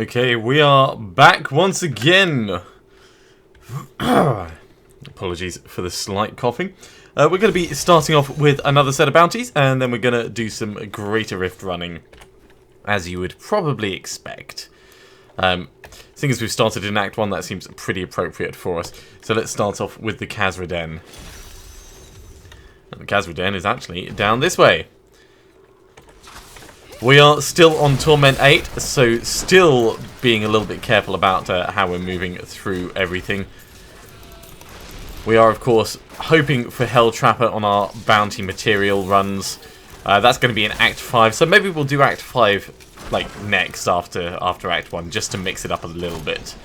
Okay, we are back once again. Apologies for the slight coughing. We're going to be starting off with another set of bounties, and then we're going to do some Greater Rift running, as you would probably expect. Seeing as we've started in Act 1, that seems pretty appropriate for us. So let's start off with the Khazra-Den. And the Khazra-Den is actually down this way. We are still on Torment 8, so still being a little bit careful about how we're moving through everything. We are, of course, hoping for Hell Trapper on our bounty material runs. That's going to be in Act 5, so maybe we'll do Act 5 like next after Act 1, just to mix it up a little bit.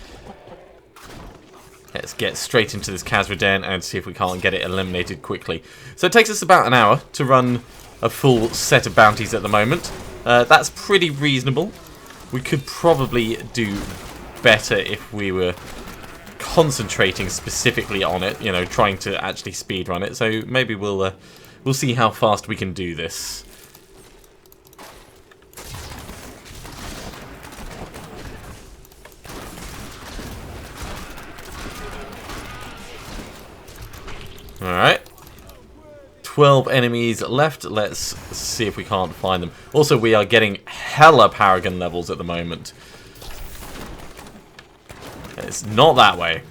Let's get straight into this Khazra-Den and see if we can't get it eliminated quickly. So it takes us about an hour to run a full set of bounties at the moment. That's pretty reasonable. We could probably do better if we were concentrating specifically on it, you know, trying to actually speedrun it. So maybe we'll see how fast we can do this. Alright. 12 enemies left. Let's see if we can't find them. Also, we are getting hella Paragon levels at the moment. It's not that way.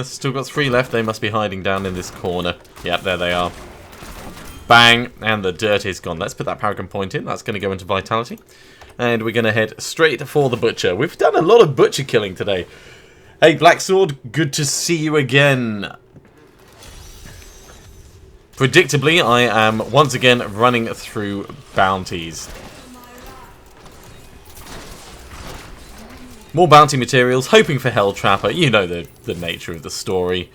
Still got 3 left. They must be hiding down in this corner. Yep, there they are. Bang! And the dirt is gone. Let's put that Paragon point in. That's going to go into Vitality. And we're going to head straight for the Butcher. We've done a lot of Butcher killing today. Hey, Black Sword, good to see you again. Predictably, I am once again running through bounties. More bounty materials, hoping for Hell Trapper. You know the nature of the story.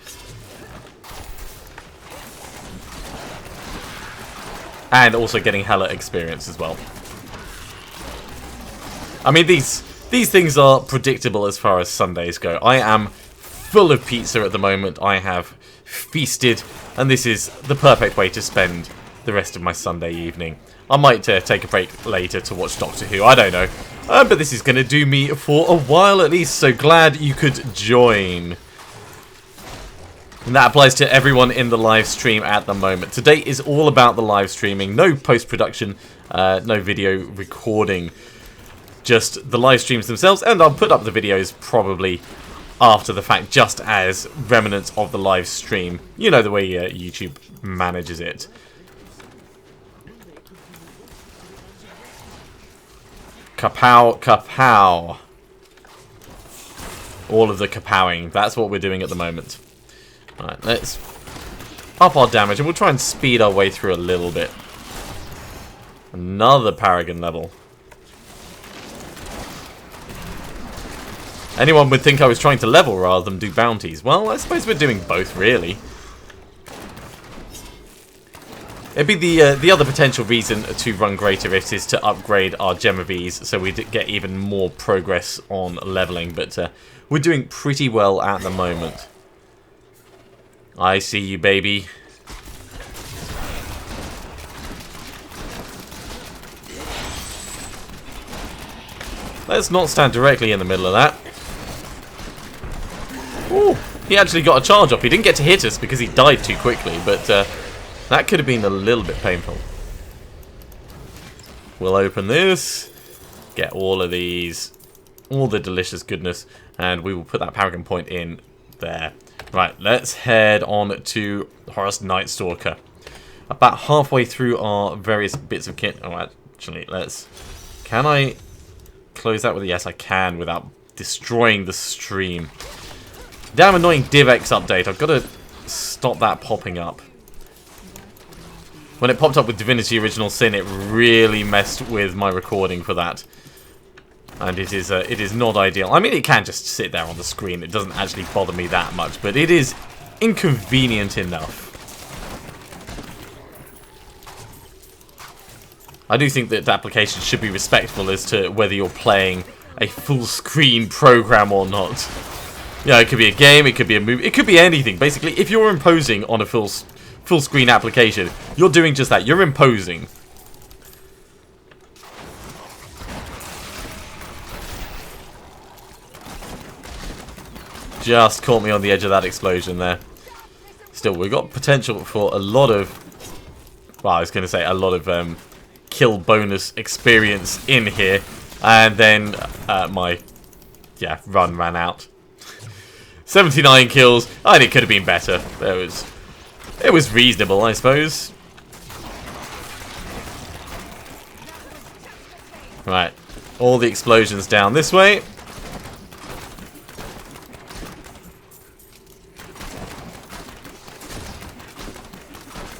And also getting hella experience as well. I mean, these things are predictable as far as Sundays go. I am full of pizza at the moment. I have feasted, and this is the perfect way to spend the rest of my Sunday evening. I might take a break later to watch Doctor Who, I don't know. But this is going to do me for a while at least, so glad you could join. And that applies to everyone in the live stream at the moment. Today is all about the live streaming. No post-production, no video recording. Just the live streams themselves, and I'll put up the videos probably after the fact, just as remnants of the live stream. You know the way YouTube manages it. Kapow, kapow. All of the kapowing. That's what we're doing at the moment. Alright, let's up our damage, and we'll try and speed our way through a little bit. Another Paragon level. Anyone would think I was trying to level rather than do bounties. Well, I suppose we're doing both, really. It'd be the other potential reason to run Greater Rift is to upgrade our Gemovese, so we get even more progress on leveling. But we're doing pretty well at the moment. I see you, baby. Let's not stand directly in the middle of that. Ooh, he actually got a charge off. He didn't get to hit us because he died too quickly, but that could have been a little bit painful. We'll open this, get all of these, all the delicious goodness, and we will put that Paragon point in there. Right, let's head on to Horus Night Stalker. About halfway through our various bits of kit. Oh, actually, can I close that with... Yes, I can, without destroying the stream. Damn annoying DivX update. I've got to stop that popping up. When it popped up with Divinity Original Sin, it really messed with my recording for that. And it is not ideal. I mean, it can just sit there on the screen. It doesn't actually bother me that much, but it is inconvenient enough. I do think that the application should be respectful as to whether you're playing a full screen program or not. Yeah, it could be a game, it could be a movie, it could be anything. Basically, if you're imposing on a full full screen application. You're doing just that. You're imposing. Just caught me on the edge of that explosion there. Still, we've got potential for a lot of... Well, I was going to say a lot of kill bonus experience in here. And then my run ran out. 79 kills. I think it could have been better. It was reasonable, I suppose. Right. All the explosions down this way.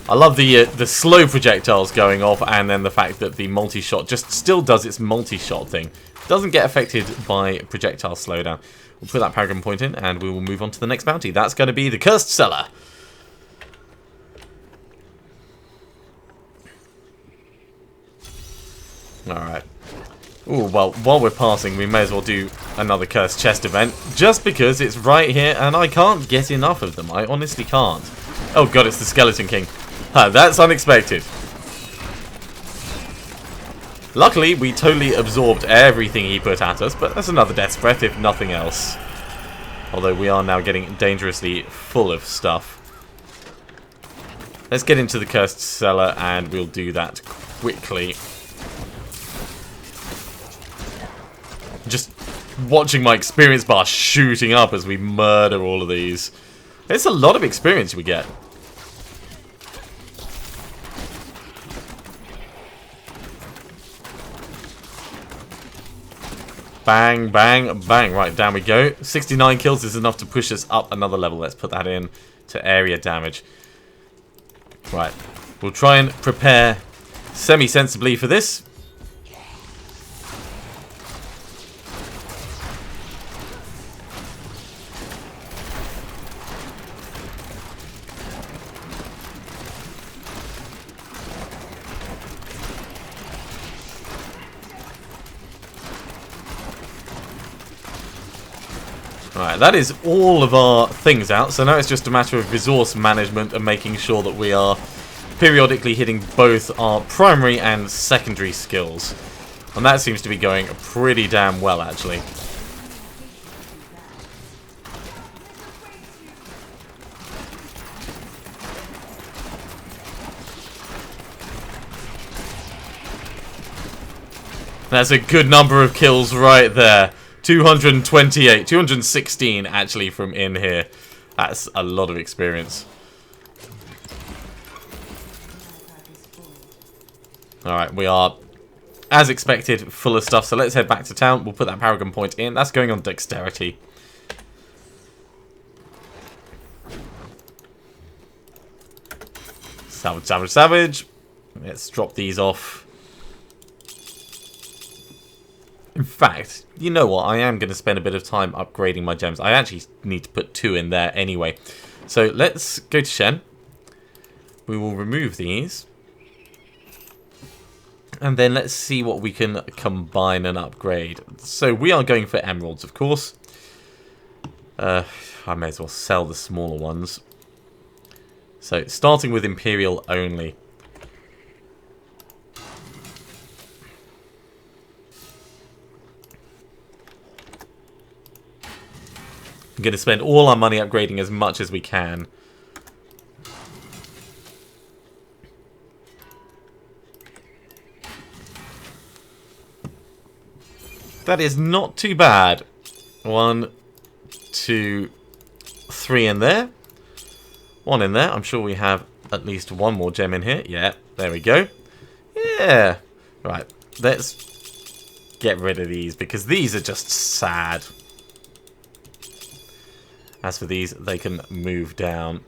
I love the slow projectiles going off, and then the fact that the multi-shot just still does its multi-shot thing. Doesn't get affected by projectile slowdown. We'll put that paragon point in, and we will move on to the next bounty. That's going to be the Cursed Cellar. Alright. Ooh, well, while we're passing, we may as well do another Cursed Chest event, just because it's right here, and I can't get enough of them. I honestly can't. Oh god, it's the Skeleton King. Huh, that's unexpected. Luckily, we totally absorbed everything he put at us, but that's another Death's Breath if nothing else. Although we are now getting dangerously full of stuff. Let's get into the Cursed Cellar, and we'll do that quickly. Just watching my experience bar shooting up as we murder all of these. It's a lot of experience we get. Bang, bang, bang. Right, down we go. 69 kills is enough to push us up another level. Let's put that in to area damage. Right. We'll try and prepare semi-sensibly for this. Right, that is all of our things out, so now it's just a matter of resource management and making sure that we are periodically hitting both our primary and secondary skills. And that seems to be going pretty damn well, actually. That's a good number of kills right there. 228, 216 actually from in here. That's a lot of experience. Alright, we are, as expected, full of stuff. So let's head back to town. We'll put that paragon point in. That's going on dexterity. Savage, savage, savage. Let's drop these off. In fact, you know what? I am going to spend a bit of time upgrading my gems. I actually need to put 2 in there anyway. So let's go to Shen. We will remove these. And then let's see what we can combine and upgrade. So we are going for emeralds, of course. I may as well sell the smaller ones. So starting with Imperial only. I'm going to spend all our money upgrading as much as we can. That is not too bad. 1, 2, 3 in there. 1 in there. I'm sure we have at least 1 more gem in here. Yeah, there we go. Yeah. Right, let's get rid of these because these are just sad. As for these, they can move down.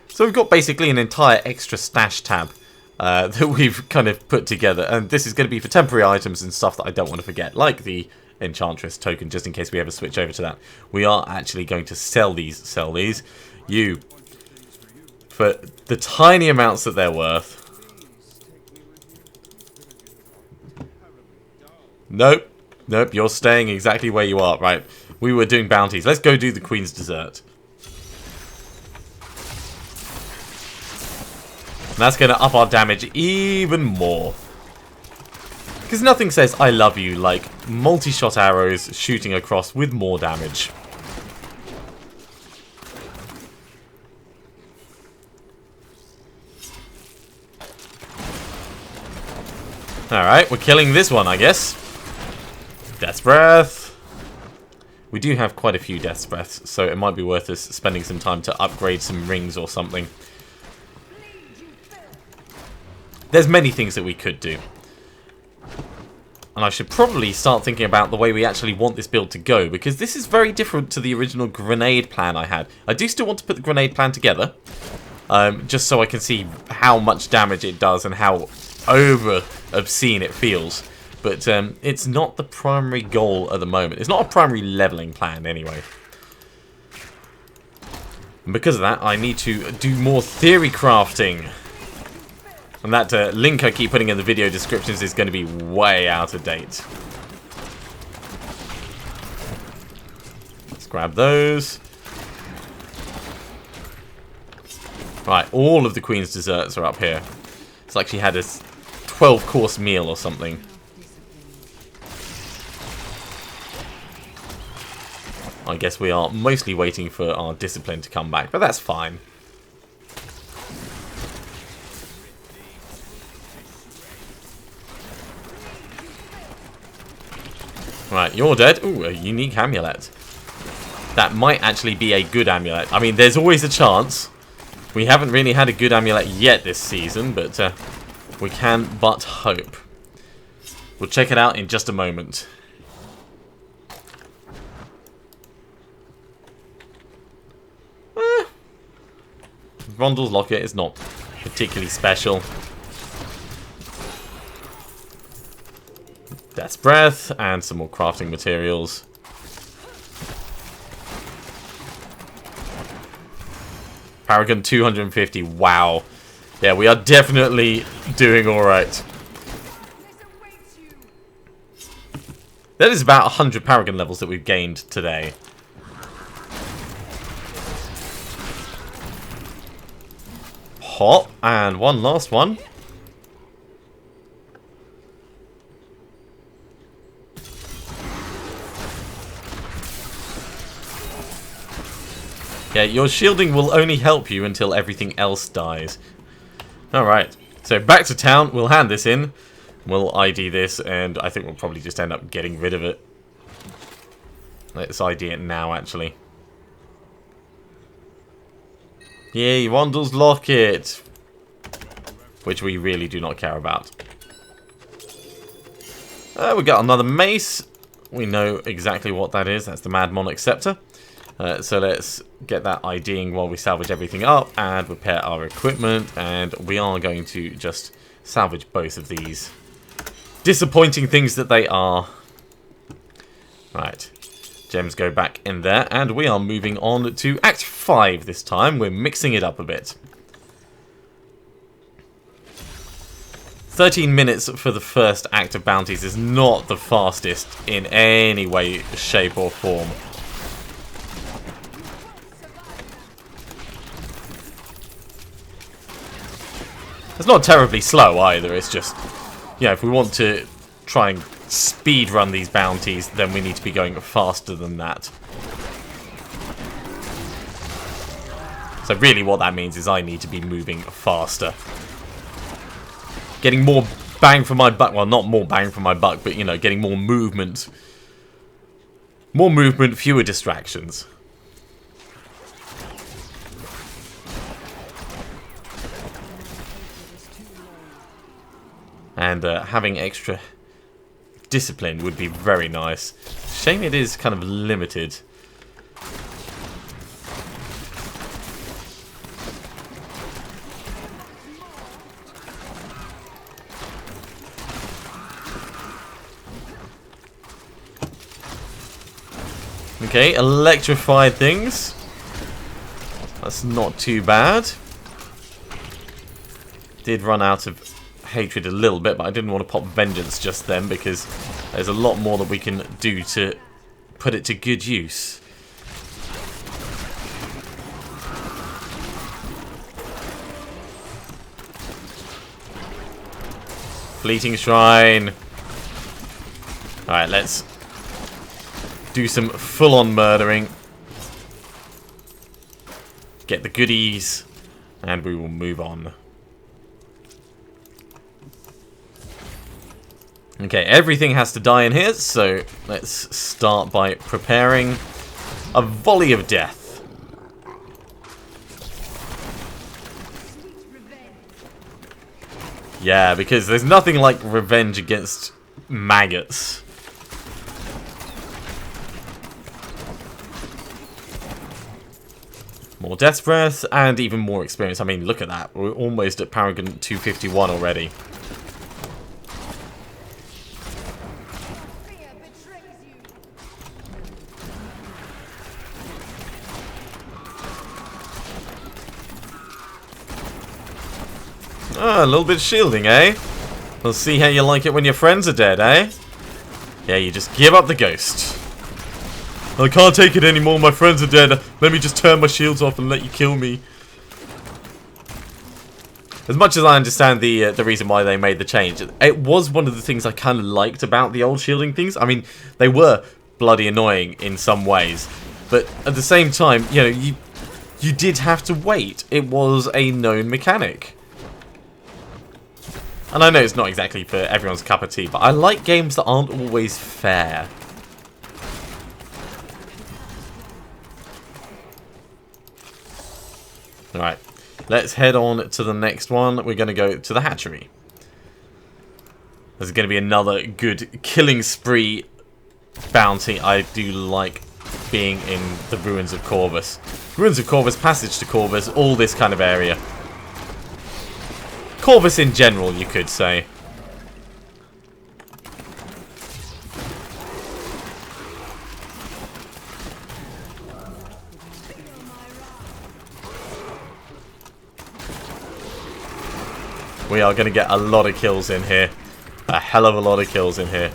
So we've got basically an entire extra stash tab that we've kind of put together. And this is going to be for temporary items and stuff that I don't want to forget, like the Enchantress token, just in case we ever switch over to that. We are actually going to sell these. You. For the tiny amounts that they're worth. Nope. Nope, you're staying exactly where you are. Right. We were doing bounties. Let's go do the Queen's Dessert. that's going to up our damage even more. Because nothing says I love you like multi-shot arrows shooting across with more damage. Alright, we're killing this one, I guess. Death's Breath. We do have quite a few Death's Breaths, so it might be worth us spending some time to upgrade some rings or something. There's many things that we could do. And I should probably start thinking about the way we actually want this build to go, because this is very different to the original grenade plan I had. I do still want to put the grenade plan together, just so I can see how much damage it does and how over obscene it feels. But it's not the primary goal at the moment. It's not a primary leveling plan anyway. And because of that, I need to do more theory crafting. And that link I keep putting in the video descriptions is going to be way out of date. Let's grab those. Right, all of the Queen's desserts are up here. It's like she had a 12-course meal or something. I guess we are mostly waiting for our discipline to come back, but that's fine. Right, you're dead. Ooh, a unique amulet. That might actually be a good amulet. I mean, there's always a chance. We haven't really had a good amulet yet this season, but we can but hope. We'll check it out in just a moment. Rondell's Locket is not particularly special. Death's Breath, and some more crafting materials. Paragon 250, wow. Yeah, we are definitely doing alright. That is about 100 Paragon levels that we've gained today. Hot, and one last one. Yeah, your shielding will only help you until everything else dies. Alright, so back to town. We'll hand this in. We'll ID this, and I think we'll probably just end up getting rid of it. Let's ID it now, actually. Yay, Rondell's Locket! Which we really do not care about. We got another mace. We know exactly what that is. That's the Mad Monarch Scepter. So let's get that IDing while we salvage everything up and repair our equipment. And we are going to just salvage both of these disappointing things that they are. Right. Gems go back in there. And we are moving on to Act 5 this time. We're mixing it up a bit. 13 minutes for the first act of Bounties is not the fastest in any way, shape or form. It's not terribly slow either, it's just, you know, if we want to try and speed run these bounties, then we need to be going faster than that. So really what that means is I need to be moving faster. Getting more bang for my buck, well, not more bang for my buck, but, you know, getting more movement. More movement, fewer distractions. And having extra discipline would be very nice. Shame it is kind of limited. Okay, electrified things. That's not too bad. Did run out of hatred a little bit, but I didn't want to pop vengeance just then because there's a lot more that we can do to put it to good use. Fleeting Shrine. Alright, let's do some full-on murdering. Get the goodies. And we will move on. Okay, everything has to die in here, so let's start by preparing a volley of death. Yeah, because there's nothing like revenge against maggots. More Death Breath and even more experience. I mean, look at that. We're almost at Paragon 251 already. Ah, a little bit of shielding, eh? We'll see how you like it when your friends are dead, eh? Yeah, you just give up the ghost. I can't take it anymore, my friends are dead. Let me just turn my shields off and let you kill me. As much as I understand the reason why they made the change, it was one of the things I kind of liked about the old shielding things. I mean, they were bloody annoying in some ways. But at the same time, you know, you did have to wait. It was a known mechanic. And I know it's not exactly for everyone's cup of tea, but I like games that aren't always fair. Alright, let's head on to the next one. We're going to go to the hatchery. There's going to be another good killing spree bounty. I do like being in the Ruins of Corvus. Ruins of Corvus, Passage to Corvus, all this kind of area. Corvus in general, you could say. We are going to get a lot of kills in here. A hell of a lot of kills in here.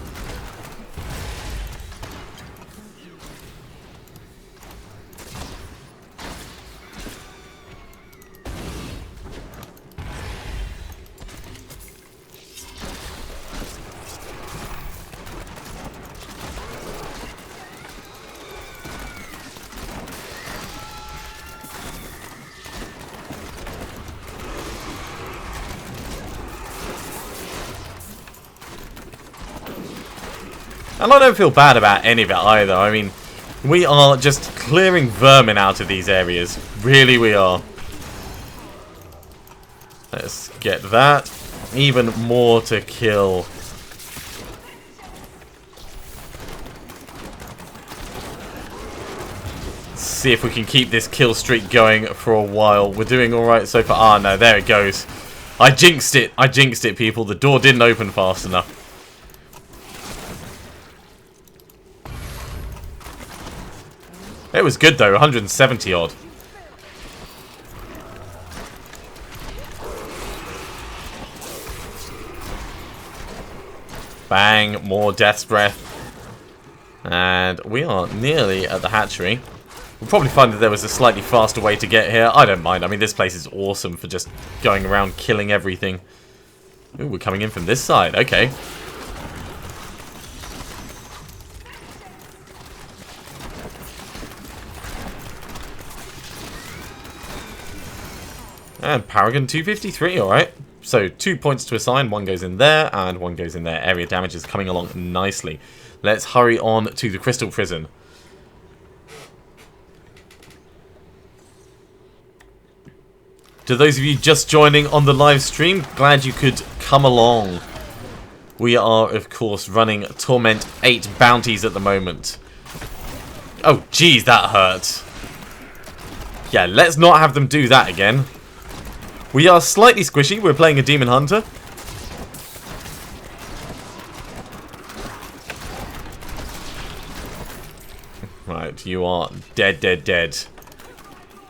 And I don't feel bad about any of it either. I mean, we are just clearing vermin out of these areas. Really, we are. Let's get that. Even more to kill. Let's see if we can keep this kill streak going for a while. We're doing alright so far. Ah, no, there it goes. I jinxed it. I jinxed it, people. The door didn't open fast enough. It was good though, 170 odd. Bang, more Death's Breath. And we are nearly at the hatchery. We'll probably find that there was a slightly faster way to get here. I don't mind. I mean, this place is awesome for just going around killing everything. Ooh, we're coming in from this side. Okay. And Paragon 253, alright. So 2 points to assign, one goes in there, and one goes in there. Area damage is coming along nicely. Let's hurry on to the Crystal Prison. To those of you just joining on the live stream, glad you could come along. We are, of course, running Torment 8 bounties at the moment. Oh, geez, that hurt. Yeah, let's not have them do that again. We are slightly squishy. We're playing a Demon Hunter. Right, you are dead, dead, dead.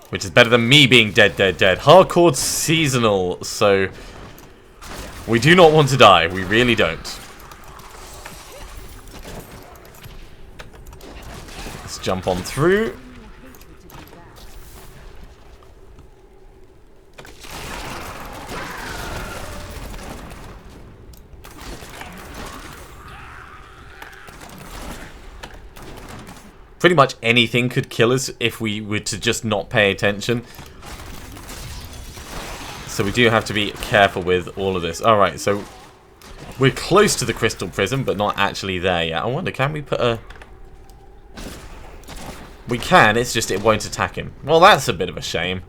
Which is better than me being dead, dead, dead. Hardcore seasonal, so we do not want to die. We really don't. Let's jump on through. Pretty much anything could kill us if we were to just not pay attention. So we do have to be careful with all of this. Alright, so we're close to the crystal prism, but not actually there yet. I wonder, can we put a... We can, it's just it won't attack him. Well, that's a bit of a shame.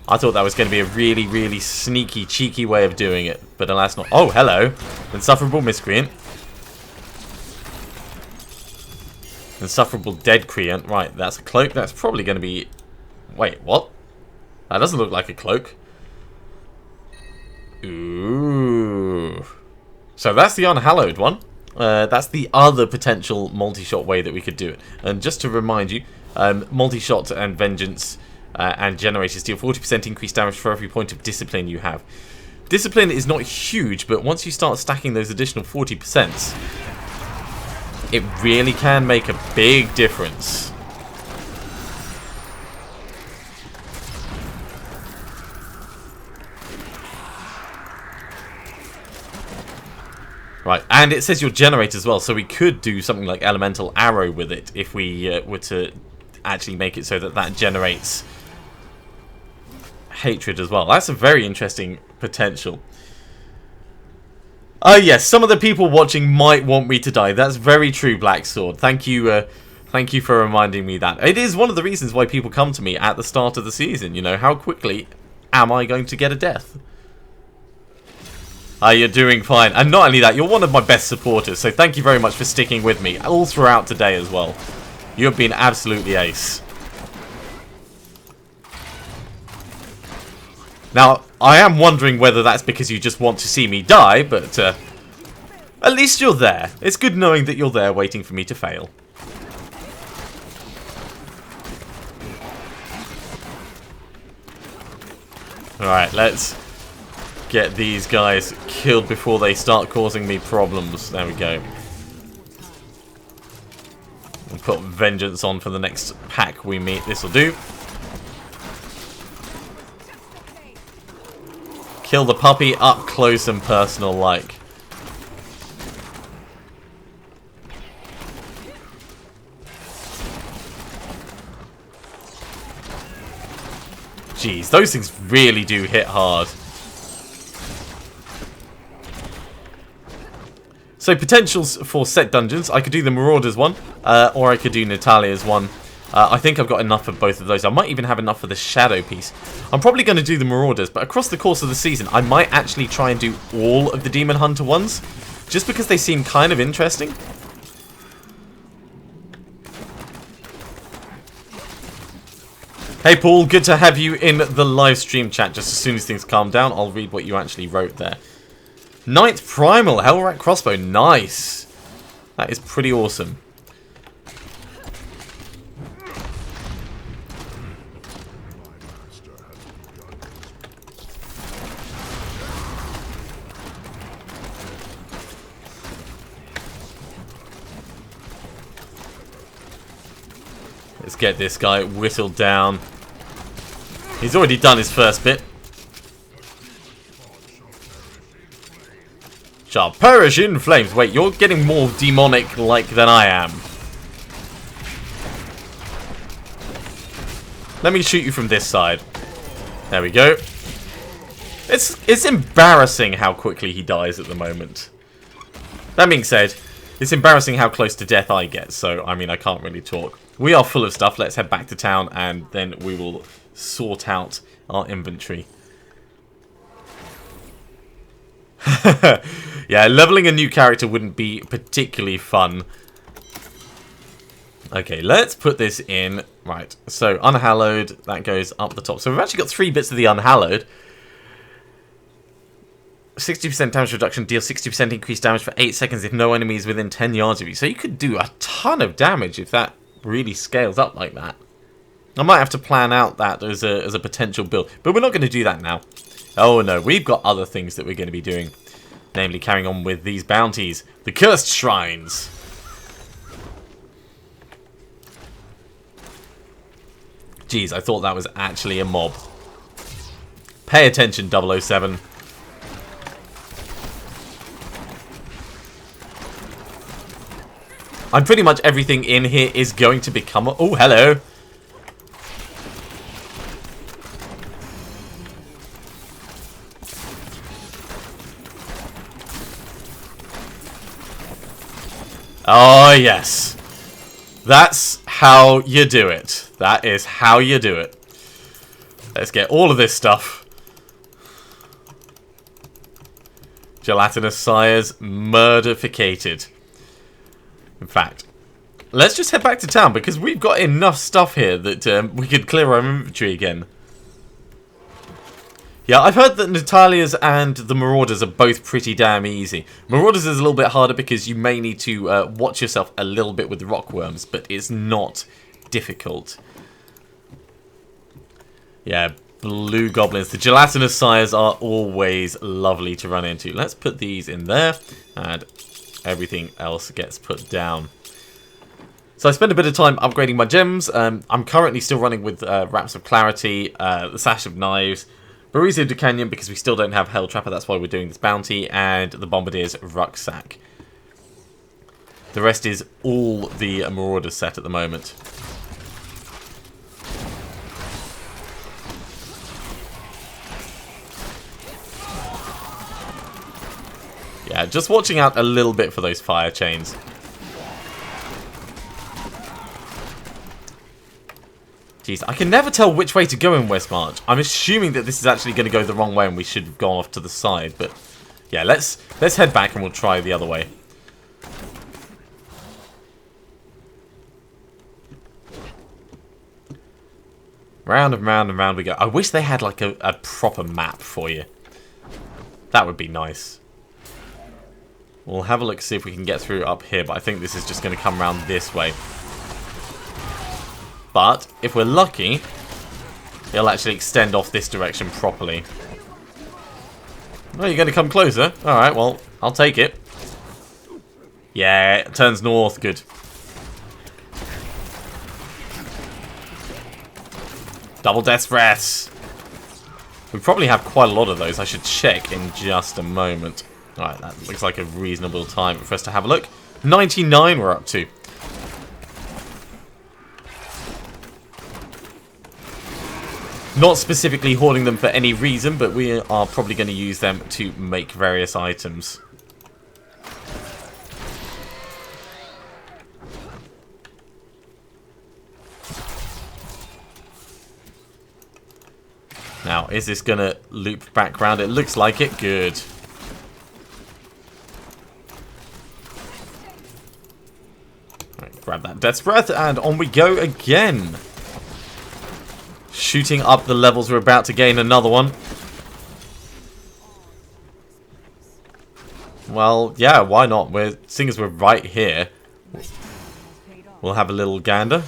I thought that was going to be a really, really sneaky, cheeky way of doing it. But alas not. Oh, hello. Insufferable Miscreant. Insufferable Dead Creant. Right, that's a cloak. That's probably going to be... Wait, what? That doesn't look like a cloak. Ooh. So that's the Unhallowed one. That's the other potential multi-shot way that we could do it. And just to remind you, multi-shot and Vengeance and Generators deal 40% increased damage for every point of Discipline you have. Discipline is not huge, but once you start stacking those additional 40%, it really can make a big difference. Right, and it says your generator as well, so we could do something like Elemental Arrow with it if we were to actually make it so that that generates hatred as well. That's a very interesting potential. Oh yes, some of the people watching might want me to die. That's very true, Black Sword. Thank you for reminding me that. It is one of the reasons why people come to me at the start of the season. You know, how quickly am I going to get a death? You're doing fine. And not only that, you're one of my best supporters, so thank you very much for sticking with me all throughout today as well. You have been absolutely ace. Now, I am wondering whether that's because you just want to see me die, but at least you're there. It's good knowing that you're there waiting for me to fail. Alright, let's get these guys killed before they start causing me problems. There we go. We'll put Vengeance on for the next pack we meet. This'll do. Kill the puppy up close and personal like. Jeez, those things really do hit hard. So potentials for set dungeons, I could do the Marauders one, or I could do Natalia's one. I think I've got enough of both of those. I might even have enough for the Shadow piece. I'm probably going to do the Marauders, but across the course of the season, I might actually try and do all of the Demon Hunter ones, just because they seem kind of interesting. Hey Paul, good to have you in the live stream chat. Just as soon as things calm down, I'll read what you actually wrote there. Ninth Primal, Hellrat Crossbow, nice. That is pretty awesome. Let's get this guy whittled down. He's already done his first bit. Shall perish in flames. Wait, you're getting more demonic-like than I am. Let me shoot you from this side. There we go. It's embarrassing how quickly he dies at the moment. That being said, it's embarrassing how close to death I get, so, I mean, I can't really talk. We are full of stuff. Let's head back to town, and then we will sort out our inventory. Yeah, leveling a new character wouldn't be particularly fun. Okay, let's put this in. Right, so Unhallowed, that goes up the top. So we've actually got 3 bits of the Unhallowed. 60% damage reduction, deal 60% increased damage for 8 seconds if no enemy is within 10 yards of you. So you could do a ton of damage if that really scales up like that. I might have to plan out that as a potential build, but we're not going to do that now. Oh no, we've got other things that we're going to be doing. Namely, carrying on with these bounties. The Cursed Shrines. Jeez, I thought that was actually a mob. Pay attention, 007. And pretty much everything in here is going to become... Oh, hello. Oh, yes. That's how you do it. That is how you do it. Let's get all of this stuff. Gelatinous sires murderficated. In fact, let's just head back to town because we've got enough stuff here that we could clear our inventory again. Yeah, I've heard that Natalia's and the Marauders are both pretty damn easy. Marauders is a little bit harder because you may need to watch yourself a little bit with the rockworms, but it's not difficult. Yeah, blue goblins. The gelatinous sires are always lovely to run into. Let's put these in there, and everything else gets put down. So I spent a bit of time upgrading my gems. I'm currently still running with Wraps of Clarity, the Sash of Knives, Barizio de Canyon because we still don't have Hell Trapper, that's why we're doing this bounty, and the Bombardier's Rucksack. The rest is all the Marauder set at the moment. Yeah, just watching out a little bit for those fire chains. Jeez, I can never tell which way to go in Westmarch. I'm assuming that this is actually going to go the wrong way and we should have gone off to the side. But yeah, let's head back and we'll try the other way. Round and round and round we go. I wish they had like a proper map for you. That would be nice. We'll have a look, see if we can get through up here. But I think this is just going to come around this way. But if we're lucky, it'll actually extend off this direction properly. Oh, you're going to come closer? Alright, well, I'll take it. Yeah, it turns north. Good. Double death breaths. We probably have quite a lot of those. I should check in just a moment. Alright, that looks like a reasonable time for us to have a look. 99 we're up to. Not specifically hoarding them for any reason, but we are probably going to use them to make various items. Now, is this going to loop back round? It looks like it. Good. Right, grab that Death's Breath, and on we go again. Shooting up the levels, we're about to gain another one. Well, yeah, why not? Seeing as we're right here, we'll have a little gander.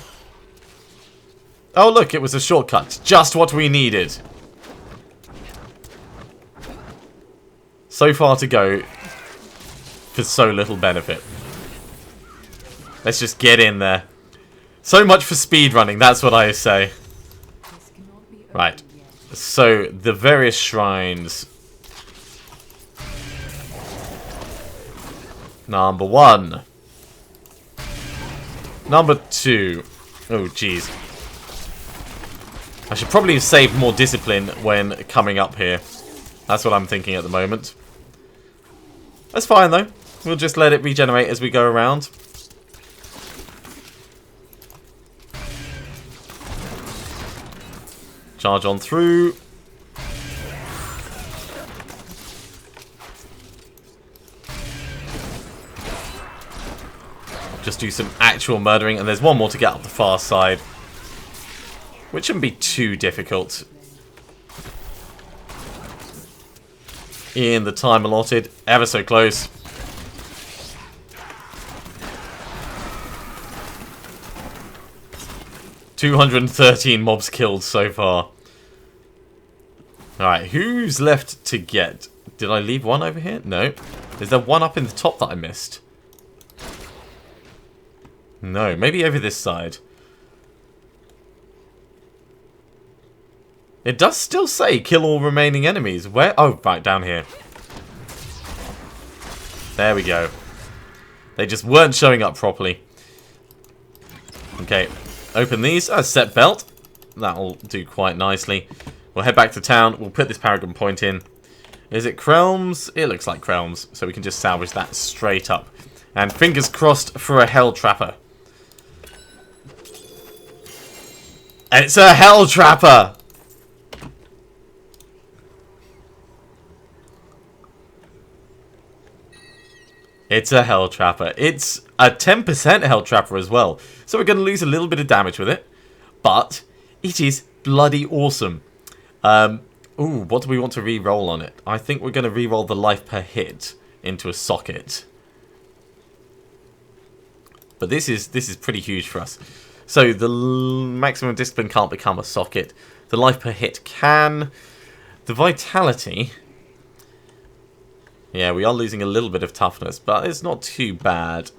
Oh, look, it was a shortcut. Just what we needed. So far to go for so little benefit. Let's just get in there. So much for speedrunning, that's what I say. Right, so the various shrines. Number 1. Number 2. Oh, jeez. I should probably have saved more discipline when coming up here. That's what I'm thinking at the moment. That's fine, though. We'll just let it regenerate as we go around. Charge on through. Just do some actual murdering, and there's one more to get up the far side, which shouldn't be too difficult in the time allotted. Ever so close. $213 mobs killed so far. Alright, who's left to get? Did I leave one over here? No. Is there one up in the top that I missed? No, maybe over this side. It does still say kill all remaining enemies. Where? Oh, right, down here. There we go. They just weren't showing up properly. Okay, open these. Set belt. That'll do quite nicely. We'll head back to town. We'll put this Paragon Point in. Is it Krelms? It looks like Krelms, so we can just salvage that straight up. And fingers crossed for a Hell Trapper. It's a Hell Trapper! It's a Hell Trapper. It's a 10% Hell Trapper as well. So we're going to lose a little bit of damage with it. But it is bloody awesome. Ooh, what do we want to re-roll on it? I think we're going to re-roll the life per hit into a socket. But this is pretty huge for us. So the maximum discipline can't become a socket. The life per hit can. The vitality. Yeah, we are losing a little bit of toughness, but it's not too bad.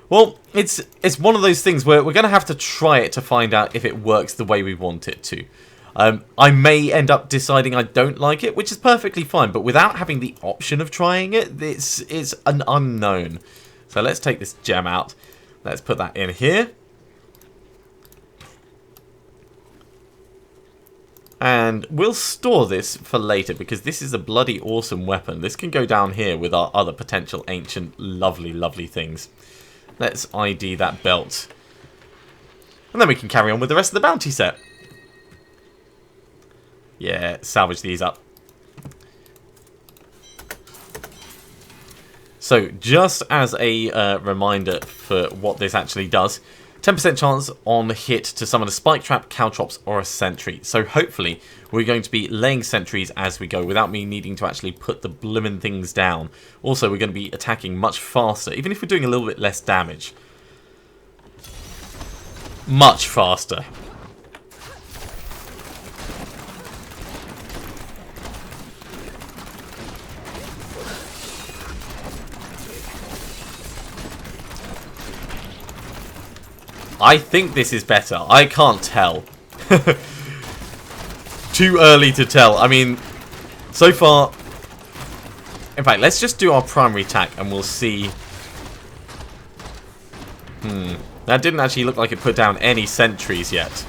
Well, it's one of those things where we're going to have to try it to find out if it works the way we want it to. I may end up deciding I don't like it, which is perfectly fine, but without having the option of trying it, it's an unknown. So let's take this gem out. Let's put that in here. And we'll store this for later, because this is a bloody awesome weapon. This can go down here with our other potential ancient, lovely, lovely things. Let's ID that belt. And then we can carry on with the rest of the bounty set. Yeah, salvage these up. So, just as a reminder for what this actually does, 10% chance on hit to summon a spike trap, caltrops, or a sentry. So hopefully we're going to be laying sentries as we go without me needing to actually put the bloomin' things down. Also, we're going to be attacking much faster, even if we're doing a little bit less damage. Much faster. I think this is better. I can't tell. Too early to tell. I mean, so far... In fact, let's just do our primary attack and we'll see... That didn't actually look like it put down any sentries yet.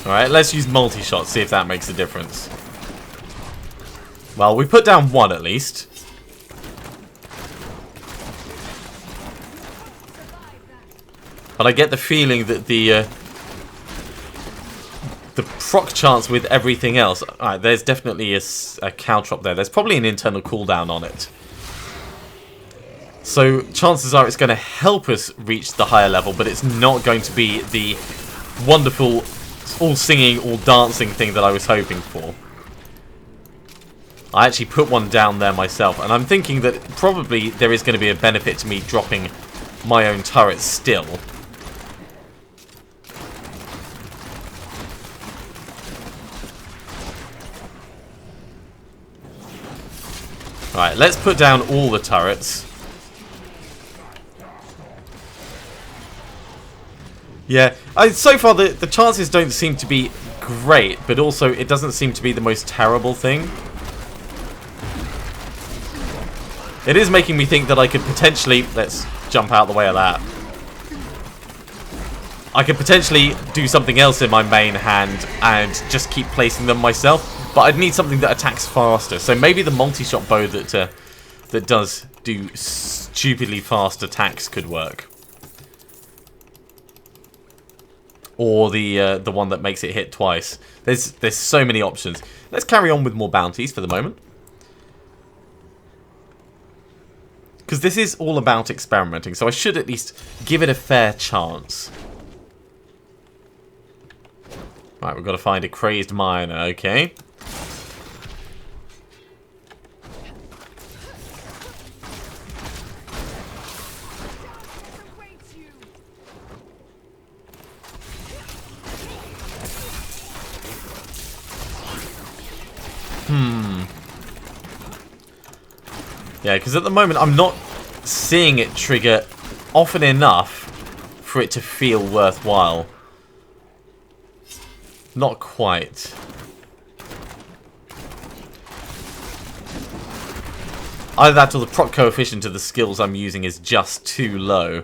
Alright, let's use multi-shot, see if that makes a difference. Well, we put down one at least. But I get the feeling that the proc chance with everything else... Alright, there's definitely a caltrop there. There's probably an internal cooldown on it. So chances are it's going to help us reach the higher level, but it's not going to be the wonderful, all singing, all dancing thing that I was hoping for. I actually put one down there myself, and I'm thinking that probably there is going to be a benefit to me dropping my own turrets still. Right, let's put down all the turrets. Yeah, so far the chances don't seem to be great, but also it doesn't seem to be the most terrible thing. It is making me think that I could potentially... Let's jump out the way of that. I could potentially do something else in my main hand and just keep placing them myself. But I'd need something that attacks faster. So maybe the multi-shot bow that does do stupidly fast attacks could work. Or the one that makes it hit twice. There's so many options. Let's carry on with more bounties for the moment. Because this is all about experimenting, so I should at least give it a fair chance. Right, we've got to find a crazed miner, okay. Yeah, because at the moment I'm not seeing it trigger often enough for it to feel worthwhile. Not quite. Either that or the proc coefficient of the skills I'm using is just too low.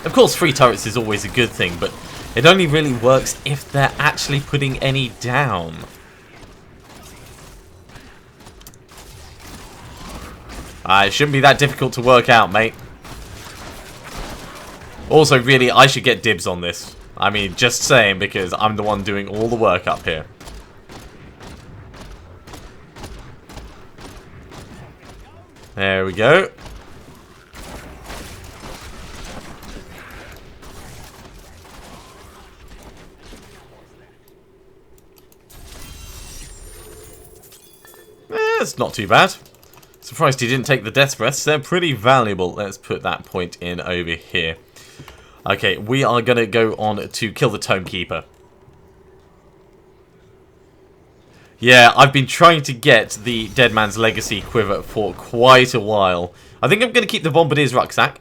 Of course, free turrets is always a good thing, but it only really works if they're actually putting any down. It shouldn't be that difficult to work out, mate. Also, really, I should get dibs on this. I mean, just saying, because I'm the one doing all the work up here. There we go. It's not too bad. Surprised he didn't take the death breaths. They're pretty valuable. Let's put that point in over here. Okay, we are going to go on to kill the Tome Keeper. Yeah, I've been trying to get the Dead Man's Legacy quiver for quite a while. I think I'm going to keep the Bombardier's Rucksack,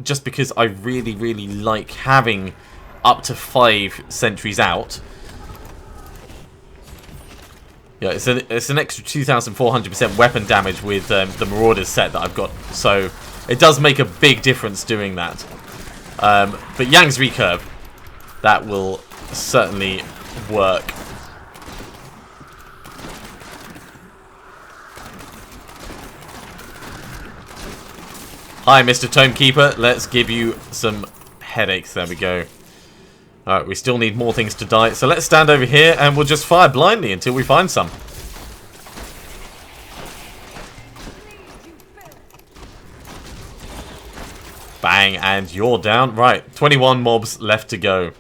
just because I really, really like having up to 5 sentries out. Yeah, it's an extra 2,400% weapon damage with the Marauders set that I've got, so it does make a big difference doing that. But Yang's Recurve, that will certainly work. Hi, Mr. Tomekeeper. Let's give you some headaches. There we go. Alright, we still need more things to die. So let's stand over here and we'll just fire blindly until we find some. Bang, and you're down. Right, 21 mobs left to go.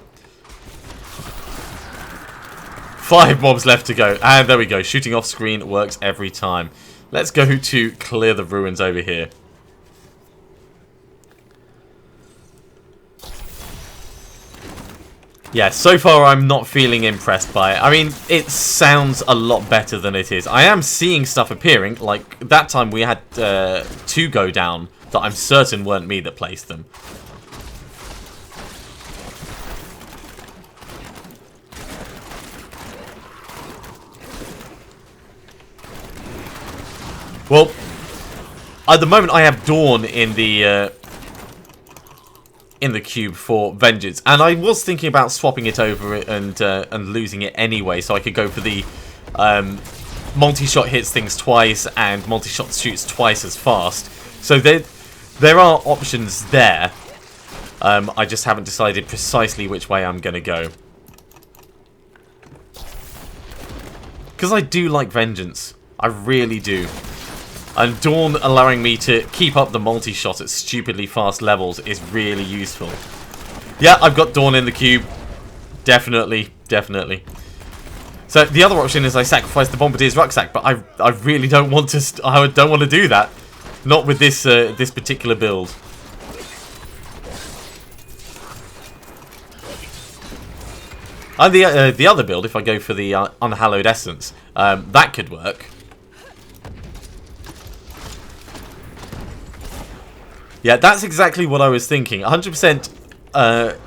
5 mobs left to go. And there we go. Shooting off screen works every time. Let's go to clear the ruins over here. Yeah, so far I'm not feeling impressed by it. I mean, it sounds a lot better than it is. I am seeing stuff appearing, like that time we had 2 go down that I'm certain weren't me that placed them. Well, at the moment I have Dawn in the cube for Vengeance, and I was thinking about swapping it over and losing it anyway, so I could go for the multi-shot hits things twice and multi-shot shoots twice as fast. So there are options there. I just haven't decided precisely which way I'm going to go. Because I do like Vengeance. I really do. And Dawn allowing me to keep up the multi-shot at stupidly fast levels is really useful. Yeah, I've got Dawn in the cube. Definitely, definitely. So the other option is I sacrifice the Bombardier's Rucksack, but I really don't want to. I don't want to do that. Not with this this particular build. And the other build, if I go for the Unhallowed Essence, that could work. Yeah, that's exactly what I was thinking. 100%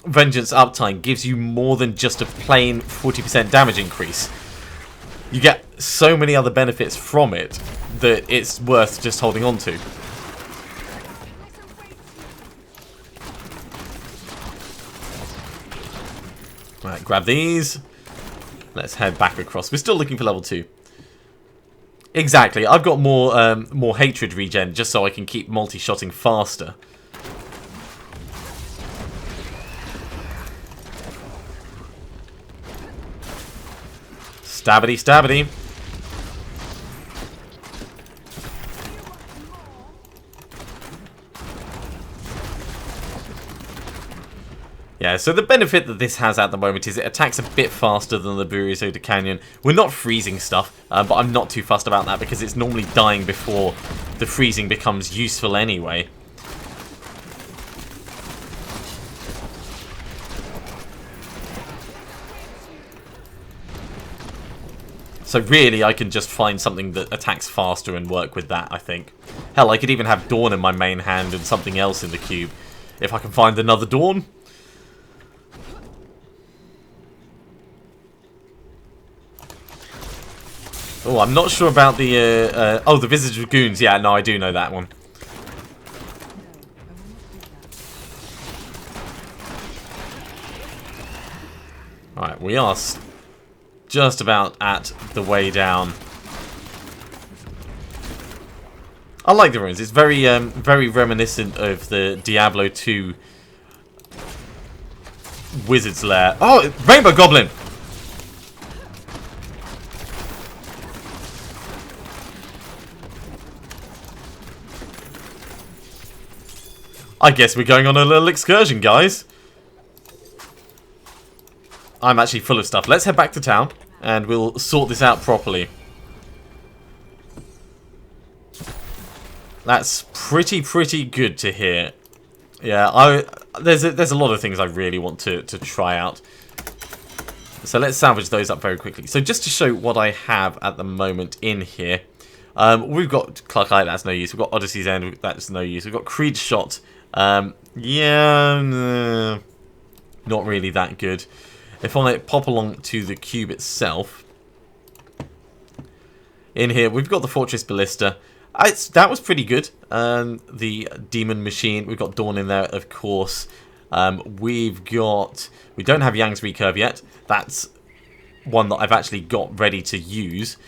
Vengeance uptime gives you more than just a plain 40% damage increase. You get so many other benefits from it that it's worth just holding on to. Right, grab these. Let's head back across. We're still looking for level 2. Exactly. I've got more hatred regen just so I can keep multi-shotting faster. Stabbity, stabbity. Yeah, so the benefit that this has at the moment is it attacks a bit faster than the Buryozada Canyon. We're not freezing stuff, but I'm not too fussed about that because it's normally dying before the freezing becomes useful anyway. So really, I can just find something that attacks faster and work with that, I think. Hell, I could even have Dawn in my main hand and something else in the cube. If I can find another Dawn. Oh, I'm not sure about the... oh, the Visage Dragoons. Yeah, no, I do know that one. Alright, we are just about at the way down. I like the ruins. It's very, very reminiscent of the Diablo 2 Wizard's Lair. Oh, Rainbow Goblin! I guess we're going on a little excursion, guys. I'm actually full of stuff. Let's head back to town, and we'll sort this out properly. That's pretty good to hear. Yeah, there's a lot of things I really want to try out. So let's salvage those up very quickly. So just to show what I have at the moment in here, we've got Clark Eye, that's no use. We've got Odyssey's End, that's no use. We've got Creed's Shot. Yeah, not really that good. If I pop along to the cube itself, in here we've got the Fortress Ballista. That was pretty good. The Demon Machine, we've got Dawn in there, of course. We don't have Yang's Recurve yet. That's one that I've actually got ready to use.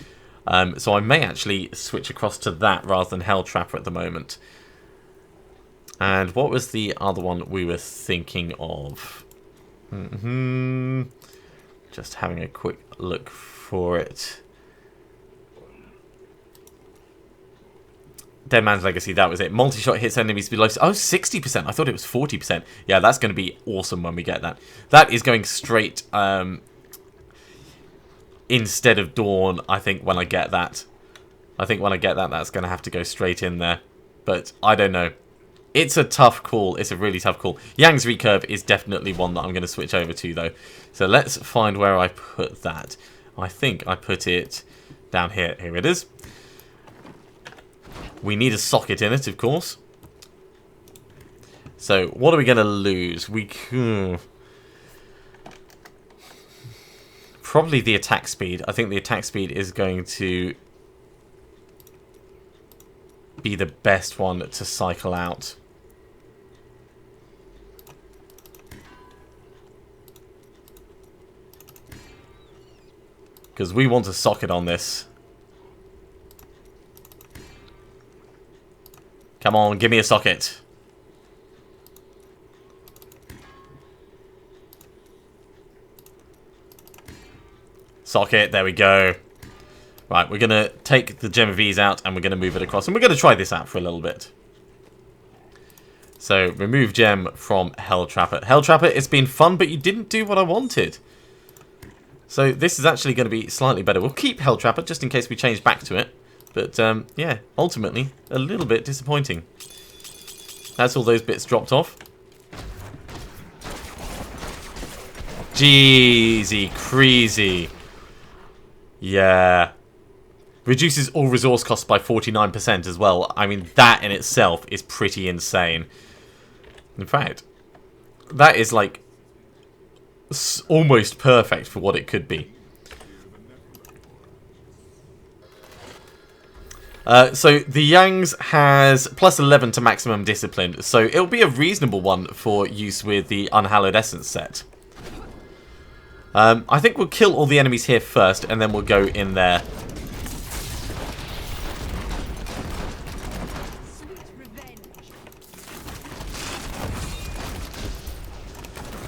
So I may actually switch across to that rather than Hell Trapper at the moment. And what was the other one we were thinking of? Just having a quick look for it. Dead Man's Legacy, that was it. Multi-shot hits enemies below... Oh, 60%. I thought it was 40%. Yeah, that's going to be awesome when we get that. That is going straight... instead of Dawn, I think, when I get that. I think when I get that, that's going to have to go straight in there. But I don't know. It's a tough call. It's a really tough call. Yang's Recurve is definitely one that I'm going to switch over to, though. So let's find where I put that. I think I put it down here. Here it is. We need a socket in it, of course. So what are we going to lose? Probably the attack speed. I think the attack speed is going to be the best one to cycle out. Because we want a socket on this. Come on, give me a socket. Socket, there we go. Right, we're going to take the Gem of Ease out and we're going to move it across. And we're going to try this out for a little bit. So, remove gem from Hell Trapper. Hell Trapper, it's been fun, but you didn't do what I wanted. So, this is actually going to be slightly better. We'll keep Hell Trapper just in case we change back to it. But, yeah, ultimately, a little bit disappointing. That's all those bits dropped off. Jeezy, crazy. Yeah. Reduces all resource costs by 49% as well. I mean, that in itself is pretty insane. In fact, that is like almost perfect for what it could be. So the Yang's has plus 11 to maximum discipline, so it'll be a reasonable one for use with the Unhallowed Essence set. I think we'll kill all the enemies here first, and then we'll go in there.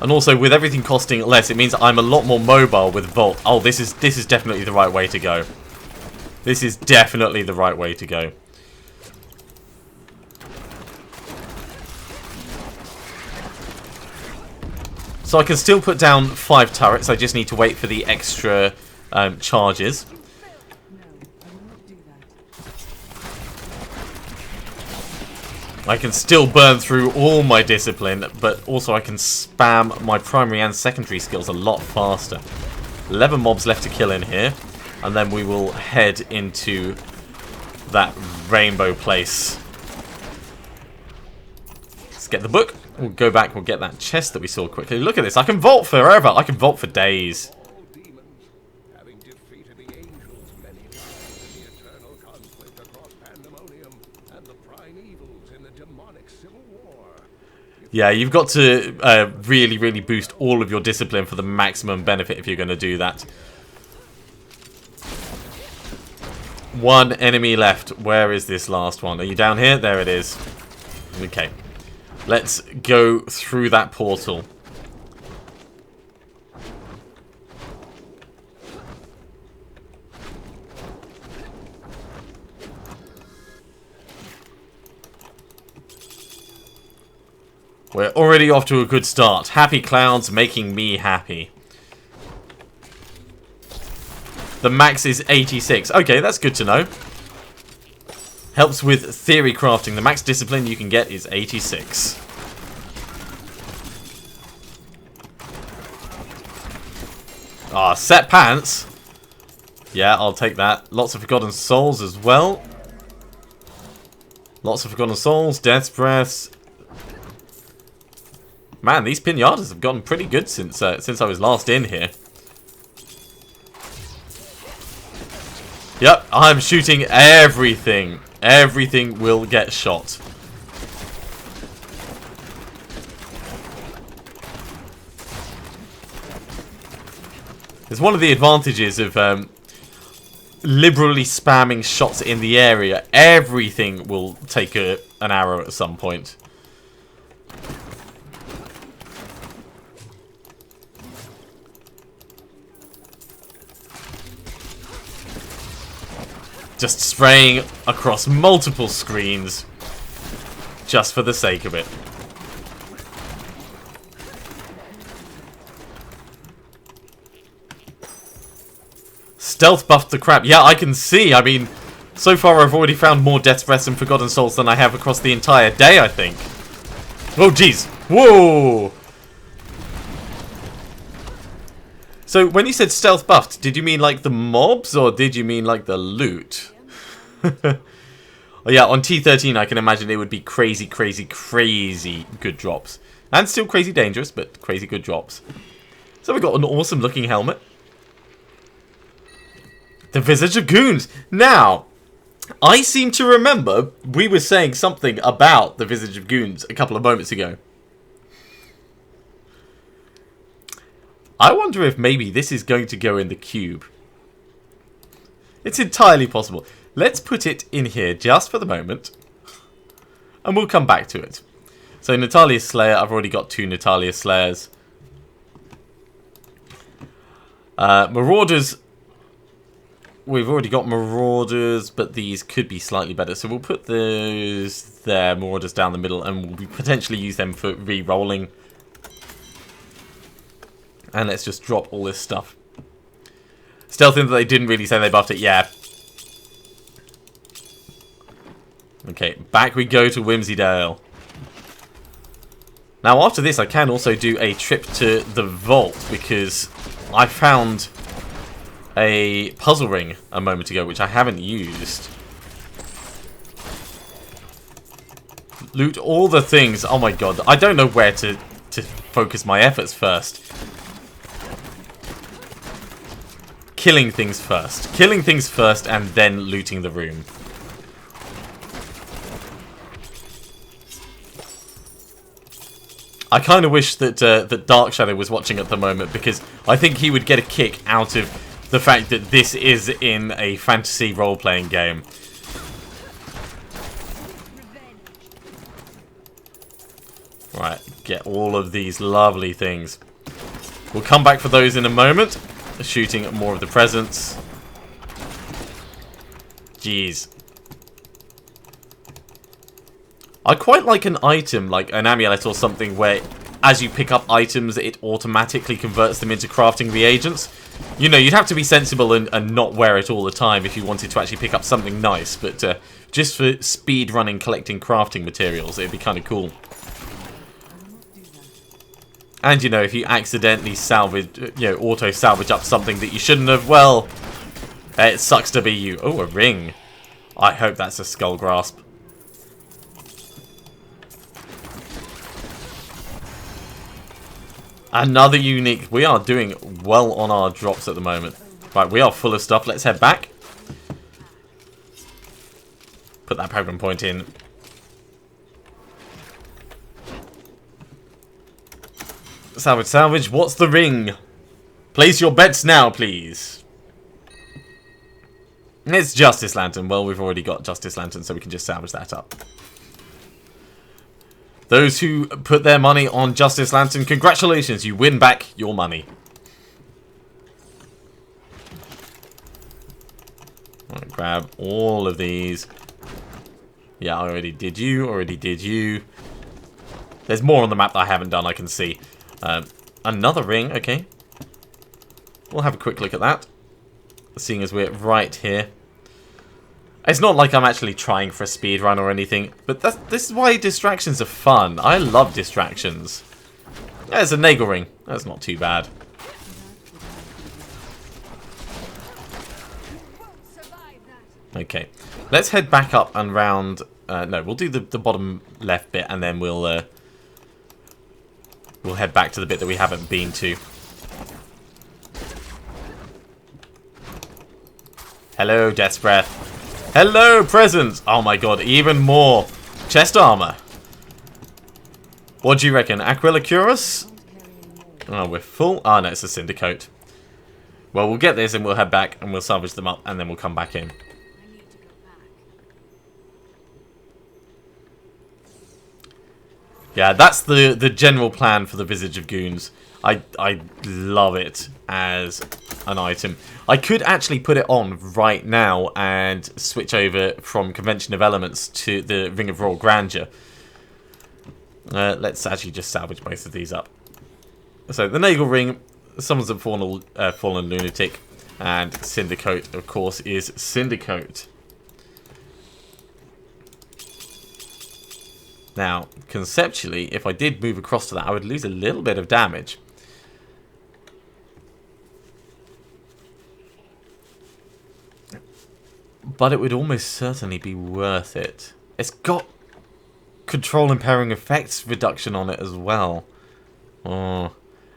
And also, with everything costing less, it means I'm a lot more mobile with Volt. Oh, this is definitely the right way to go. This is definitely the right way to go. So I can still put down 5 turrets. I just need to wait for the extra charges. I can still burn through all my discipline, but also I can spam my primary and secondary skills a lot faster. 11 mobs left to kill in here. And then we will head into that rainbow place. Let's get the book. We'll go back, we'll get that chest that we saw quickly. Look at this, I can vault forever. I can vault for days. Yeah, you've got to really, really boost all of your discipline for the maximum benefit if you're going to do that. One enemy left. Where is this last one? Are you down here? There it is. Okay. Let's go through that portal. We're already off to a good start. Happy clouds making me happy. The max is 86. Okay, that's good to know. Helps with theory crafting. The max discipline you can get is 86. Ah, set pants. Yeah, I'll take that. Lots of Forgotten Souls as well. Lots of Forgotten Souls, Death's Breaths. Man, these pinatas have gotten pretty good since I was last in here. Yep, I'm shooting everything. Everything will get shot. It's one of the advantages of liberally spamming shots in the area. Everything will take an arrow at some point. Just spraying across multiple screens just for the sake of it. Stealth buffed the crap. Yeah, I can see. I mean, so far I've already found more Death's Breaths and Forgotten Souls than I have across the entire day, I think. Oh, jeez. Whoa! So, when you said stealth buffed, did you mean like the mobs or did you mean like the loot? Oh yeah, on T13 I can imagine it would be crazy, crazy, crazy good drops. And still crazy dangerous, but crazy good drops. So we've got an awesome looking helmet. The Visage of Goons! Now, I seem to remember we were saying something about the Visage of Goons a couple of moments ago. I wonder if maybe this is going to go in the cube. It's entirely possible. Let's put it in here just for the moment. And we'll come back to it. So Natalia's Slayer, I've already got 2 Natalia's Slayers. Marauders, we've already got Marauders, but these could be slightly better. So we'll put those there, Marauders down the middle, and we'll potentially use them for re-rolling. And let's just drop all this stuff. Stealth in that they didn't really say they buffed it, yeah. Okay, back we go to Whimsydale. Now after this I can also do a trip to the vault because I found a puzzle ring a moment ago which I haven't used. Loot all the things. Oh my god, I don't know where to focus my efforts first. Killing things first. Killing things first and then looting the room. I kind of wish that that Dark Shadow was watching at the moment because I think he would get a kick out of the fact that this is in a fantasy role-playing game. Right, get all of these lovely things. We'll come back for those in a moment. Shooting at more of the presents. Jeez. I quite like an item, like an amulet or something, where as you pick up items, it automatically converts them into crafting reagents. You know, you'd have to be sensible and not wear it all the time if you wanted to actually pick up something nice, but just for speed running, collecting crafting materials, it'd be kind of cool. And, you know, if you accidentally salvage, you know, auto-salvage up something that you shouldn't have, well, It sucks to be you. Oh, a ring. I hope that's a skull grasp. Another unique. We are doing well on our drops at the moment. Right, we are full of stuff. Let's head back. Put that program point in. Salvage, salvage. What's the ring? Place your bets now, please. It's Justice Lantern. Well, we've already got Justice Lantern, so we can just salvage that up. Those who put their money on Justice Lantern, congratulations, you win back your money. Right, grab all of these. Yeah, I already did you, already did you. There's more on the map that I haven't done, I can see. Another ring, okay. We'll have a quick look at that. Seeing as we're right here. It's not like I'm actually trying for a speed run or anything, but this is why distractions are fun. I love distractions. There's a Nagel ring. That's not too bad. Okay, let's head back up and round. No, we'll do the bottom left bit, and then we'll head back to the bit that we haven't been to. Hello, Death's Breath. Hello, presents! Oh my god, even more chest armor. What do you reckon? Aquila Curus? Oh, we're full. Oh no, it's a Syndicote. Well, we'll get this and we'll head back and we'll salvage them up and then we'll come back in. Yeah, that's the general plan for the Visage of Goons. I love it as an item. I could actually put it on right now and switch over from Convention of Elements to the Ring of Royal Grandeur. Let's actually just salvage both of these up. So the Nagel ring, Summons of Fallen Lunatic, and Syndicote, of course, is Syndicote. Now, conceptually, if I did move across to that, I would lose a little bit of damage. But it would almost certainly be worth it. It's got control impairing effects reduction on it as well. Oh,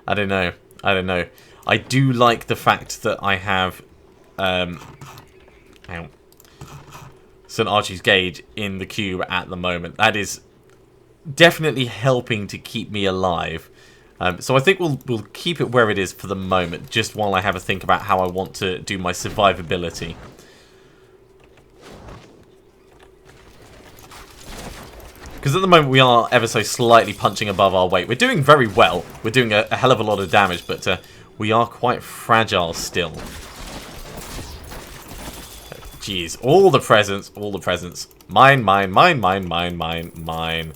I don't know. I don't know. I do like the fact that I have St. Archie's Gauge in the queue at the moment. That is definitely helping to keep me alive. So I think we'll keep it where it is for the moment, just while I have a think about how I want to do my survivability. Because at the moment we are ever so slightly punching above our weight. We're doing very well. We're doing a hell of a lot of damage, but we are quite fragile still. Jeez, all the presents, all the presents. Mine, mine, mine, mine, mine, mine, mine.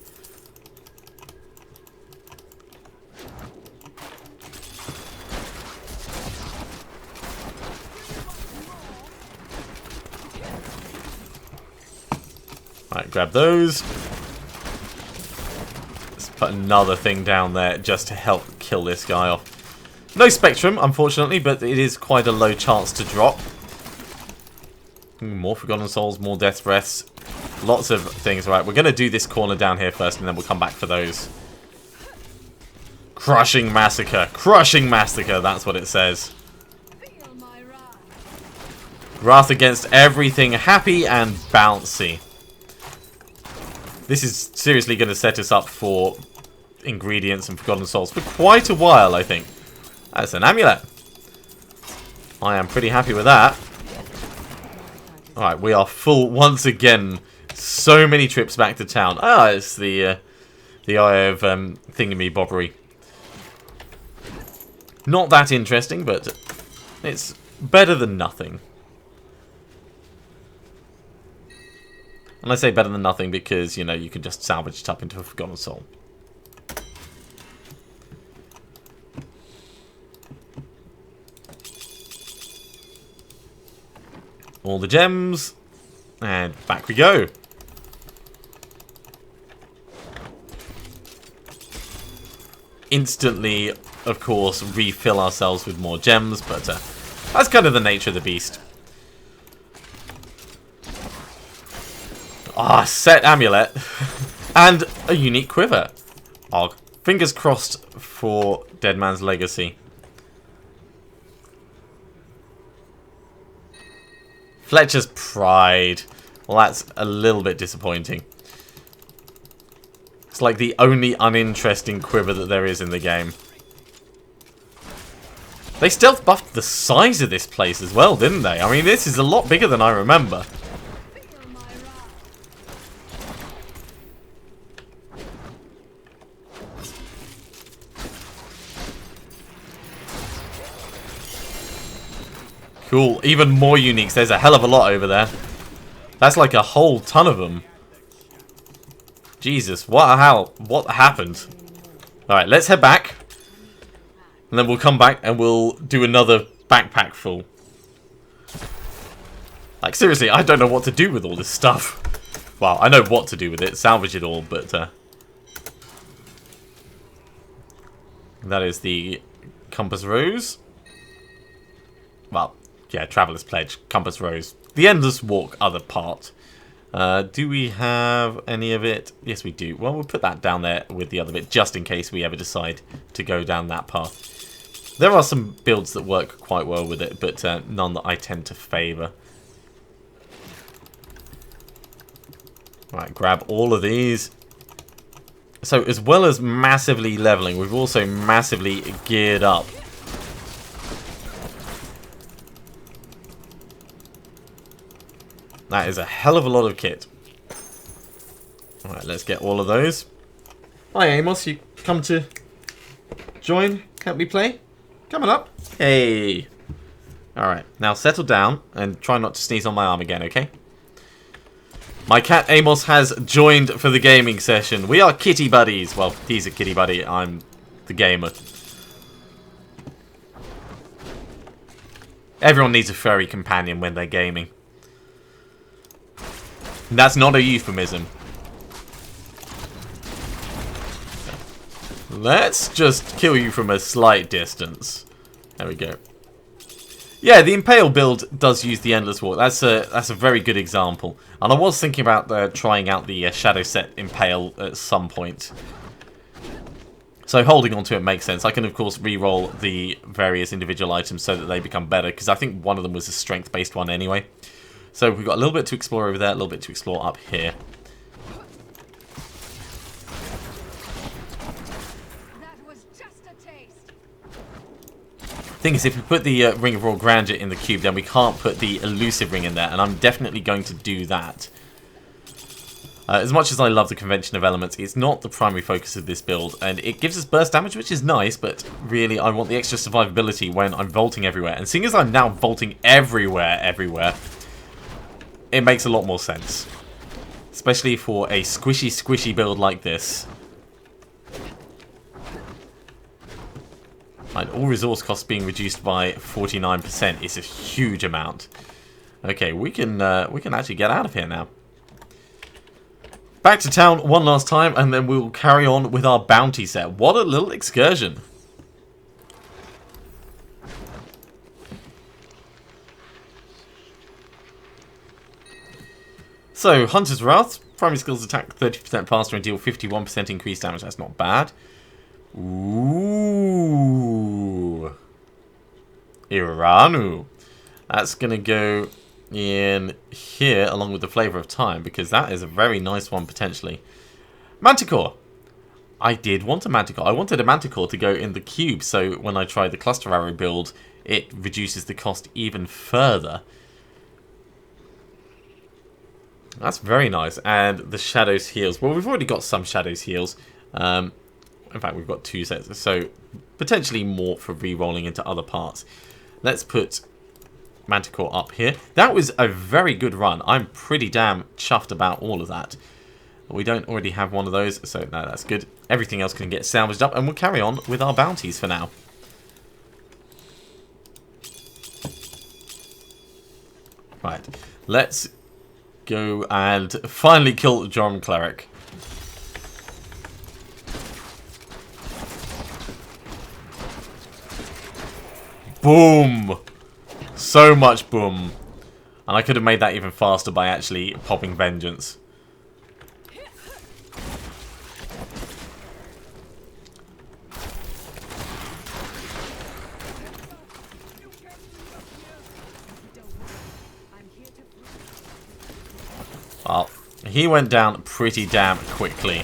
Alright, grab those. Put another thing down there just to help kill this guy off. No Spectrum, unfortunately, but it is quite a low chance to drop. More Forgotten Souls, more Death's Breaths. Lots of things. Right, we're going to do this corner down here first, and then we'll come back for those. Crushing Massacre. Crushing Massacre, that's what it says. Wrath against everything happy and bouncy. This is seriously going to set us up for ingredients and Forgotten Souls for quite a while, I think. That's an amulet. I am pretty happy with that. Alright, we are full once again. So many trips back to town. Ah, it's the Eye of Thingamybobbery. Not that interesting, but it's better than nothing. And I say better than nothing because, you know, you can just salvage it up into a Forgotten Soul. All the gems. And back we go. Instantly, of course, refill ourselves with more gems, but that's kind of the nature of the beast. Ah, set amulet. And a unique quiver. Oh, fingers crossed for Dead Man's Legacy. Fletcher's Pride. Well, that's a little bit disappointing. It's like the only uninteresting quiver that there is in the game. They stealth buffed the size of this place as well, didn't they? I mean, this is a lot bigger than I remember. Cool. Even more uniques. There's a hell of a lot over there. That's like a whole ton of them. Jesus, what happened? Alright, let's head back. And then we'll come back and we'll do another backpack full. Like, seriously, I don't know what to do with all this stuff. Well, I know what to do with it. Salvage it all, but... that is the Compass Rose. Well, yeah, Traveler's Pledge, Compass Rose. The Endless Walk, other part. Do we have any of it? Yes, we do. Well, we'll put that down there with the other bit, just in case we ever decide to go down that path. There are some builds that work quite well with it, but none that I tend to favour. Right, grab all of these. So, as well as massively levelling, we've also massively geared up. That is a hell of a lot of kit. Alright, let's get all of those. Hi Amos, you come to join? Help me play? Coming up. Hey. Alright, now settle down and try not to sneeze on my arm again, okay? My cat Amos has joined for the gaming session. We are kitty buddies. Well, he's a kitty buddy. I'm the gamer. Everyone needs a furry companion when they're gaming. That's not a euphemism. Let's just kill you from a slight distance. There we go. Yeah, the Impale build does use the Endless Walk. That's a very good example. And I was thinking about trying out the Shadow Set Impale at some point. So holding on to it makes sense. I can, of course, re-roll the various individual items so that they become better, because I think one of them was a strength-based one anyway. So we've got a little bit to explore over there, a little bit to explore up here. That was just a taste. Thing is, if we put the Ring of Raw Grandeur in the cube, then we can't put the Elusive Ring in there, and I'm definitely going to do that. As much as I love the convention of elements, it's not the primary focus of this build, and it gives us burst damage, which is nice, but really I want the extra survivability when I'm vaulting everywhere. And seeing as I'm now vaulting everywhere, it makes a lot more sense. Especially for a squishy build like this. And all resource costs being reduced by 49% is a huge amount. Okay, we can actually get out of here now. Back to town one last time, and then we'll carry on with our bounty set. What a little excursion. So, Hunter's Wrath. Primary skills attack 30% faster and deal 51% increased damage. That's not bad. Ooh. Iranu. That's going to go in here along with the Flavor of Time, because that is a very nice one potentially. Manticore. I did want a Manticore. I wanted a Manticore to go in the cube, so when I try the Cluster Arrow build, it reduces the cost even further. That's very nice. And the Shadows Heals. Well, we've already got some Shadows Heals. In fact, we've got 2 sets, so potentially more for re-rolling into other parts. Let's put Manticore up here. That was a very good run. I'm pretty damn chuffed about all of that. We don't already have one of those, so no, that's good. Everything else can get salvaged up, and we'll carry on with our bounties for now. Right, let's go and finally kill Joram Cleric. Boom! So much boom. And I could have made that even faster by actually popping Vengeance. Well, he went down pretty damn quickly.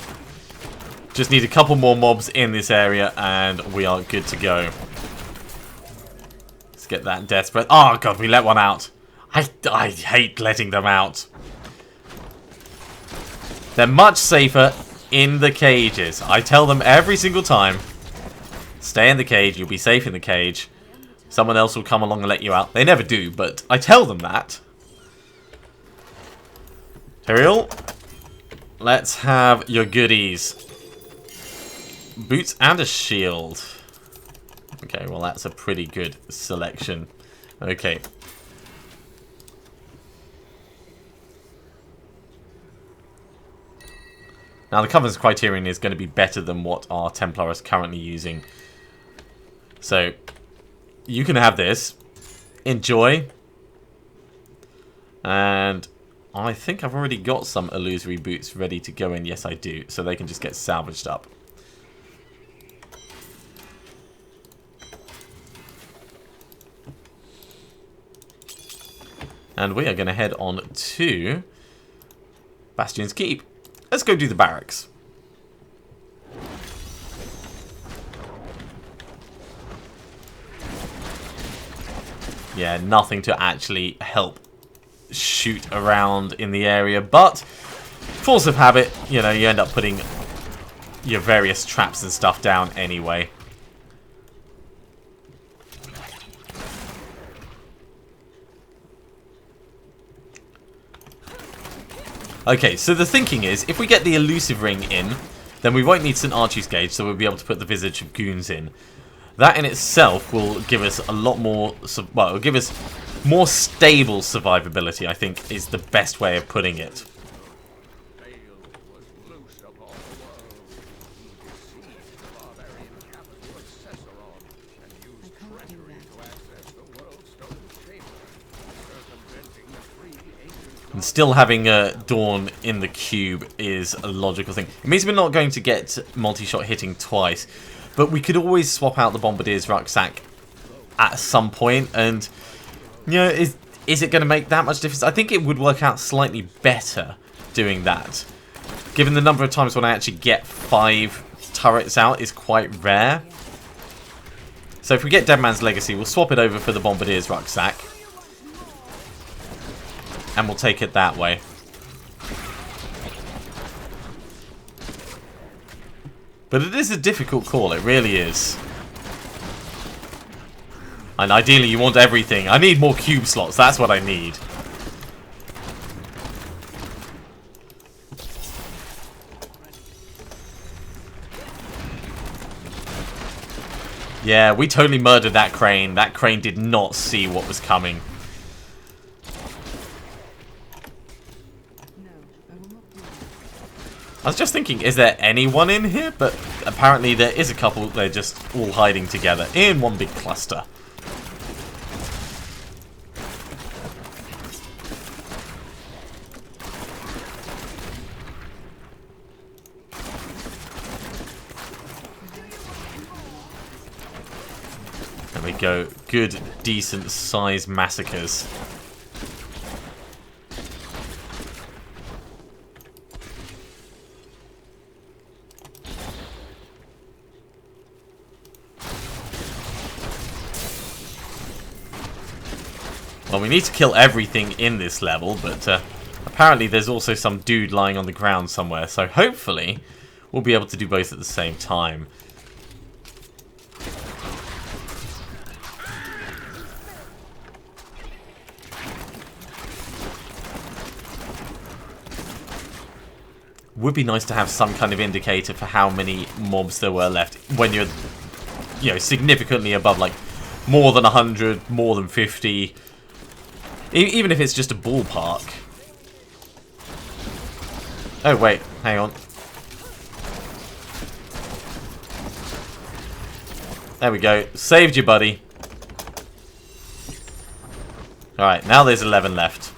Just need a couple more mobs in this area and we are good to go. Let's get that death spread. Oh god, we let one out. I hate letting them out. They're much safer in the cages. I tell them every single time. Stay in the cage, you'll be safe in the cage. Someone else will come along and let you out. They never do, but I tell them that. Ariel, let's have your goodies. Boots and a shield. Okay, well that's a pretty good selection. Okay. Now the Covenant's criterion is going to be better than what our Templar is currently using. So, you can have this. Enjoy. And I think I've already got some illusory boots ready to go in. Yes, I do. So they can just get salvaged up. And we are going to head on to Bastion's Keep. Let's go do the barracks. Yeah, nothing to actually help shoot around in the area, but force of habit, you know, you end up putting your various traps and stuff down anyway. Okay, so the thinking is, if we get the elusive ring in, then we won't need St. Archie's Gauge, so we'll be able to put the Visage of Goons in. That in itself will give us a lot more, well, it'll give us more stable survivability, I think, is the best way of putting it. And still having Dawn in the cube is a logical thing. It means we're not going to get multi-shot hitting twice, but we could always swap out the Bombardier's rucksack at some point, and you know, is it going to make that much difference? I think it would work out slightly better doing that, given the number of times when I actually get 5 turrets out is quite rare. So if we get Dead Man's Legacy, we'll swap it over for the Bombardier's rucksack. And we'll take it that way. But it is a difficult call, it really is. And ideally you want everything. I need more cube slots, that's what I need. Yeah, we totally murdered that crane. That crane did not see what was coming. I was just thinking, is there anyone in here? But apparently there is a couple. They're just all hiding together in one big cluster. There we go. Good, decent size massacres. Well, we need to kill everything in this level, but apparently there's also some dude lying on the ground somewhere, so hopefully we'll be able to do both at the same time. Would be nice to have some kind of indicator for how many mobs there were left when you're, you know, significantly above, like, more than 100, more than 50... Even if it's just a ballpark. Oh, wait. Hang on. There we go. Saved you, buddy. Alright, now there's 11 left.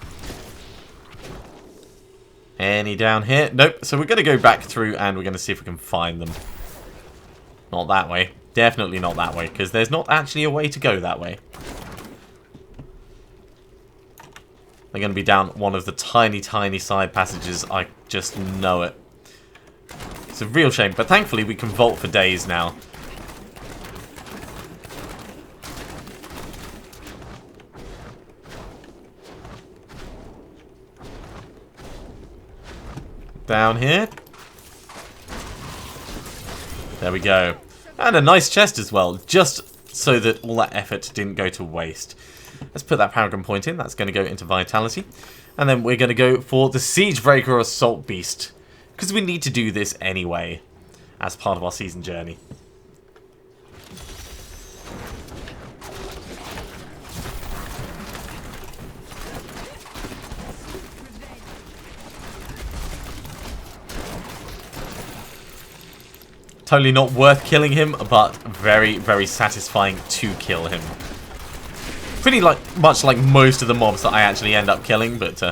Any down here? Nope. So we're going to go back through and we're going to see if we can find them. Not that way. Definitely not that way, because there's not actually a way to go that way. They're going to be down one of the tiny, tiny side passages. I just know it. It's a real shame, but thankfully we can vault for days now. Down here. There we go. And a nice chest as well, just so that all that effort didn't go to waste. Let's put that Paragon Point in. That's going to go into Vitality. And then we're going to go for the Siegebreaker Assault Beast, because we need to do this anyway, as part of our season journey. Totally not worth killing him, but very, very satisfying to kill him. Pretty much like most of the mobs that I actually end up killing, but,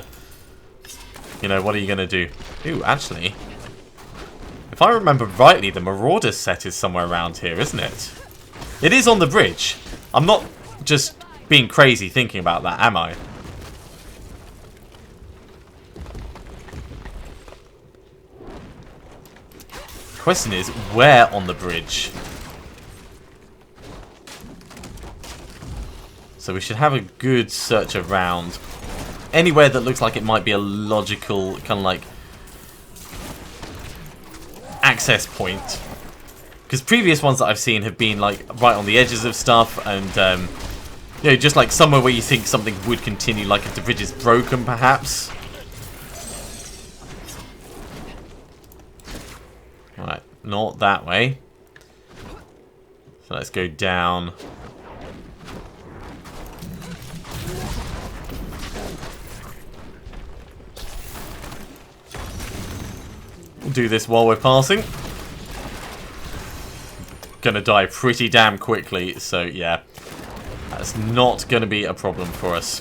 you know, what are you going to do? Ooh, actually, if I remember rightly, the Marauder set is somewhere around here, isn't it? It is on the bridge. I'm not just being crazy thinking about that, am I? Question is, where on the bridge? So we should have a good search around. Anywhere that looks like it might be a logical kind of like access point. Because previous ones that I've seen have been like right on the edges of stuff and you know, just like somewhere where you think something would continue, like if the bridge is broken perhaps. Alright, not that way. So let's go down. We'll do this while we're passing. Gonna die pretty damn quickly, so yeah. That's not gonna be a problem for us.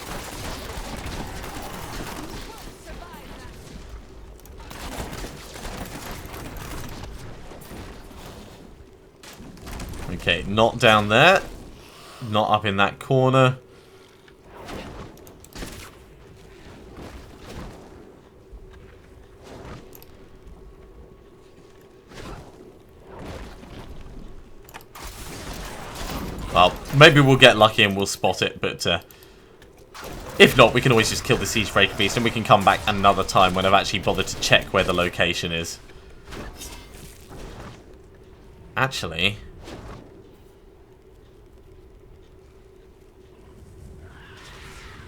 Okay, not down there. Not up in that corner. Well, maybe we'll get lucky and we'll spot it, but if not, we can always just kill the Siegebreaker Beast and we can come back another time when I've actually bothered to check where the location is. Actually,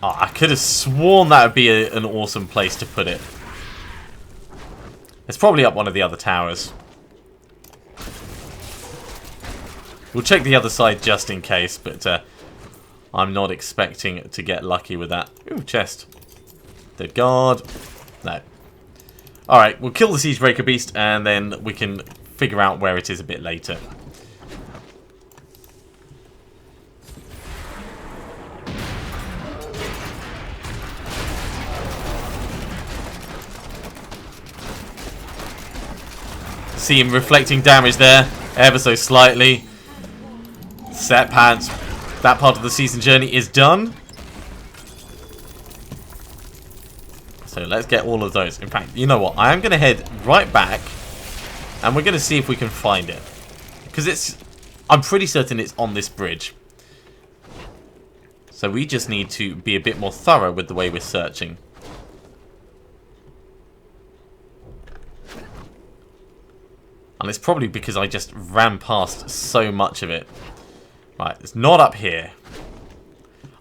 oh, I could have sworn that would be an awesome place to put it. It's probably up one of the other towers. We'll check the other side just in case, but I'm not expecting to get lucky with that. Ooh, chest. Dead guard. No. Alright, we'll kill the Siegebreaker Beast and then we can figure out where it is a bit later. See him reflecting damage there, ever so slightly. Set pants. That part of the season journey is done. So let's get all of those. In fact, you know what? I am going to head right back and we're going to see if we can find it. Because I'm pretty certain it's on this bridge. So we just need to be a bit more thorough with the way we're searching. And it's probably because I just ran past so much of it. Right, it's not up here.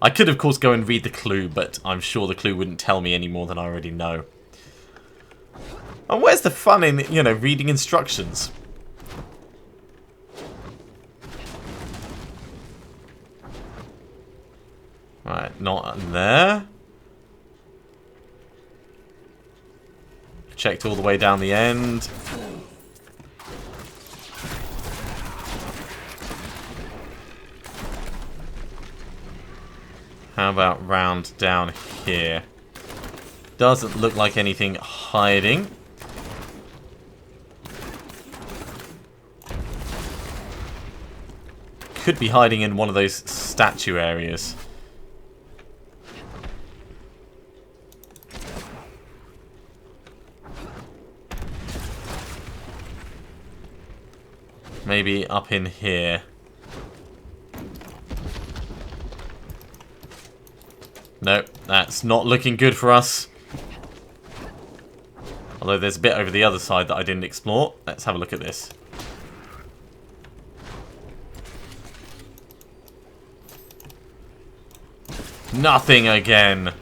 I could, of course, go and read the clue, but I'm sure the clue wouldn't tell me any more than I already know. And where's the fun in, you know, reading instructions? Right, not there. Checked all the way down the end. How about round down here? Doesn't look like anything hiding. Could be hiding in one of those statue areas. maybe up in here. Nope, that's not looking good for us. Although there's a bit over the other side that I didn't explore. Let's have a look at this. Nothing again.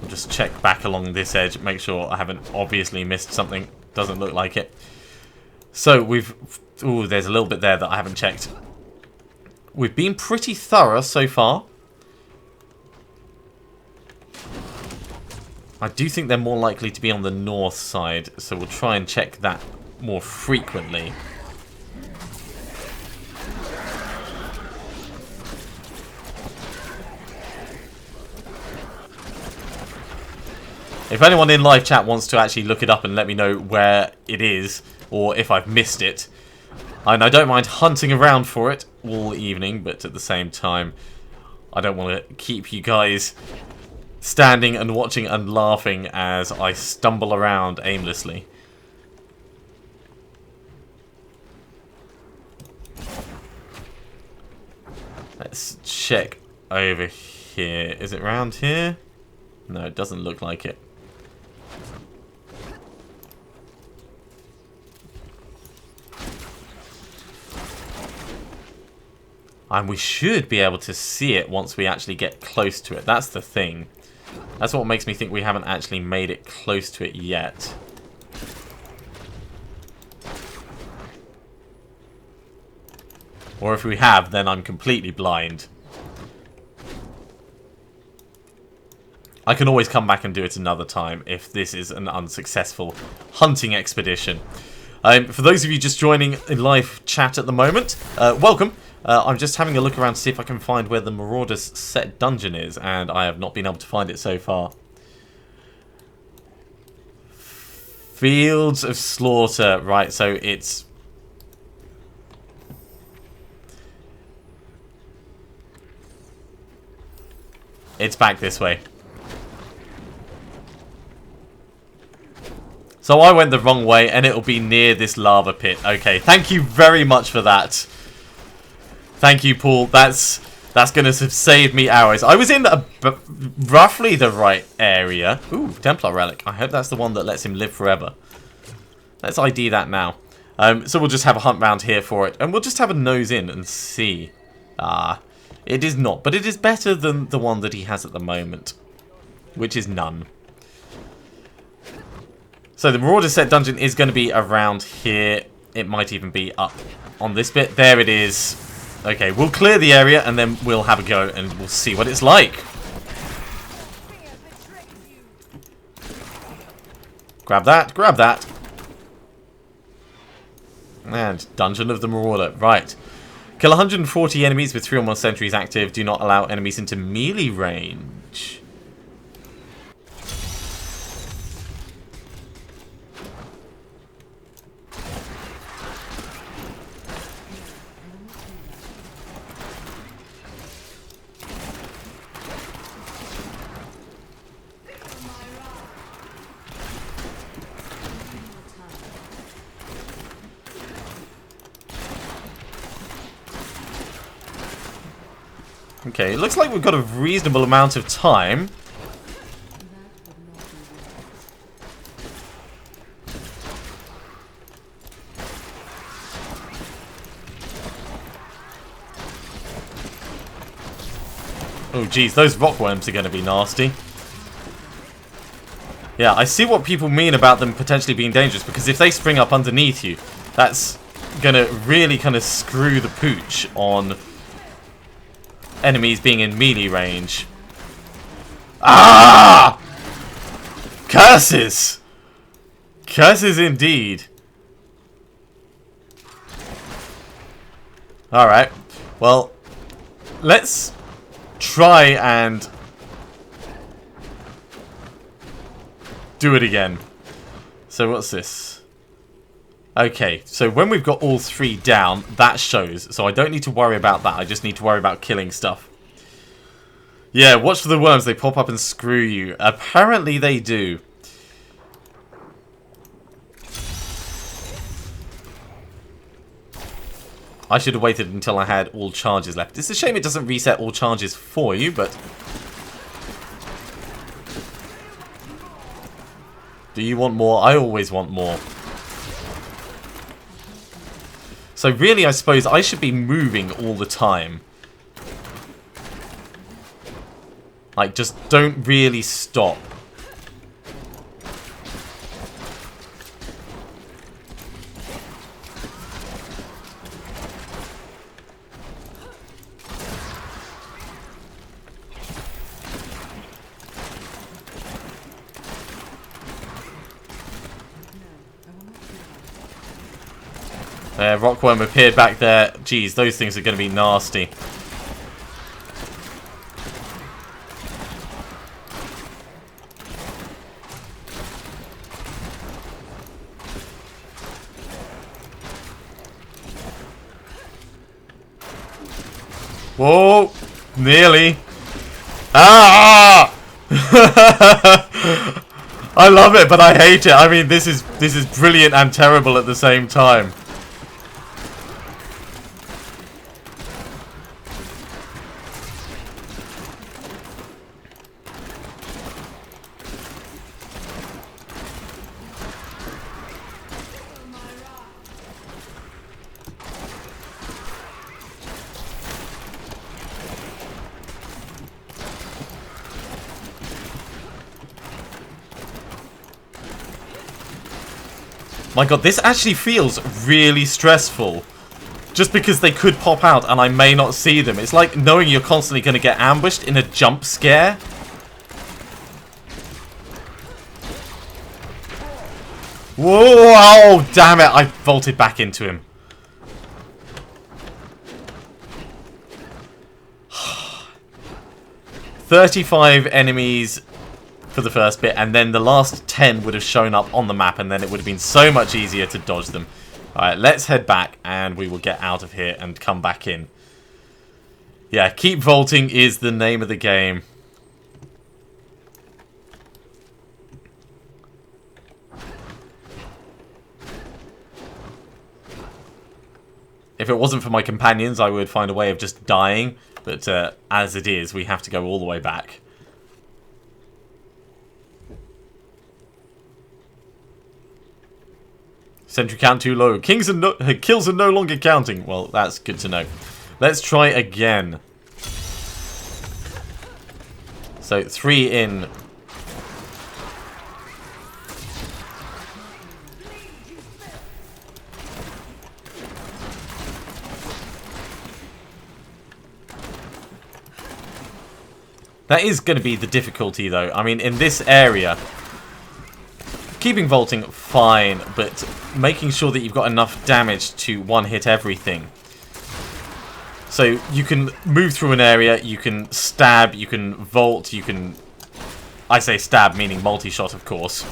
I'll just check back along this edge, make sure I haven't obviously missed something. Doesn't look like it. So we've... Ooh, there's a little bit there that I haven't checked. We've been pretty thorough so far. I do think they're more likely to be on the north side, so we'll try and check that more frequently. If anyone in live chat wants to actually look it up and let me know where it is, or if I've missed it, and I don't mind hunting around for it all evening, but at the same time, I don't want to keep you guys standing and watching and laughing as I stumble around aimlessly. Let's check over here. Is it round here? No, it doesn't look like it. And we should be able to see it once we actually get close to it. That's the thing. That's what makes me think we haven't actually made it close to it yet. Or if we have, then I'm completely blind. I can always come back and do it another time if this is an unsuccessful hunting expedition. For those of you just joining in live chat at the moment, welcome. I'm just having a look around to see if I can find where the Marauders set dungeon is, and I have not been able to find it so far. Fields of Slaughter. Right, so it's... It's back this way. So I went the wrong way, and it'll be near this lava pit. Okay, thank you very much for that. Thank you, Paul. That's going to saved me hours. I was in roughly the right area. Ooh, Templar Relic. I hope that's the one that lets him live forever. Let's ID that now. So we'll just have a hunt round here for it. And we'll just have a nose in and see. It is not. But it is better than the one that he has at the moment. Which is none. So the Marauder set dungeon is going to be around here. It might even be up on this bit. There it is. Okay, we'll clear the area and then we'll have a go and we'll see what it's like. Grab that, grab that. And Dungeon of the Marauder. Right. Kill 140 enemies with 3 or more sentries active. Do not allow enemies into melee range. Okay, it looks like we've got a reasonable amount of time. Oh geez, those rockworms are going to be nasty. Yeah, I see what people mean about them potentially being dangerous, because if they spring up underneath you, that's going to really kind of screw the pooch on enemies being in melee range. Ah! Curses! Curses indeed. Alright. Well, let's try and do it again. So what's this? Okay, so when we've got all 3 down, that shows. So I don't need to worry about that. I just need to worry about killing stuff. Yeah, watch for the worms. They pop up and screw you. Apparently they do. I should have waited until I had all charges left. It's a shame it doesn't reset all charges for you, but... Do you want more? I always want more. So really, I suppose I should be moving all the time. Like, just don't really stop. Rockworm appeared back there. Jeez, those things are going to be nasty. Whoa! Nearly. Ah! I love it, but I hate it. I mean, this is brilliant and terrible at the same time. My god, this actually feels really stressful. Just because they could pop out and I may not see them. It's like knowing you're constantly going to get ambushed in a jump scare. Whoa! Oh, damn it! I vaulted back into him. "35 enemies for the first bit, and then the last 10 would have shown up on the map, and then it would have been so much easier to dodge them." Alright, let's head back, and we will get out of here and come back in. Yeah, keep vaulting is the name of the game. If it wasn't for my companions, I would find a way of just dying, but as it is, we have to go all the way back. Sentry count too low. Kills are no longer counting. Well, that's good to know. Let's try again. So 3 in. That is going to be the difficulty, though. I mean, in this area, keeping vaulting, fine, but making sure that you've got enough damage to one-hit everything. So you can move through an area, you can stab, you can vault, you can... I say stab, meaning multi-shot, of course.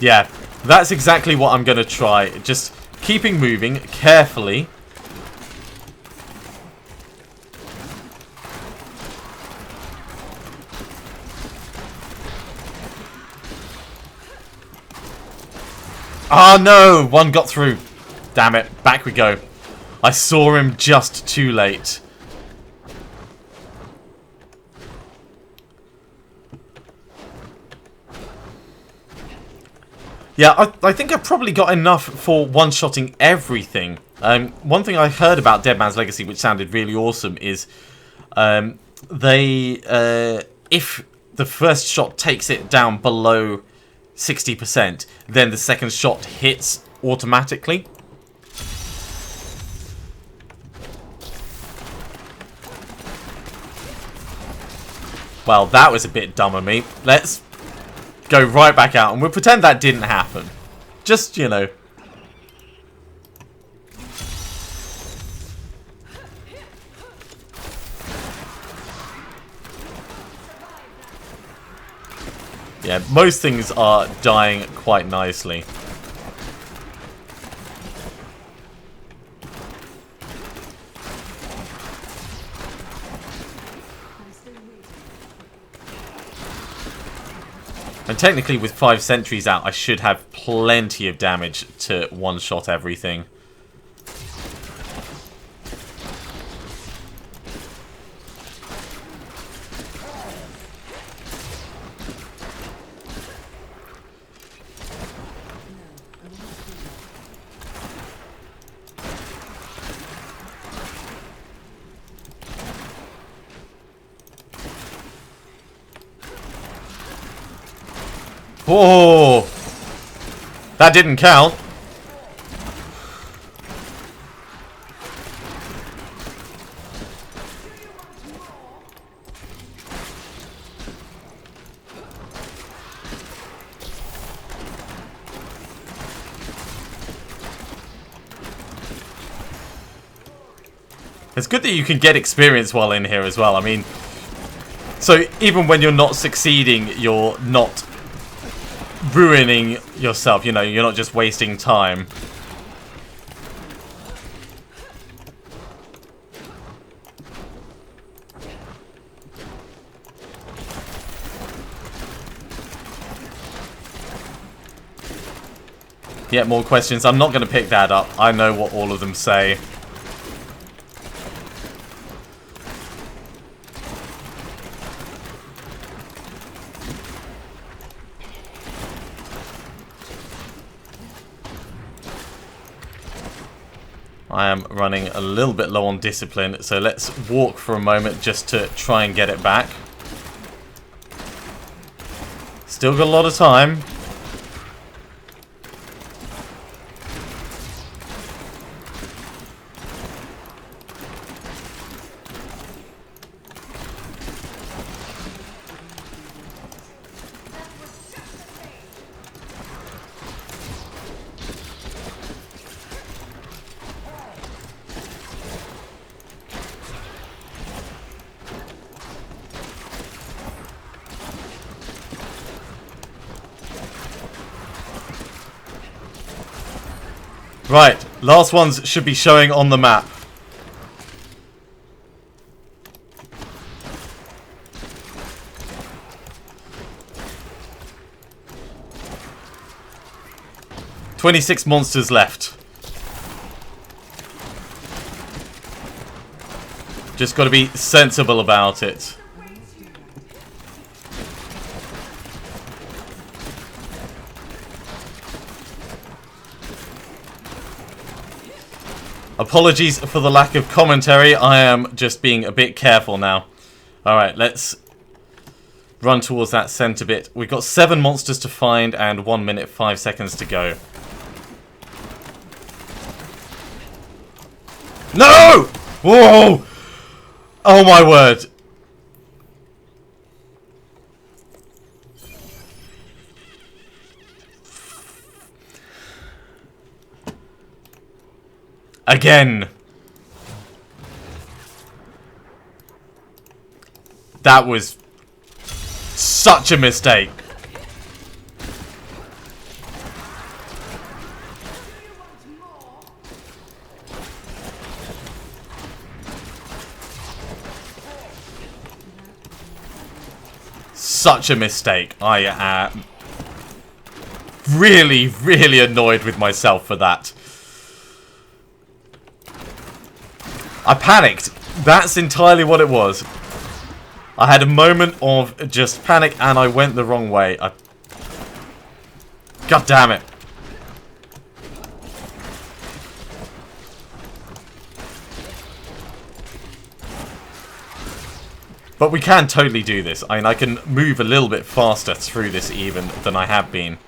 Yeah, that's exactly what I'm going to try. Just keeping moving carefully. Oh no! One got through. Damn it. Back we go. I saw him just too late. Yeah, I think I've probably got enough for one-shotting everything. One thing I heard about Dead Man's Legacy, which sounded really awesome, is if the first shot takes it down below 60%, then the second shot hits automatically. Well, that was a bit dumb of me. Let's go right back out and we'll pretend that didn't happen. Just, you know. Yeah, most things are dying quite nicely. And technically with 5 sentries out, I should have plenty of damage to one-shot everything. Oh, that didn't count. It's good that you can get experience while in here as well. I mean, so even when you're not succeeding, you're not ruining yourself, you know, you're not just wasting time. Yeah, more questions. I'm not going to pick that up. I know what all of them say. I am running a little bit low on discipline, so let's walk for a moment just to try and get it back. Still got a lot of time. Right, last ones should be showing on the map. "26 monsters left. Just got to be sensible about it. Apologies for the lack of commentary. I am just being a bit careful now. Alright, let's run towards that center bit. We've got 7 monsters to find and 1 minute 5 seconds to go. No! Whoa! Oh my word. Again. That was such a mistake. Such a mistake. I am really, really annoyed with myself for that. I panicked. That's entirely what it was. I had a moment of just panic and I went the wrong way. God damn it. But we can totally do this. I mean, I can move a little bit faster through this even than I have been.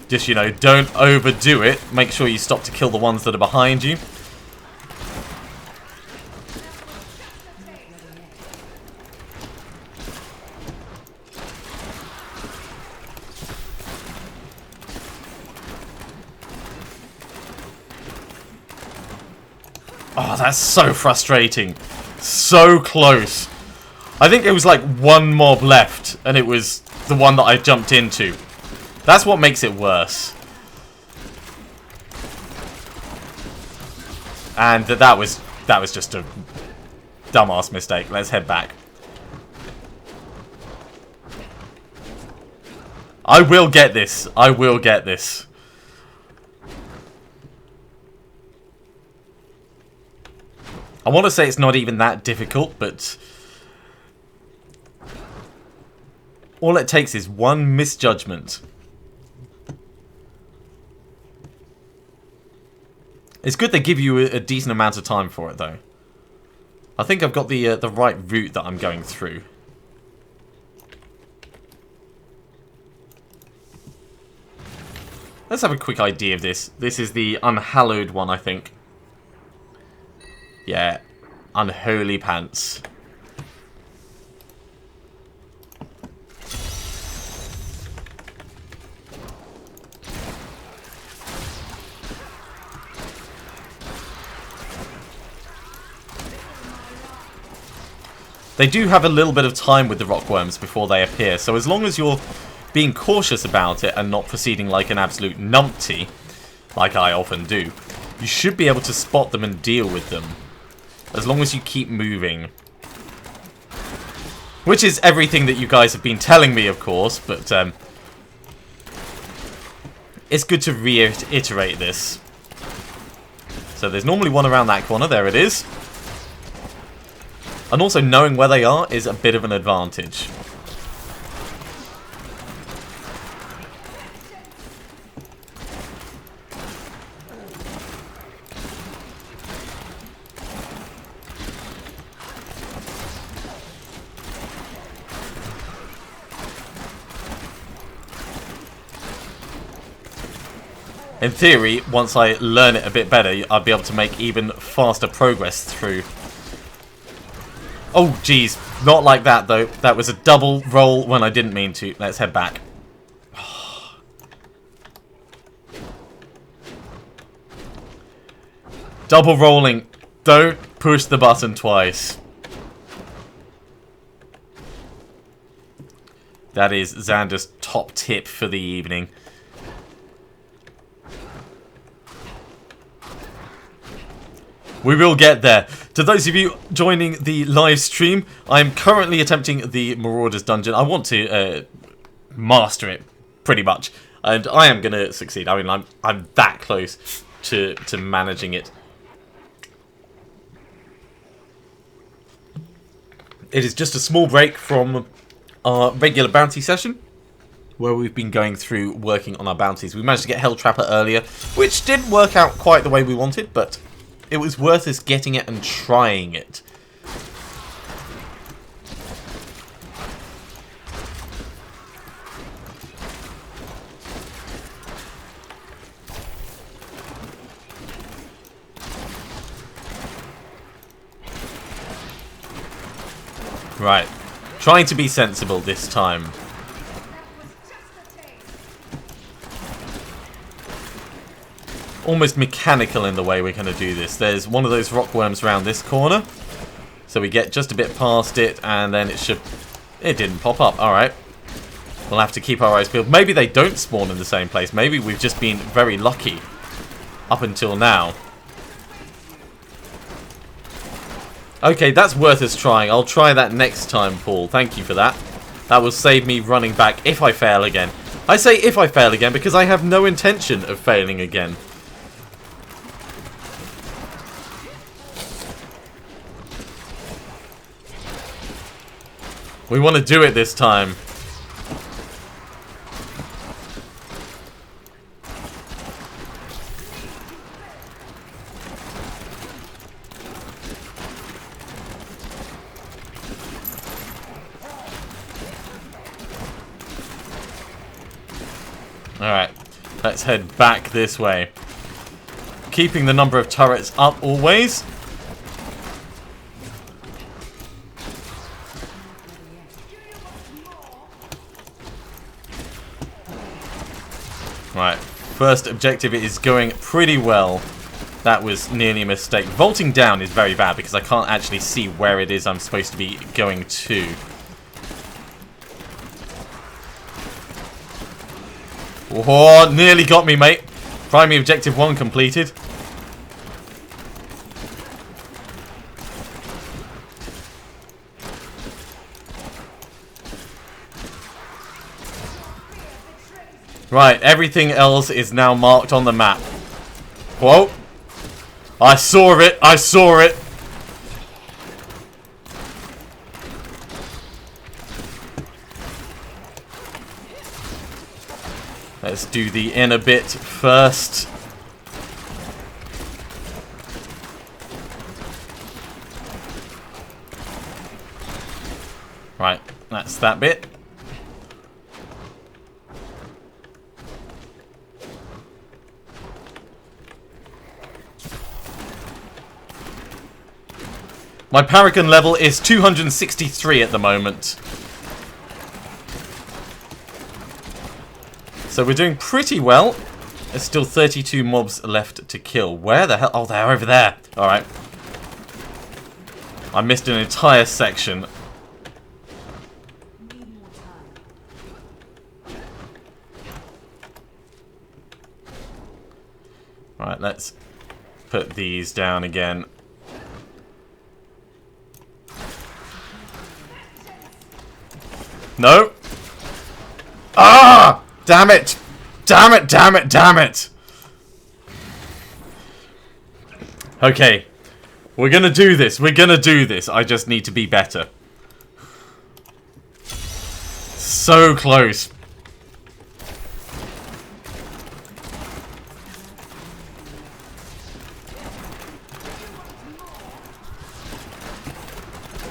Just, you know, don't overdo it. Make sure you stop to kill the ones that are behind you. Oh, that's so frustrating. So close. I think it was like one mob left, and it was the one that I jumped into. That's what makes it worse. And that was just a dumbass mistake. Let's head back. I will get this. I will get this. I want to say it's not even that difficult, but all it takes is one misjudgment. It's good they give you a decent amount of time for it, though. I think I've got the right route that I'm going through. Let's have a quick idea of this. This is the unhallowed one, I think. Yeah, unholy pants. They do have a little bit of time with the rockworms before they appear, so as long as you're being cautious about it and not proceeding like an absolute numpty, like I often do, you should be able to spot them and deal with them. As long as you keep moving. Which is everything that you guys have been telling me, of course, but it's good to reiterate this. So there's normally one around that corner, there it is. And also knowing where they are is a bit of an advantage. In theory, once I learn it a bit better, I'll be able to make even faster progress through. Oh, geez. Not like that, though. That was a double roll when I didn't mean to. Let's head back. Double rolling. Don't push the button twice. That is Xander's top tip for the evening. We will get there. To those of you joining the live stream, I'm currently attempting the Marauders dungeon. I want to master it, pretty much, and I am going to succeed. I mean, I'm that close to managing it. It is just a small break from our regular bounty session, where we've been going through working on our bounties. We managed to get Helltrapper earlier, which didn't work out quite the way we wanted, but it was worth us getting it and trying it. Right. Trying to be sensible this time. Almost mechanical in the way we're going to do this. There's one of those rockworms around this corner. So we get just a bit past it, and then it should... It didn't pop up. Alright. We'll have to keep our eyes peeled. Maybe they don't spawn in the same place. Maybe we've just been very lucky up until now. Okay, that's worth us trying. I'll try that next time, Paul. Thank you for that. That will save me running back if I fail again. I say if I fail again because I have no intention of failing again. We want to do it this time. Alright, let's head back this way. Keeping the number of turrets up always. Right, first objective is going pretty well. That was nearly a mistake. Vaulting down is very bad because I can't actually see where it is I'm supposed to be going to. Oh, nearly got me, mate. Primary objective 1 completed. Right, everything else is now marked on the map. Whoa. I saw it. I saw it. Let's do the inner bit first. Right, that's that bit. My Paragon level is 263 at the moment. So we're doing pretty well. There's still 32 mobs left to kill. Where the hell? Oh, they're over there. Alright. I missed an entire section. Right, let's put these down again. No! Ah! Damn it! Damn it, damn it, damn it! Okay. We're gonna do this. We're gonna do this. I just need to be better. So close.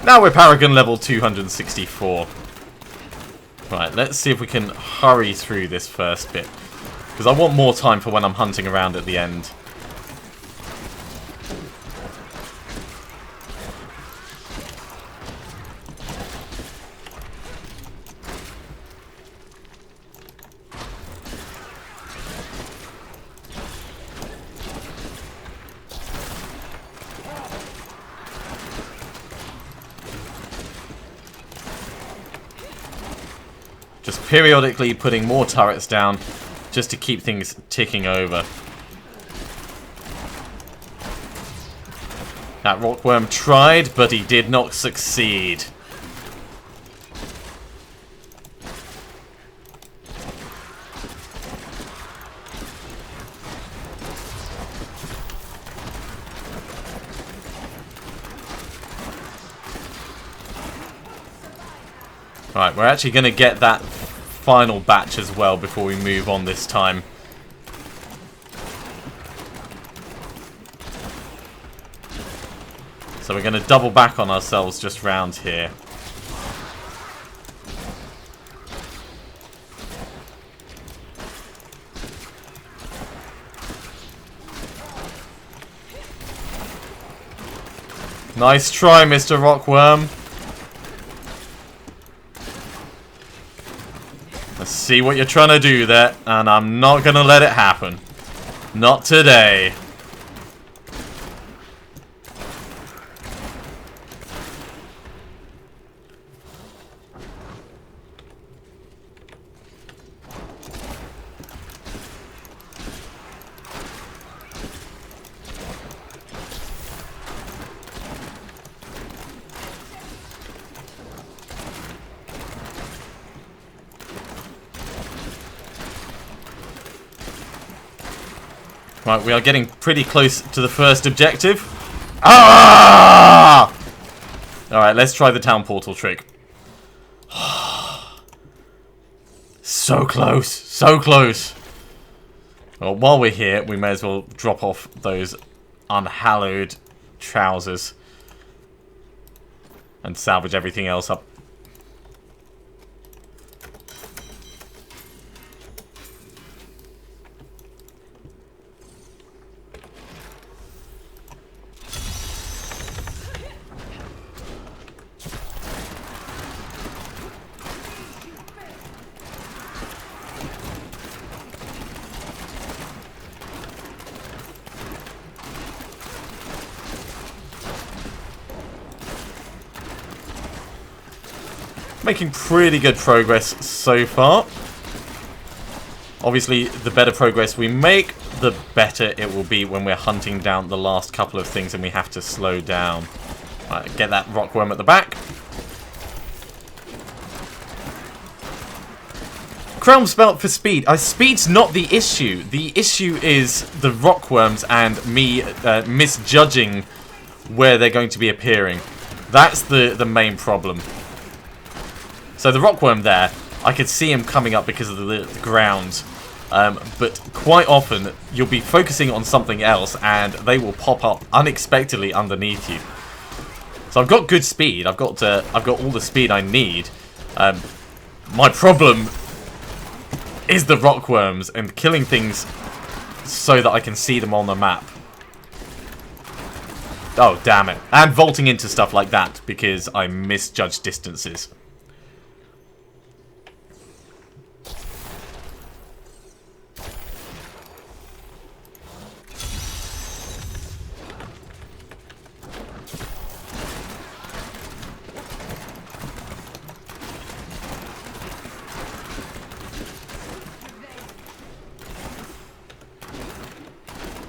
Now we're Paragon level 264. Right, let's see if we can hurry through this first bit. Because I want more time for when I'm hunting around at the end. Just periodically putting more turrets down just to keep things ticking over. That rockworm tried, but he did not succeed. Right, we're actually going to get that final batch as well before we move on this time. So we're going to double back on ourselves just round here. Nice try, Mr. Rockworm. I see what you're trying to do there, and I'm not going to let it happen. Not today. Right, we are getting pretty close to the first objective. Ah! Alright, let's try the town portal trick. So close, so close. Well, while we're here, we may as well drop off those unhallowed trousers and salvage everything else up. Making pretty good progress so far. Obviously, the better progress we make, the better it will be when we're hunting down the last couple of things and we have to slow down. Right, get that rockworm at the back. Crown Spelt for speed. Speed's not the issue. The issue is the rockworms and me misjudging where they're going to be appearing. That's the main problem. So the rockworm there, I could see him coming up because of the ground. But quite often, you'll be focusing on something else and they will pop up unexpectedly underneath you. So I've got good speed. I've got all the speed I need. My problem is the rockworms and killing things so that I can see them on the map. Oh, damn it. And vaulting into stuff like that because I misjudge distances.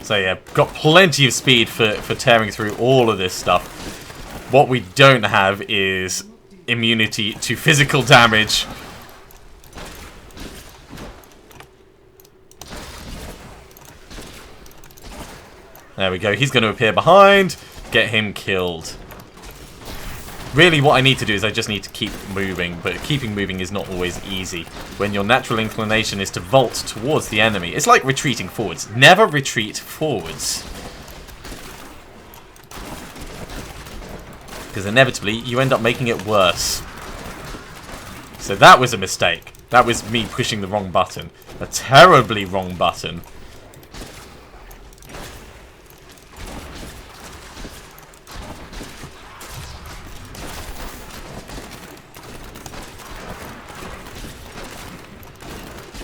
So yeah, got plenty of speed for tearing through all of this stuff. What we don't have is immunity to physical damage. There we go, he's going to appear behind, get him killed. Really what I need to do is I just need to keep moving, but keeping moving is not always easy when your natural inclination is to vault towards the enemy. It's like retreating forwards. Never retreat forwards. Because inevitably you end up making it worse. So that was a mistake. That was me pushing the wrong button. A terribly wrong button.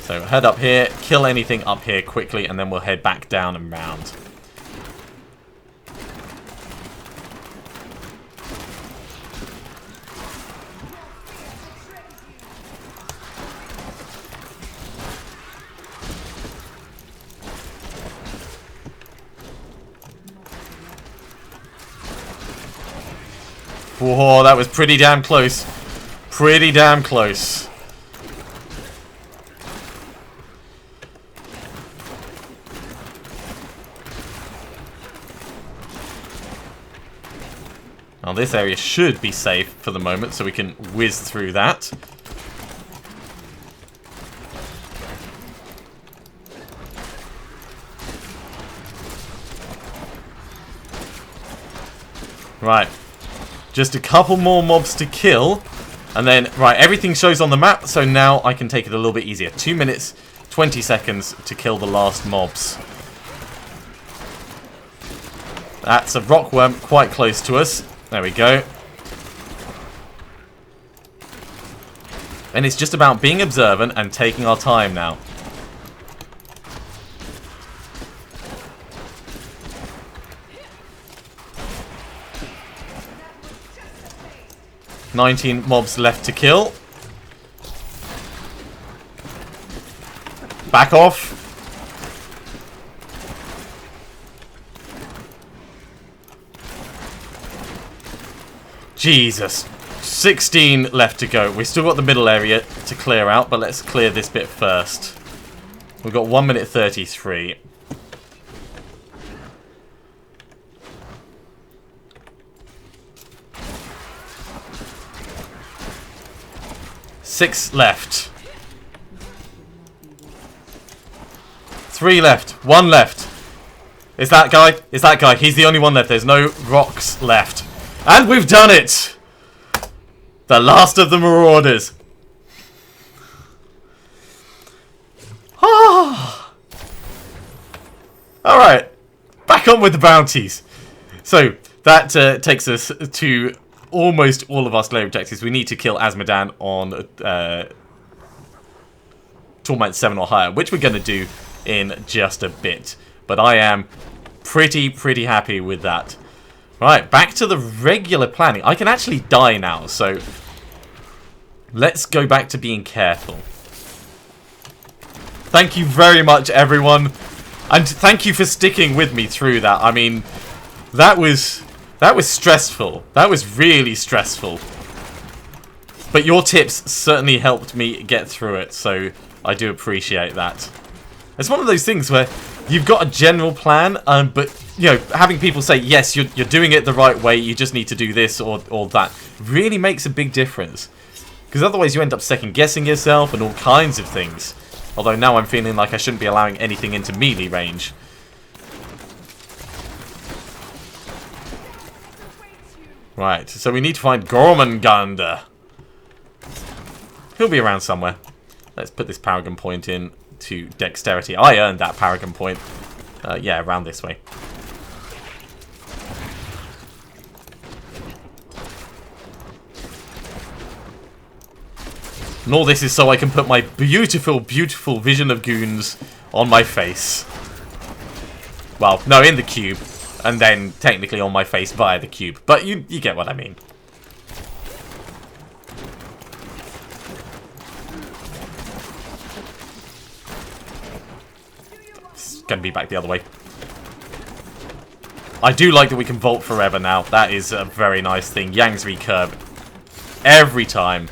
So head up here, kill anything up here quickly, and then we'll head back down and round. Whoa, that was pretty damn close. Pretty damn close. Now this area should be safe for the moment, so we can whiz through that. Right. Just a couple more mobs to kill. And then, right, everything shows on the map, so now I can take it a little bit easier. 2 minutes, 20 seconds to kill the last mobs. That's a rockworm quite close to us. There we go. And it's just about being observant and taking our time now. "19 mobs left to kill. Back off. Jesus. 16 left to go. We've still got the middle area to clear out, but let's clear this bit first. We've got 1 minute 33. Six left. 3 left. 1 left. Is that guy? Is that guy? He's the only one left. There's no rocks left. And we've done it! The last of the Marauders. Ah. Alright. Back on with the bounties. So, that takes us to almost all of our slave objectives. We need to kill Azmodan on Torment 7 or higher, which we're going to do in just a bit. But I am pretty happy with that. Right, back to the regular planning. I can actually die now, so let's go back to being careful. Thank you very much, everyone. And thank you for sticking with me through that. I mean, that was stressful. That was really stressful. But your tips certainly helped me get through it, so I do appreciate that. It's one of those things where you've got a general plan, but, you know, having people say, yes, you're doing it the right way, you just need to do this or that, really makes a big difference. Because otherwise you end up second-guessing yourself and all kinds of things. Although now I'm feeling like I shouldn't be allowing anything into melee range. Right, so we need to find Gormanganda. He'll be around somewhere. Let's put this Paragon point in to Dexterity. I earned that Paragon point. Yeah, around this way. And all this is so I can put my beautiful, beautiful vision of goons on my face. Well, no, in the cube. And then technically on my face via the cube. But you get what I mean. It's going to be back the other way. I do like that we can vault forever now. That is a very nice thing. Yang's recurve. Every time.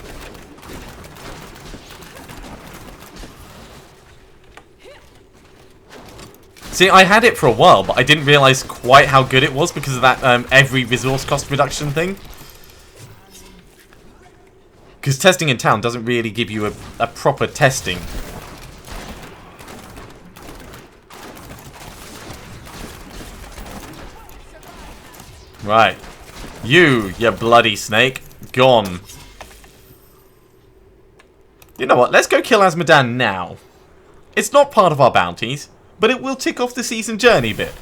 See, I had it for a while, but I didn't realise quite how good it was because of that every resource cost reduction thing. Because testing in town doesn't really give you a proper testing. Right. You bloody snake. Gone. You know what? Let's go kill Azmodan now. It's not part of our bounties. But it will tick off the season journey bit.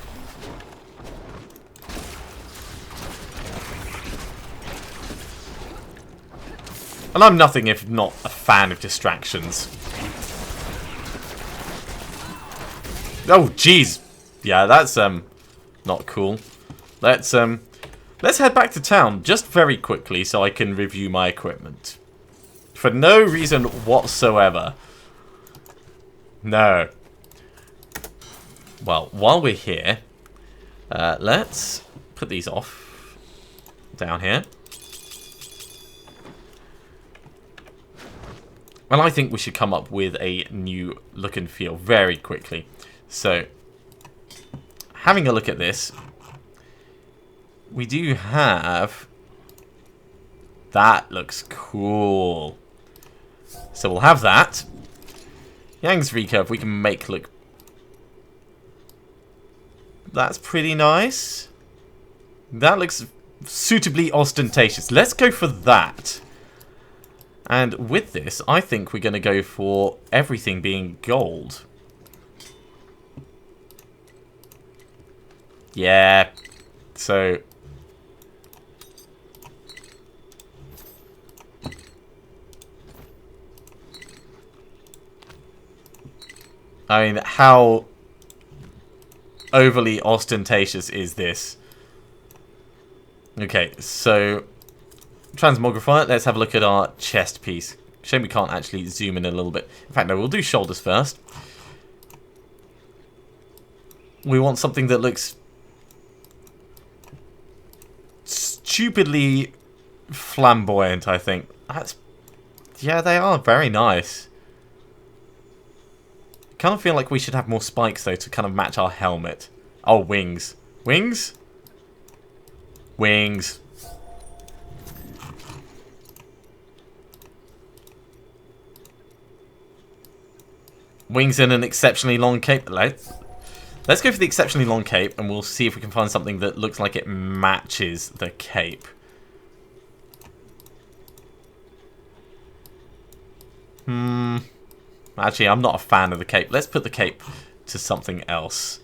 And I'm nothing if not a fan of distractions. Oh, jeez. Yeah, that's, not cool. Let's head back to town just very quickly so I can review my equipment. For no reason whatsoever. No. Well, while we're here, let's put these off down here. And I think we should come up with a new look and feel very quickly. So, having a look at this, we do have... That looks cool. So we'll have that. Yang's recurve we can make look... That's pretty nice. That looks suitably ostentatious. Let's go for that. And with this, I think we're going to go for everything being gold. Yeah. So... I mean, how overly ostentatious is this? Okay, so transmogrifier, let's have a look at our chest piece. Shame we can't actually zoom in a little bit. In fact, no, we'll do shoulders first. We want something that looks stupidly flamboyant, I think. That's... Yeah, they are very nice. Kind of feel like we should have more spikes, though, to kind of match our helmet. Oh, wings. Wings? Wings. Wings and an exceptionally long cape. Let's go for the exceptionally long cape, and we'll see if we can find something that looks like it matches the cape. Actually, I'm not a fan of the cape. Let's put the cape to something else.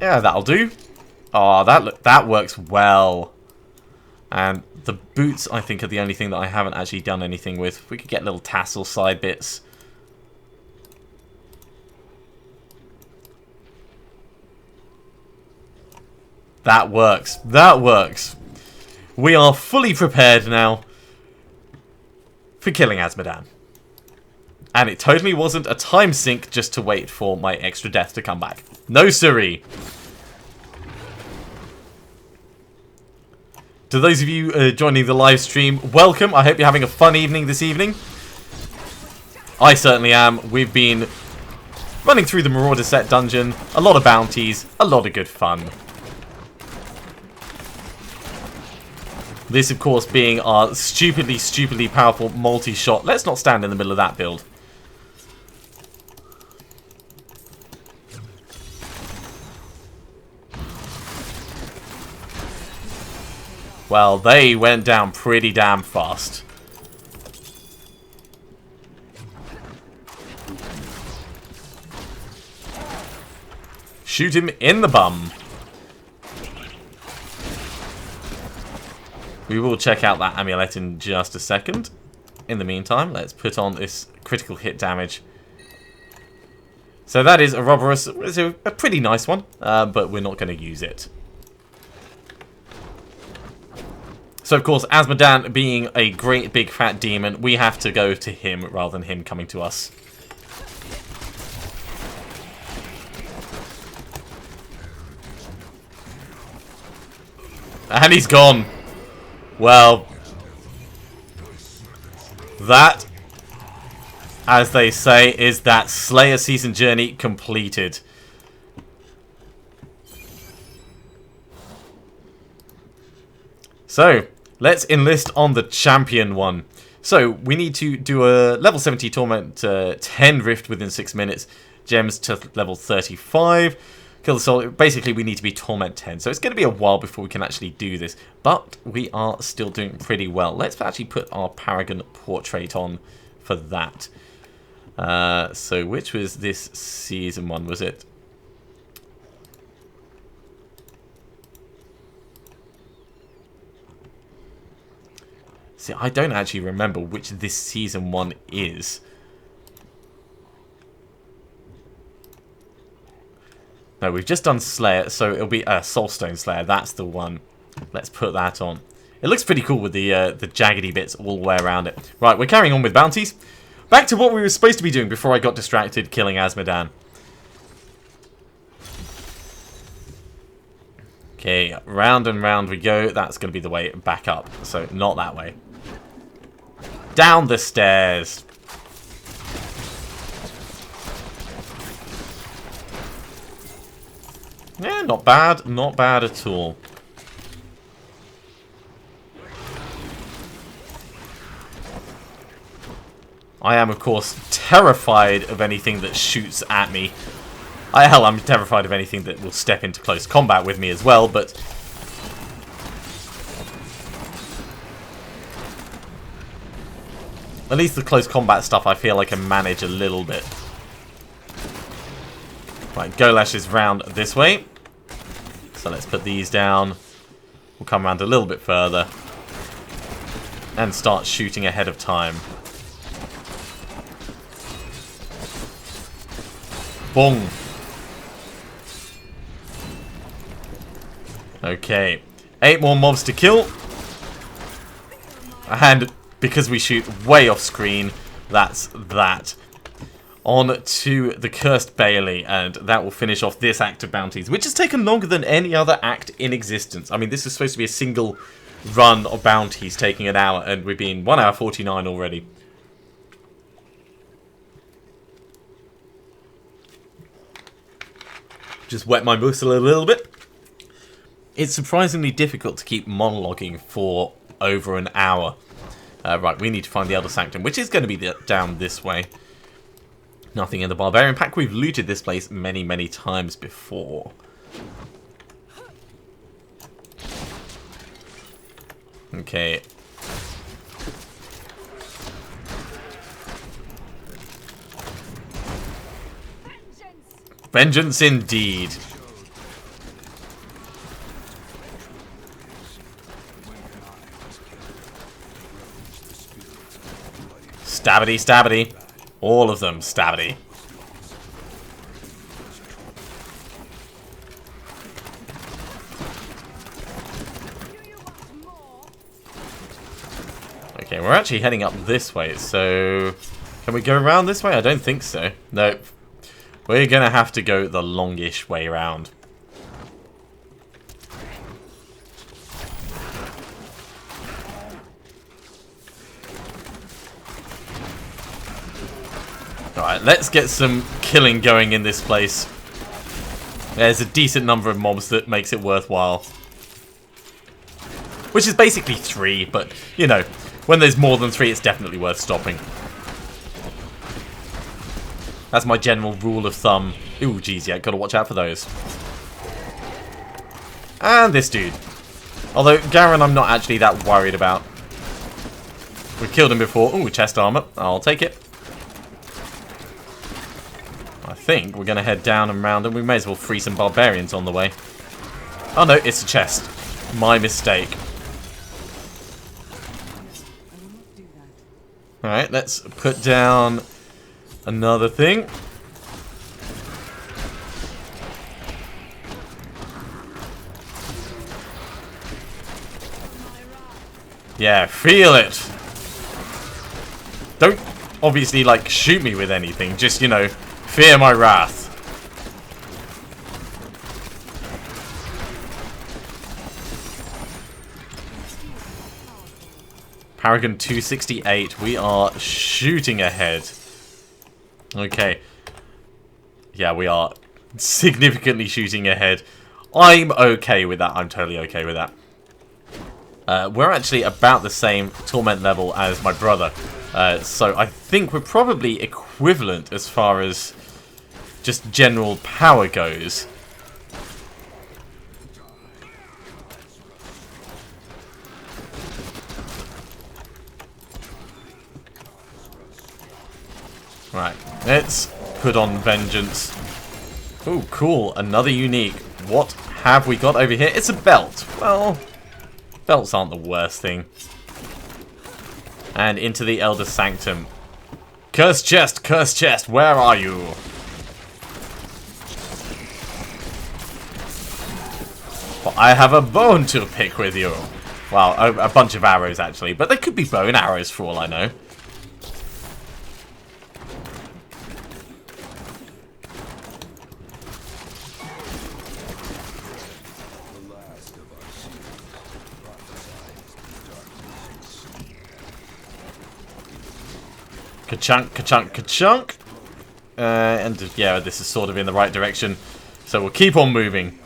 Yeah, that'll do. Oh, that works well. And the boots, I think, are the only thing that I haven't actually done anything with. We could get little tassel side bits. That works. That works. We are fully prepared now for killing Azmodan. And it totally wasn't a time sink just to wait for my extra death to come back. No siree. to those of you joining the live stream, welcome. I hope you're having a fun evening this evening. I certainly am. We've been running through the Marauder set dungeon, a lot of bounties, a lot of good fun. This, of course, being our stupidly, stupidly powerful multi-shot. Let's not stand in the middle of that build. Well, they went down pretty damn fast. Shoot him in the bum. We will check out that amulet in just a second. In the meantime, let's put on this critical hit damage. So that is a Ouroboros. It's a pretty nice one, but we're not going to use it. So, of course, Azmodan being a great big fat demon, we have to go to him rather than him coming to us. And he's gone. Well, that, as they say, is that Slayer season journey completed. So, let's enlist on the champion one. So, we need to do a level 70 Torment 10 Rift within 6 minutes. Gems to level 35. Kill the soul. Basically, we need to be Torment 10. So, it's going to be a while before we can actually do this. But, we are still doing pretty well. Let's actually put our Paragon portrait on for that. So, which was this season one, was it? See, I don't actually remember which this season one is. No, we've just done Slayer, so it'll be Soulstone Slayer. That's the one. Let's put that on. It looks pretty cool with the jaggedy bits all the way around it. Right, we're carrying on with bounties. Back to what we were supposed to be doing before I got distracted killing Azmodan. Okay, round and round we go. That's going to be the way back up. So, not that way. Down the stairs. Yeah, not bad. Not bad at all. I am, of course, terrified of anything that shoots at me. Hell, I'm terrified of anything that will step into close combat with me as well, but... at least the close combat stuff I feel I can manage a little bit. Right, Golash is round this way. So let's put these down. We'll come around a little bit further. And start shooting ahead of time. Boom. Okay. 8 more mobs to kill. And because we shoot way off screen, that's that. On to the Cursed Bailey, and that will finish off this act of bounties, which has taken longer than any other act in existence. I mean, this is supposed to be a single run of bounties taking an hour, and we've been 1 hour 49 already. Just wet my whistle a little bit. It's surprisingly difficult to keep monologuing for over an hour. Right, we need to find the Elder Sanctum, which is going to be down this way. Nothing in the Barbarian Pack. We've looted this place many, many times before. Okay. Vengeance indeed. Stabbity, stabbity. All of them, stabbity. Okay, we're actually heading up this way, so... can we go around this way? I don't think so. No. We're gonna have to go the longish way around. Alright, let's get some killing going in this place. There's a decent number of mobs that makes it worthwhile. Which is basically 3, but, you know, when there's more than 3, it's definitely worth stopping. That's my general rule of thumb. Ooh, geez, yeah, gotta watch out for those. And this dude. Although, Garen I'm not actually that worried about. We've killed him before. Ooh, chest armor. I'll take it. I think we're going to head down and round, and we may as well free some barbarians on the way. Oh no, it's a chest. My mistake. Alright, let's put down another thing. Yeah, feel it! Don't obviously, like, shoot me with anything. Just, you know, fear my wrath. Paragon 268. We are shooting ahead. Okay. Yeah, we are significantly shooting ahead. I'm okay with that. I'm totally okay with that. We're actually about the same torment level as my brother. So I think we're probably equivalent as far as just general power goes. Right, let's put on vengeance. Oh, cool. Another unique. What have we got over here? It's a belt. Well, belts aren't the worst thing. And into the Elder Sanctum. Cursed chest, where are you? Well, I have a bone to pick with you. Well, a bunch of arrows actually, but they could be bone arrows for all I know. Ka-chunk, ka-chunk, ka-chunk. And yeah, this is sort of in the right direction. So we'll keep on moving.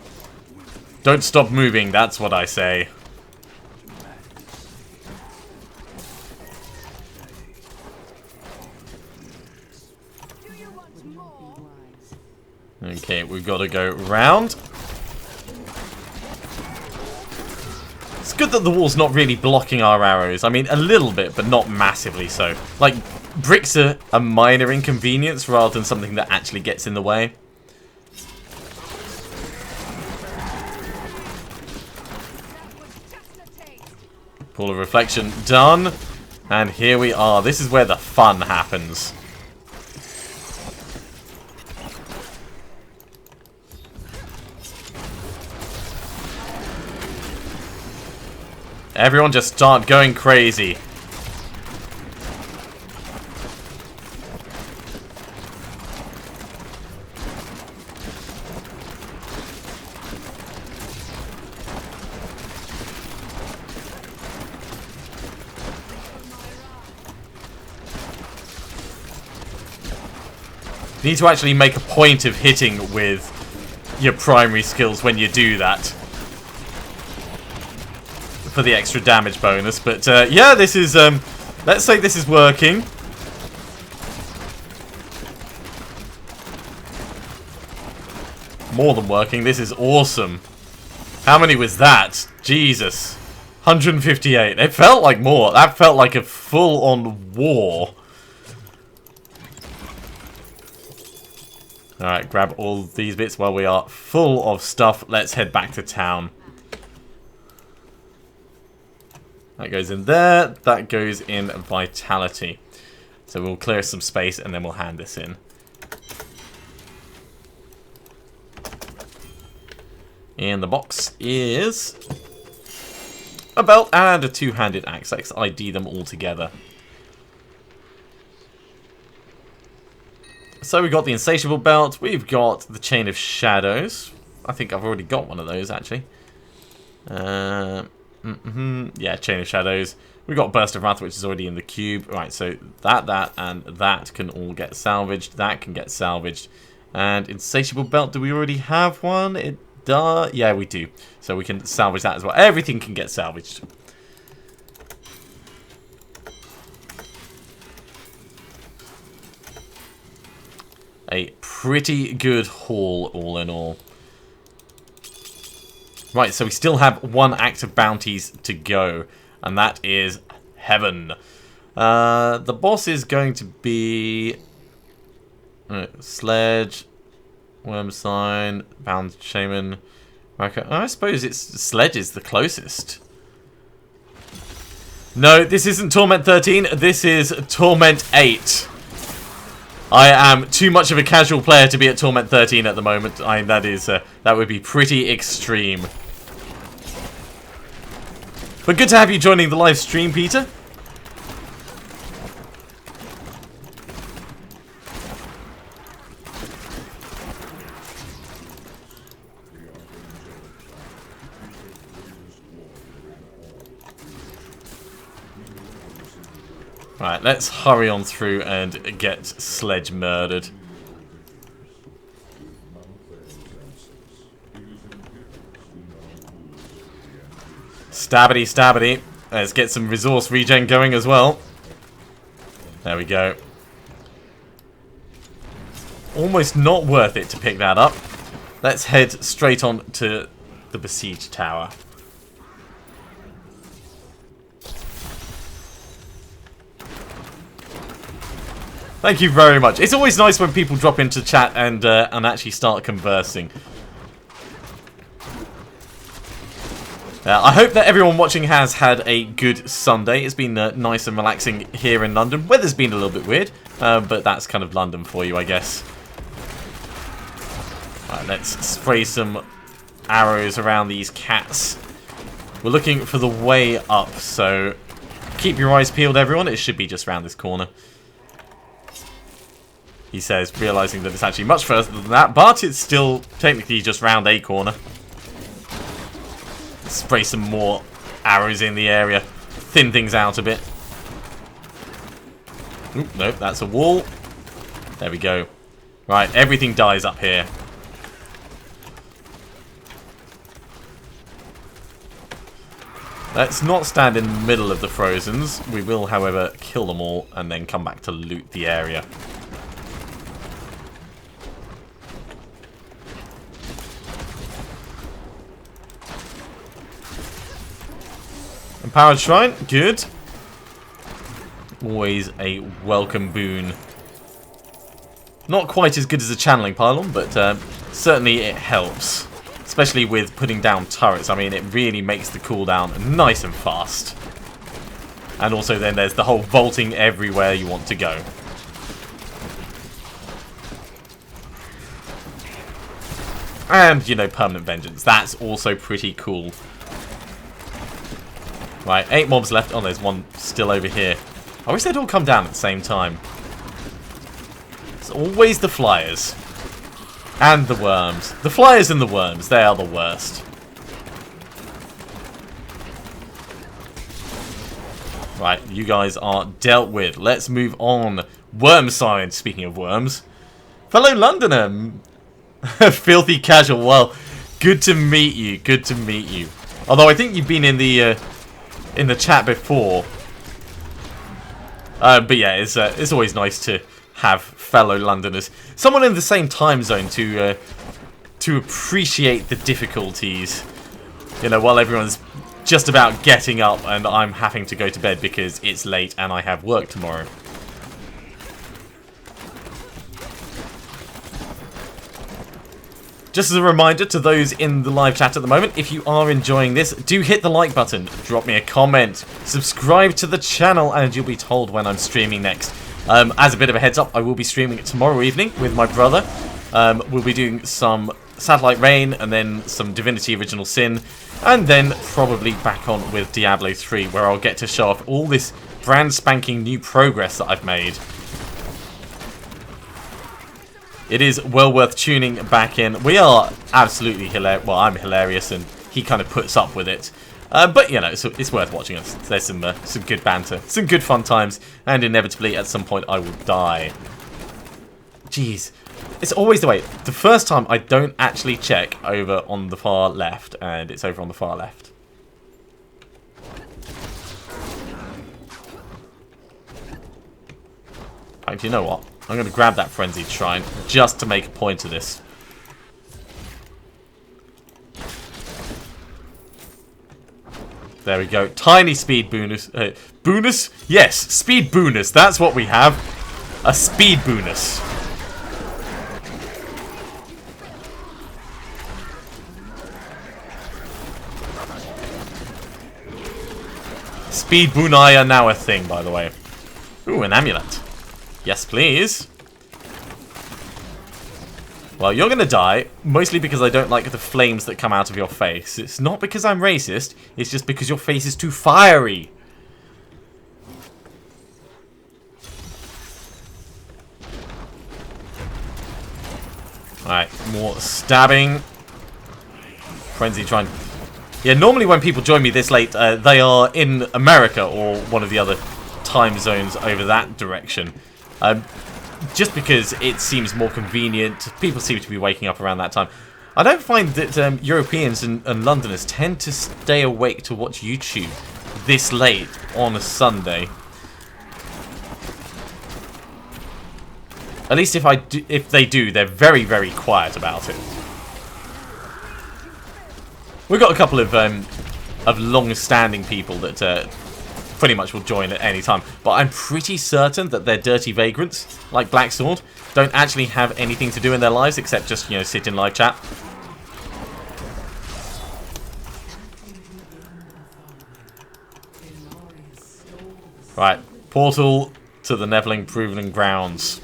Don't stop moving, that's what I say. Okay, we've got to go round. It's good that the wall's not really blocking our arrows. I mean, a little bit, but not massively so. Like, bricks are a minor inconvenience rather than something that actually gets in the way. Pool of reflection done. And here we are. This is where the fun happens. Everyone just start going crazy. You need to actually make a point of hitting with your primary skills when you do that. For the extra damage bonus, but yeah, this is let's say this is working. More than working, this is awesome. How many was that? Jesus. 158. It felt like more. That felt like a full-on war. Alright, grab all these bits while we are full of stuff. Let's head back to town. That goes in there. That goes in vitality. So we'll clear some space and then we'll hand this in. In the box is a belt and a two-handed axe. Let's ID them all together. So we've got the Insatiable Belt. We've got the Chain of Shadows. I think I've already got one of those, actually. Yeah, Chain of Shadows. We got Burst of Wrath, which is already in the cube. Right, so that, and that can all get salvaged. That can get salvaged. And Insatiable Belt, do we already have one? It does. Yeah, we do. So we can salvage that as well. Everything can get salvaged. A pretty good haul, all in all. Right, so we still have one act of bounties to go, and that is Heaven. The boss is going to be Sledge, Worm Sign, Bound Shaman. I suppose it's Sledge is the closest. No, this isn't Torment 13. This is Torment 8. I am too much of a casual player to be at Torment 13 at the moment. That would be pretty extreme. But good to have you joining the live stream, Peter. Right, let's hurry on through and get Sledge murdered. Stabbity, stabbity. Let's get some resource regen going as well. There we go. Almost not worth it to pick that up. Let's head straight on to the Besieged Tower. Thank you very much. It's always nice when people drop into chat and actually start conversing. I hope that everyone watching has had a good Sunday. It's been nice and relaxing here in London. Weather's been a little bit weird, but that's kind of London for you, I guess. Right, let's spray some arrows around these cats. We're looking for the way up, so keep your eyes peeled, everyone. It should be just around this corner. He says, realizing that it's actually much further than that, but it's still technically just round a corner. Spray some more arrows in the area. Thin things out a bit. Oop, nope, that's a wall. There we go. Right, everything dies up here. Let's not stand in the middle of the Frozens. We will, however, kill them all and then come back to loot the area. Empowered Shrine, good. Always a welcome boon. Not quite as good as a channeling pylon, but certainly it helps. Especially with putting down turrets. I mean, it really makes the cooldown nice and fast. And also then there's the whole vaulting everywhere you want to go. And, you know, Permanent Vengeance. That's also pretty cool. Right, 8 mobs left. Oh, there's one still over here. I wish they'd all come down at the same time. It's always the flyers. And the worms. The flyers and the worms, they are the worst. Right, you guys are dealt with. Let's move on. Worm side, speaking of worms. Fellow Londoner. Filthy casual. Well, good to meet you. Good to meet you. Although I think you've been in the chat before. But yeah, it's always nice to have fellow Londoners, someone in the same time zone to appreciate the difficulties. You know, while everyone's just about getting up and I'm having to go to bed because it's late and I have work tomorrow. Just as a reminder to those in the live chat at the moment, if you are enjoying this, do hit the like button, drop me a comment, subscribe to the channel, and you'll be told when I'm streaming next. As a bit of a heads up, I will be streaming it tomorrow evening with my brother. We'll be doing some Satellite Reign, and then some Divinity Original Sin, and then probably back on with Diablo 3, where I'll get to show off all this brand spanking new progress that I've made. It is well worth tuning back in. We are absolutely hilarious. Well, I'm hilarious, and he kind of puts up with it. But, you know, it's worth watching us. There's some good banter, some good fun times, and inevitably, at some point, I will die. Jeez. It's always the way. The first time, I don't actually check over on the far left, and it's over on the far left. In fact, you know what? I'm going to grab that Frenzied Shrine just to make a point of this. There we go. Tiny speed bonus. Bonus? Yes, speed bonus. That's what we have. A speed bonus. Speed bunai are now a thing, by the way. Ooh, an amulet. Yes, please. Well, you're going to die, mostly because I don't like the flames that come out of your face. It's not because I'm racist, it's just because your face is too fiery. Alright, more stabbing. Frenzy trying... Yeah, normally when people join me this late, they are in America or one of the other time zones over that direction. Just because it seems more convenient. People seem to be waking up around that time. I don't find that Europeans and Londoners tend to stay awake to watch YouTube this late on a Sunday. At least if they do, they're very, very quiet about it. We've got a couple of long-standing people that pretty much will join at any time, but I'm pretty certain that they're dirty vagrants, like Black Sword, don't actually have anything to do in their lives except just, you know, sit in live chat. Right, portal to the Neveling Proving Grounds.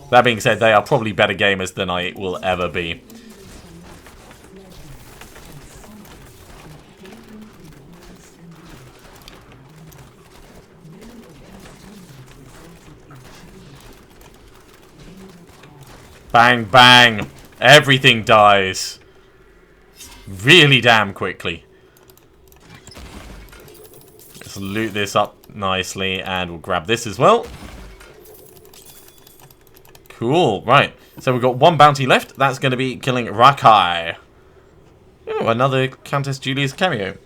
That being said, they are probably better gamers than I will ever be. Bang, bang. Everything dies. Really damn quickly. Let's loot this up nicely, and we'll grab this as well. Cool, right. So we've got one bounty left. That's going to be killing Rakai. Oh, another Countess Julia's cameo.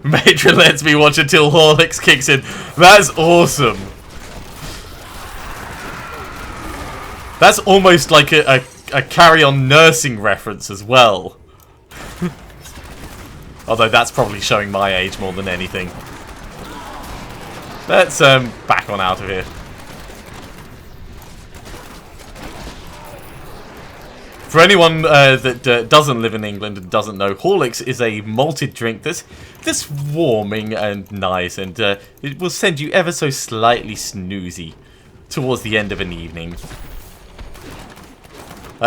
Matron lets me watch until Horlicks kicks in. That's awesome. That's almost like a carry-on nursing reference as well. Although that's probably showing my age more than anything. Let's back on out of here. For anyone that doesn't live in England and doesn't know, Horlicks is a malted drink that's warming and nice, and it will send you ever so slightly snoozy towards the end of an evening.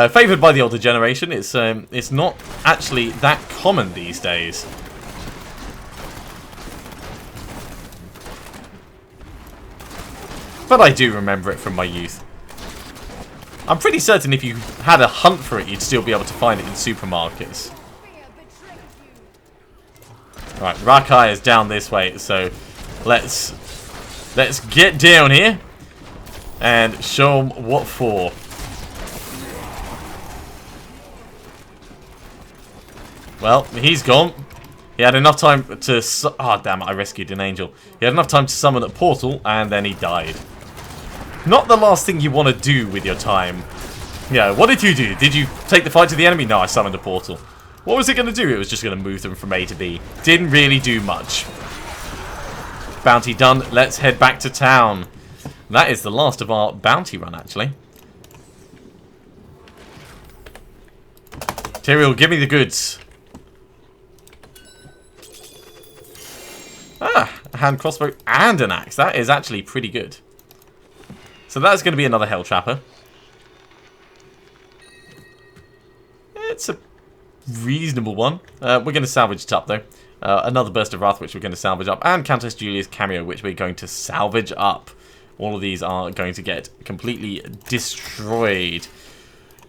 Favoured by the older generation, it's not actually that common these days. But I do remember it from my youth. I'm pretty certain if you had a hunt for it, you'd still be able to find it in supermarkets. Right, Rakai is down this way, so let's get down here and show them what for. Well, he's gone. He had enough time to... Oh, damn it, I rescued an angel. He had enough time to summon a portal, and then he died. Not the last thing you want to do with your time. Yeah, what did you do? Did you take the fight to the enemy? No, I summoned a portal. What was it going to do? It was just going to move them from A to B. Didn't really do much. Bounty done. Let's head back to town. That is the last of our bounty run, actually. Tyrael, give me the goods. Ah, a hand crossbow and an axe. That is actually pretty good. So that's going to be another Hell Trapper. It's a reasonable one. We're going to salvage it up, though. Another Burst of Wrath, which we're going to salvage up. And Countess Julia's cameo, which we're going to salvage up. All of these are going to get completely destroyed.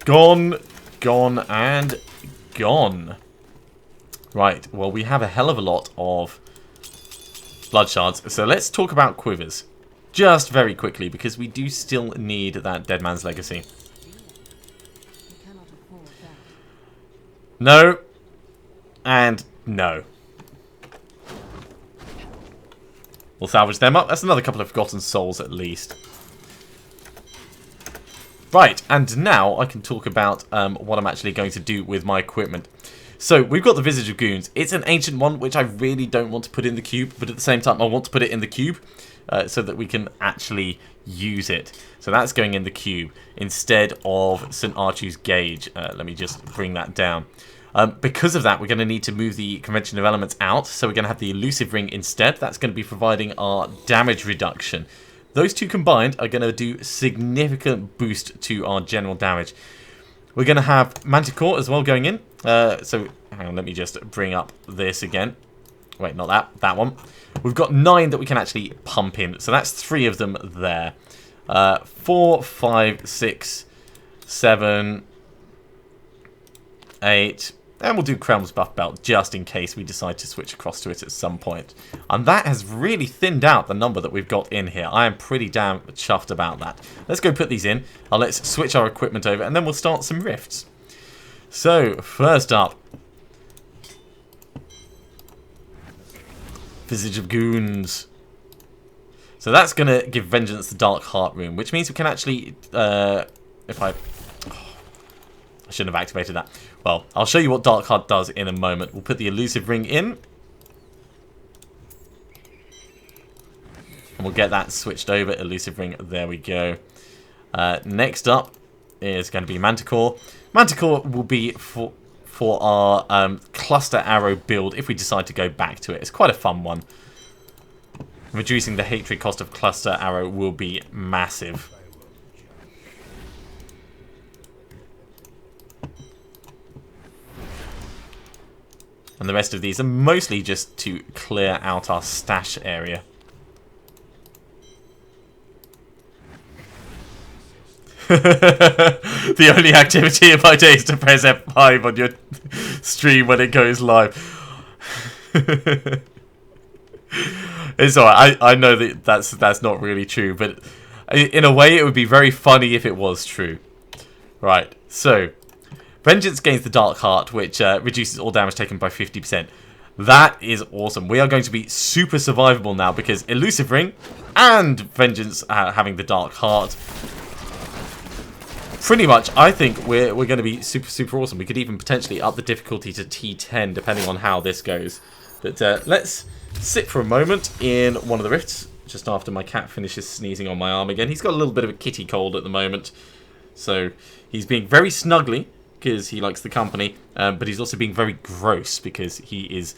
Gone gone and gone. Right, well, we have a hell of a lot of blood shards. So let's talk about quivers. Just very quickly, because we do still need that Dead Man's Legacy. No. And no. We'll salvage them up. That's another couple of Forgotten Souls at least. Right, and now I can talk about what I'm actually going to do with my equipment. So, we've got the Visage of Goons. It's an ancient one, which I really don't want to put in the cube, but at the same time, I want to put it in the cube so that we can actually use it. So that's going in the cube instead of St. Archu's Gauge. Let me just bring that down. Because of that, we're going to need to move the Convention of Elements out, so we're going to have the Elusive Ring instead. That's going to be providing our damage reduction. Those two combined are going to do significant boost to our general damage. We're going to have Manticore as well going in. So, hang on, let me just bring up this again. Wait, not that. That one. We've got 9 that we can actually pump in. So that's 3 of them there. 4, 5, 6, 7, 8... And we'll do Krelm's Buff Belt just in case we decide to switch across to it at some point. And that has really thinned out the number that we've got in here. I am pretty damn chuffed about that. Let's go put these in. Let's switch our equipment over and then we'll start some rifts. So, first up. Visage of Goons. So that's going to give Vengeance the Dark Heart rune, which means we can actually... if I shouldn't have activated that. Well, I'll show you what Dark Heart does in a moment. We'll put the Elusive Ring in. And we'll get that switched over. Elusive Ring, there we go. Next up is going to be Manticore. Manticore will be for our Cluster Arrow build if we decide to go back to it. It's quite a fun one. Reducing the hatred cost of Cluster Arrow will be massive. And the rest of these are mostly just to clear out our stash area. The only activity of my day is to press F5 on your stream when it goes live. It's alright, I know that that's not really true, but in a way it would be very funny if it was true. Right, so... Vengeance gains the Dark Heart, which reduces all damage taken by 50%. That is awesome. We are going to be super survivable now because Elusive Ring and Vengeance having the Dark Heart. Pretty much, I think we're going to be super awesome. We could even potentially up the difficulty to T10 depending on how this goes. But let's sit for a moment in one of the rifts just after my cat finishes sneezing on my arm again. He's got a little bit of a kitty cold at the moment. So he's being very snuggly because he likes the company, but he's also being very gross because he is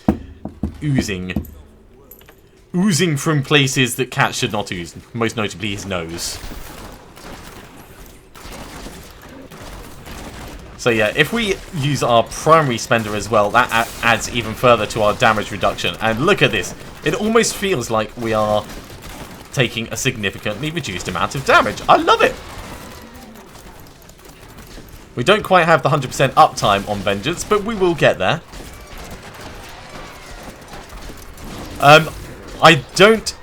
oozing from places that cats should not ooze, most notably his nose. So yeah, if we use our primary spender as well, that adds even further to our damage reduction. And look at this, it almost feels like we are taking a significantly reduced amount of damage. I love it! We don't quite have the 100% uptime on Vengeance, but we will get there. I don't...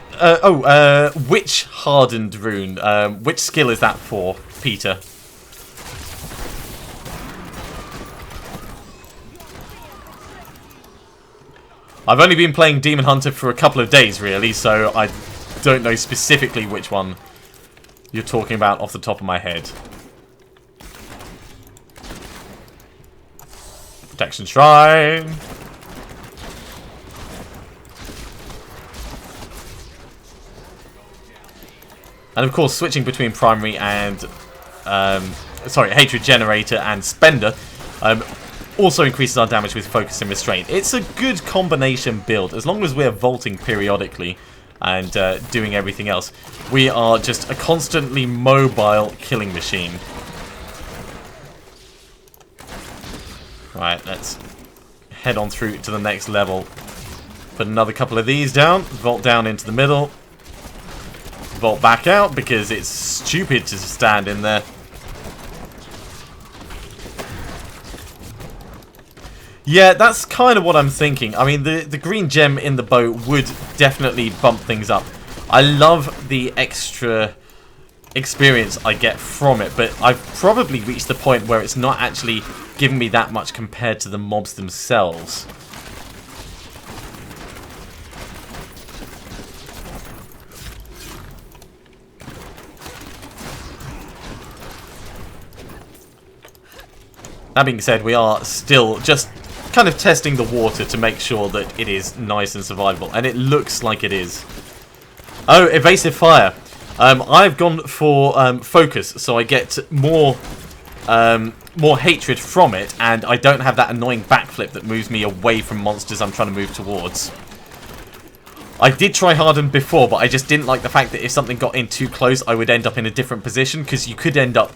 Witch Hardened Rune. Which skill is that for, Peter? I've only been playing Demon Hunter for a couple of days, really, so I don't know specifically which one you're talking about off the top of my head. Protection Shrine. And of course, switching between primary and Hatred Generator and Spender also increases our damage with Focus and Restraint. It's a good combination build as long as we're vaulting periodically and doing everything else. We are just a constantly mobile killing machine. Right, let's head on through to the next level. Put another couple of these down. Vault down into the middle. Vault back out because it's stupid to stand in there. Yeah, that's kind of what I'm thinking. I mean, the green gem in the bow would definitely bump things up. I love the extra experience I get from it, but I've probably reached the point where it's not actually giving me that much compared to the mobs themselves. That being said, we are still just kind of testing the water to make sure that it is nice and survivable, and it looks like it is. Oh, evasive fire. I've gone for focus, so I get more hatred from it, and I don't have that annoying backflip that moves me away from monsters I'm trying to move towards. I did try harden before, but I just didn't like the fact that if something got in too close, I would end up in a different position, because you could end up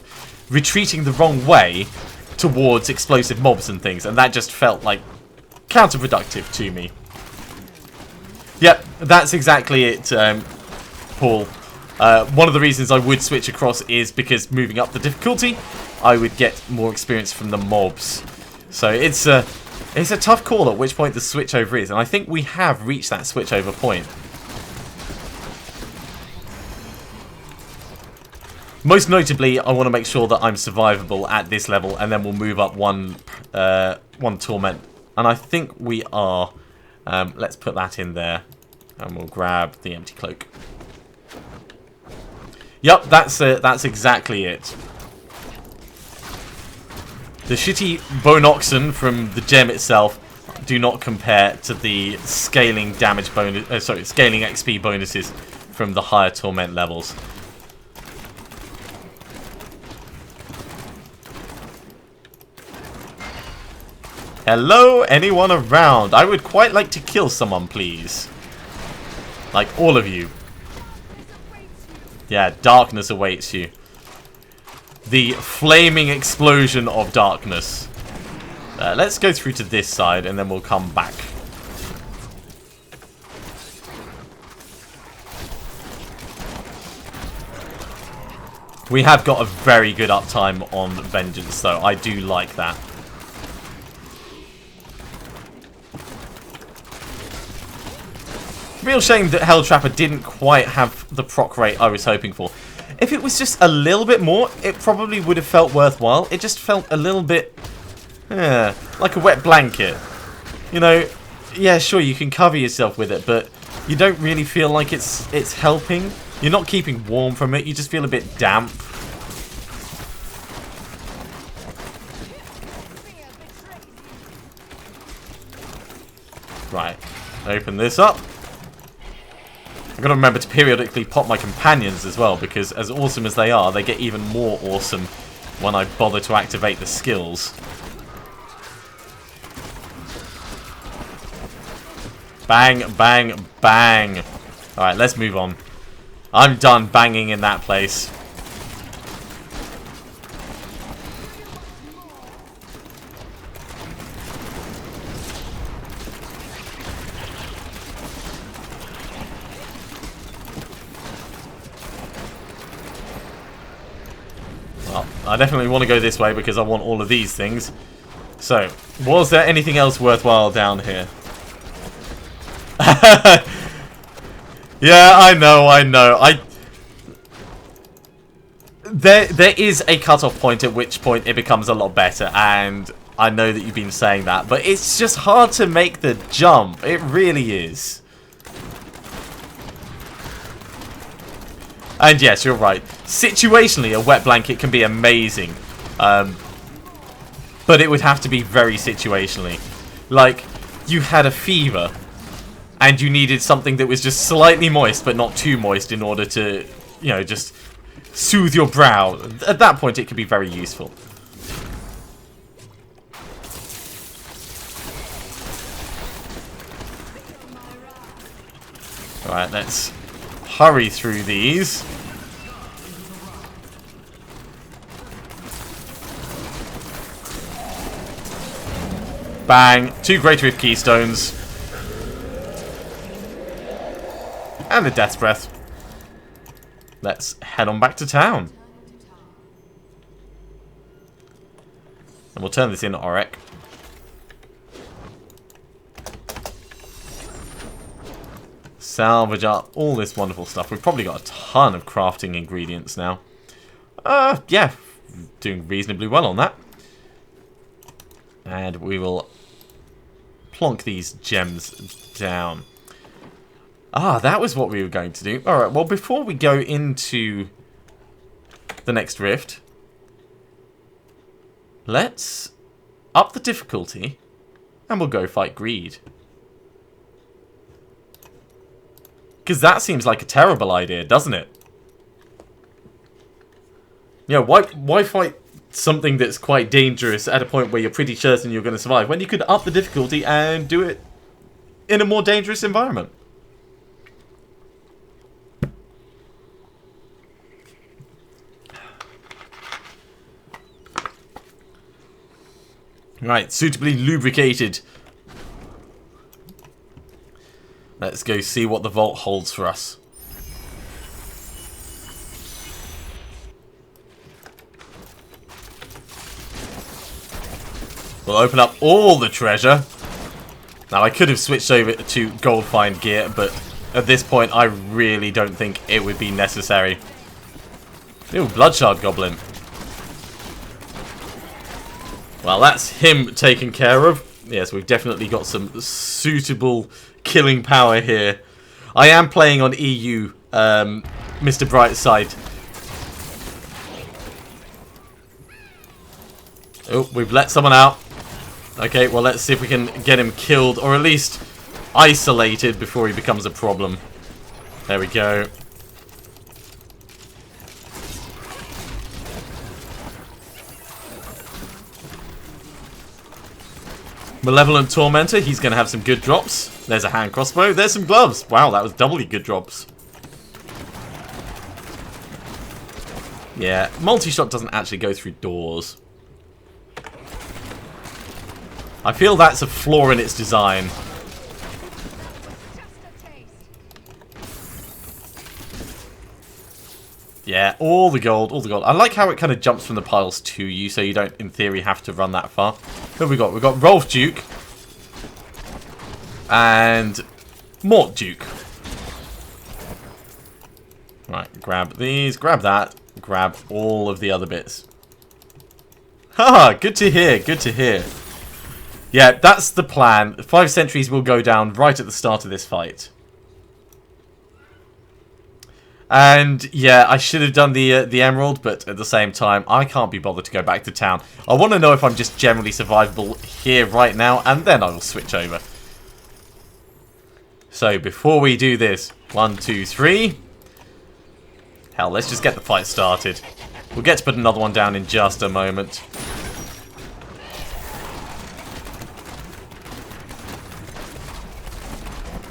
retreating the wrong way towards explosive mobs and things, and that just felt like counterproductive to me. Yep, that's exactly it, Paul. One of the reasons I would switch across is because moving up the difficulty, I would get more experience from the mobs. So it's a tough call at which point the switchover is, and I think we have reached that switchover point. Most notably, I want to make sure that I'm survivable at this level, and then we'll move up one torment. And I think we are. Let's put that in there, and we'll grab the empty cloak. Yep, that's exactly it. The shitty bone oxen from the gem itself do not compare to the scaling damage bonus. Scaling XP bonuses from the higher torment levels. Hello, anyone around? I would quite like to kill someone, please. Like all of you. Yeah, darkness awaits you. The flaming explosion of darkness. Let's go through to this side and then we'll come back. We have got a very good uptime on Vengeance, though. I do like that. Real shame that Hell Trapper didn't quite have the proc rate I was hoping for. If it was just a little bit more, it probably would have felt worthwhile. It just felt a little bit, like a wet blanket. You know, yeah, sure, you can cover yourself with it, but you don't really feel like it's helping. You're not keeping warm from it, you just feel a bit damp. Right, open this up. I've got to remember to periodically pop my companions as well, because as awesome as they are, they get even more awesome when I bother to activate the skills. Bang, bang, bang. Alright, let's move on. I'm done banging in that place. Well, I definitely want to go this way because I want all of these things. So, was there anything else worthwhile down here? Yeah, I know. There is a cutoff point at which point it becomes a lot better, and I know that you've been saying that, but it's just hard to make the jump. It really is. And yes, you're right. Situationally, a wet blanket can be amazing. But it would have to be very situationally. Like, you had a fever, and you needed something that was just slightly moist, but not too moist in order to, you know, just soothe your brow. At that point, it could be very useful. Alright, let's hurry through these. Bang. 2 Greater Rift Keystones. And a Death's Breath. Let's head on back to town. And we'll turn this in, Aurek. salvage up all this wonderful stuff. We've probably got a ton of crafting ingredients now. Yeah, doing reasonably well on that. And we will plonk these gems down. Ah, that was what we were going to do. Alright, well, before we go into the next rift, let's up the difficulty and we'll go fight greed. Because that seems like a terrible idea, doesn't it? Yeah, why fight something that's quite dangerous at a point where you're pretty certain you're going to survive when you could up the difficulty and do it in a more dangerous environment? Right, suitably lubricated. Let's go see what the vault holds for us. We'll open up all the treasure. Now, I could have switched over to gold find gear, but at this point, I really don't think it would be necessary. Ooh, Bloodshard Goblin. Well, that's him taken care of. Yes, we've definitely got some suitable killing power here. I am playing on EU, Mr. Brightside. Oh, we've let someone out. Okay, well, let's see if we can get him killed, or at least isolated before he becomes a problem. There we go. Malevolent Tormentor, he's going to have some good drops. There's a hand crossbow. There's some gloves. Wow, that was doubly good drops. Yeah, multi-shot doesn't actually go through doors. I feel that's a flaw in its design. Yeah, all the gold, all the gold. I like how it kind of jumps from the piles to you, so you don't, in theory, have to run that far. Who have we got? We've got Rolf Duke. And Mort Duke. Right, grab these, grab that, grab all of the other bits. Haha, good to hear, good to hear. Yeah, that's the plan. 5 sentries will go down right at the start of this fight. And yeah, I should have done the emerald, but at the same time, I can't be bothered to go back to town. I want to know if I'm just generally survivable here right now, and then I will switch over. So before we do this, 1, 2, 3. Hell, let's just get the fight started. We'll get to put another one down in just a moment.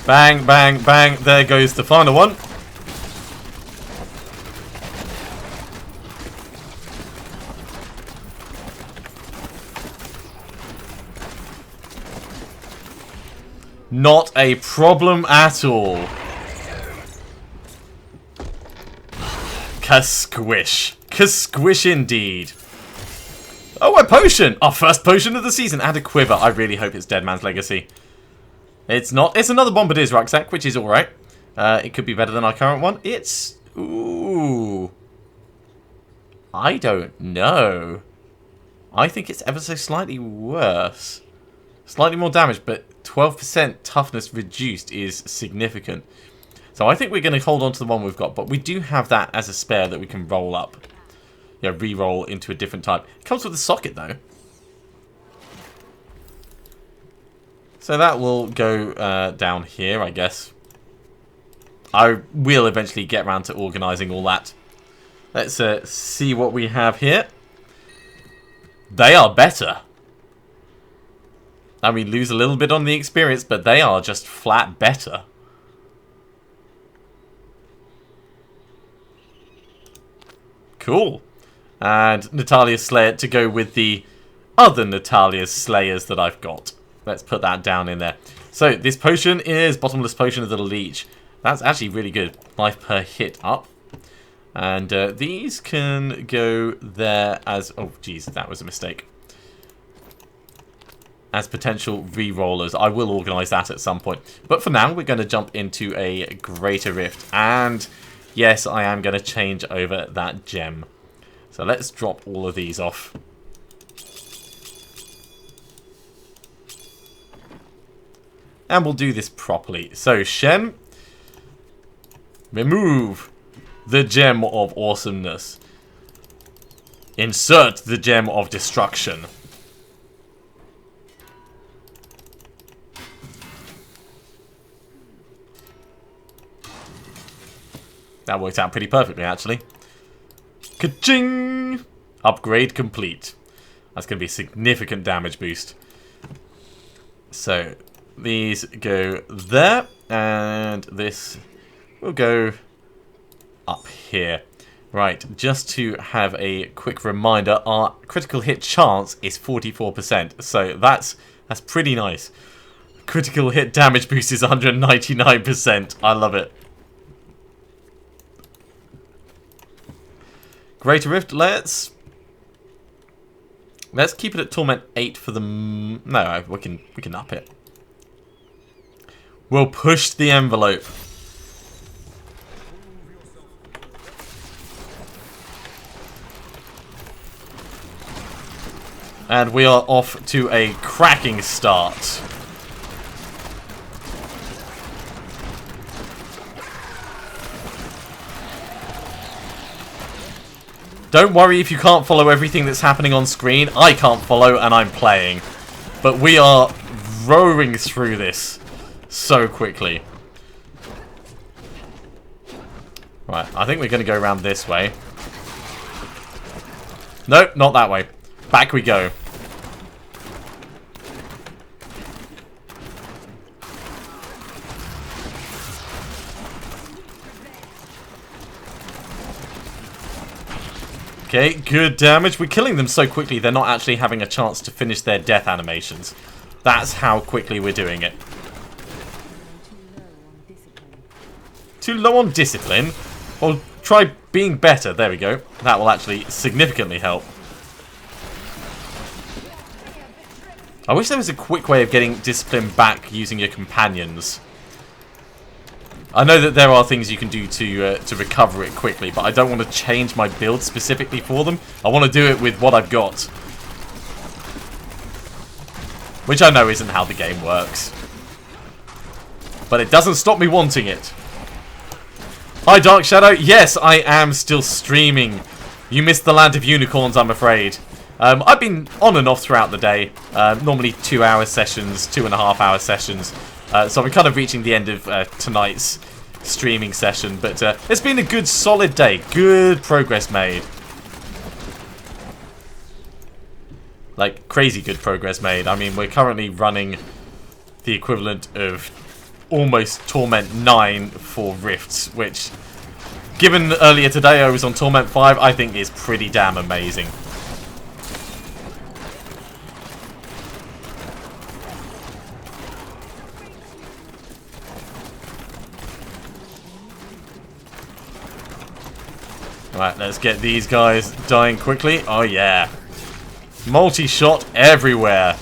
Bang, bang, bang. There goes the final one. Not a problem at all. Ka-squish. Ka-squish indeed. Oh, a potion! Our first potion of the season. Add a quiver. I really hope it's Dead Man's Legacy. It's not. It's another Bombardier's Rucksack, which is alright. It could be better than our current one. It's... Ooh. I don't know. I think it's ever so slightly worse. Slightly more damage, but 12% toughness reduced is significant. So I think we're going to hold on to the one we've got, but we do have that as a spare that we can roll up. Yeah, re-roll into a different type. It comes with a socket, though. So that will go down here, I guess. I will eventually get around to organising all that. Let's see what we have here. They are better. I mean, lose a little bit on the experience, but they are just flat better. Cool. And Natalia's Slayer to go with the other Natalia's Slayers that I've got. Let's put that down in there. So, this potion is Bottomless Potion of the Leech. That's actually really good. Life per hit up. And these can go there as... Oh, jeez, that was a mistake. as potential re-rollers. I will organise that at some point. But for now, we're going to jump into a Greater Rift. And yes, I am going to change over that gem. So let's drop all of these off. And we'll do this properly. So, Shen, remove the Gem of Awesomeness. Insert the Gem of Destruction. That worked out pretty perfectly, actually. Ka-ching! Upgrade complete. That's going to be a significant damage boost. So, these go there, and this will go up here. Right, just to have a quick reminder, our critical hit chance is 44%, so that's pretty nice. Critical hit damage boost is 199%. I love it. Greater Rift, let's keep it at Torment 8 for the... No, we can up it. We'll push the envelope. And we are off to a cracking start. Don't worry if you can't follow everything that's happening on screen. I can't follow and I'm playing. But we are roaring through this so quickly. Right, I think we're going to go around this way. Nope, not that way. Back we go. Okay, good damage. We're killing them so quickly they're not actually having a chance to finish their death animations. That's how quickly we're doing it. Too low on discipline? Well, try being better. There we go. That will actually significantly help. I wish there was a quick way of getting discipline back using your companions. I know that there are things you can do to recover it quickly, but I don't want to change my build specifically for them. I want to do it with what I've got. Which I know isn't how the game works. But it doesn't stop me wanting it. Hi, Dark Shadow. Yes, I am still streaming. You missed the Land of Unicorns, I'm afraid. I've been on and off throughout the day. Normally 2-hour sessions, 2.5-hour sessions. So I'm kind of reaching the end of tonight's streaming session. But it's been a good, solid day. Good progress made. Like, crazy good progress made. I mean, we're currently running the equivalent of almost Torment 9 for Rifts, which, given earlier today I was on Torment 5, I think is pretty damn amazing. Right, let's get these guys dying quickly. Oh yeah. Multi-shot everywhere.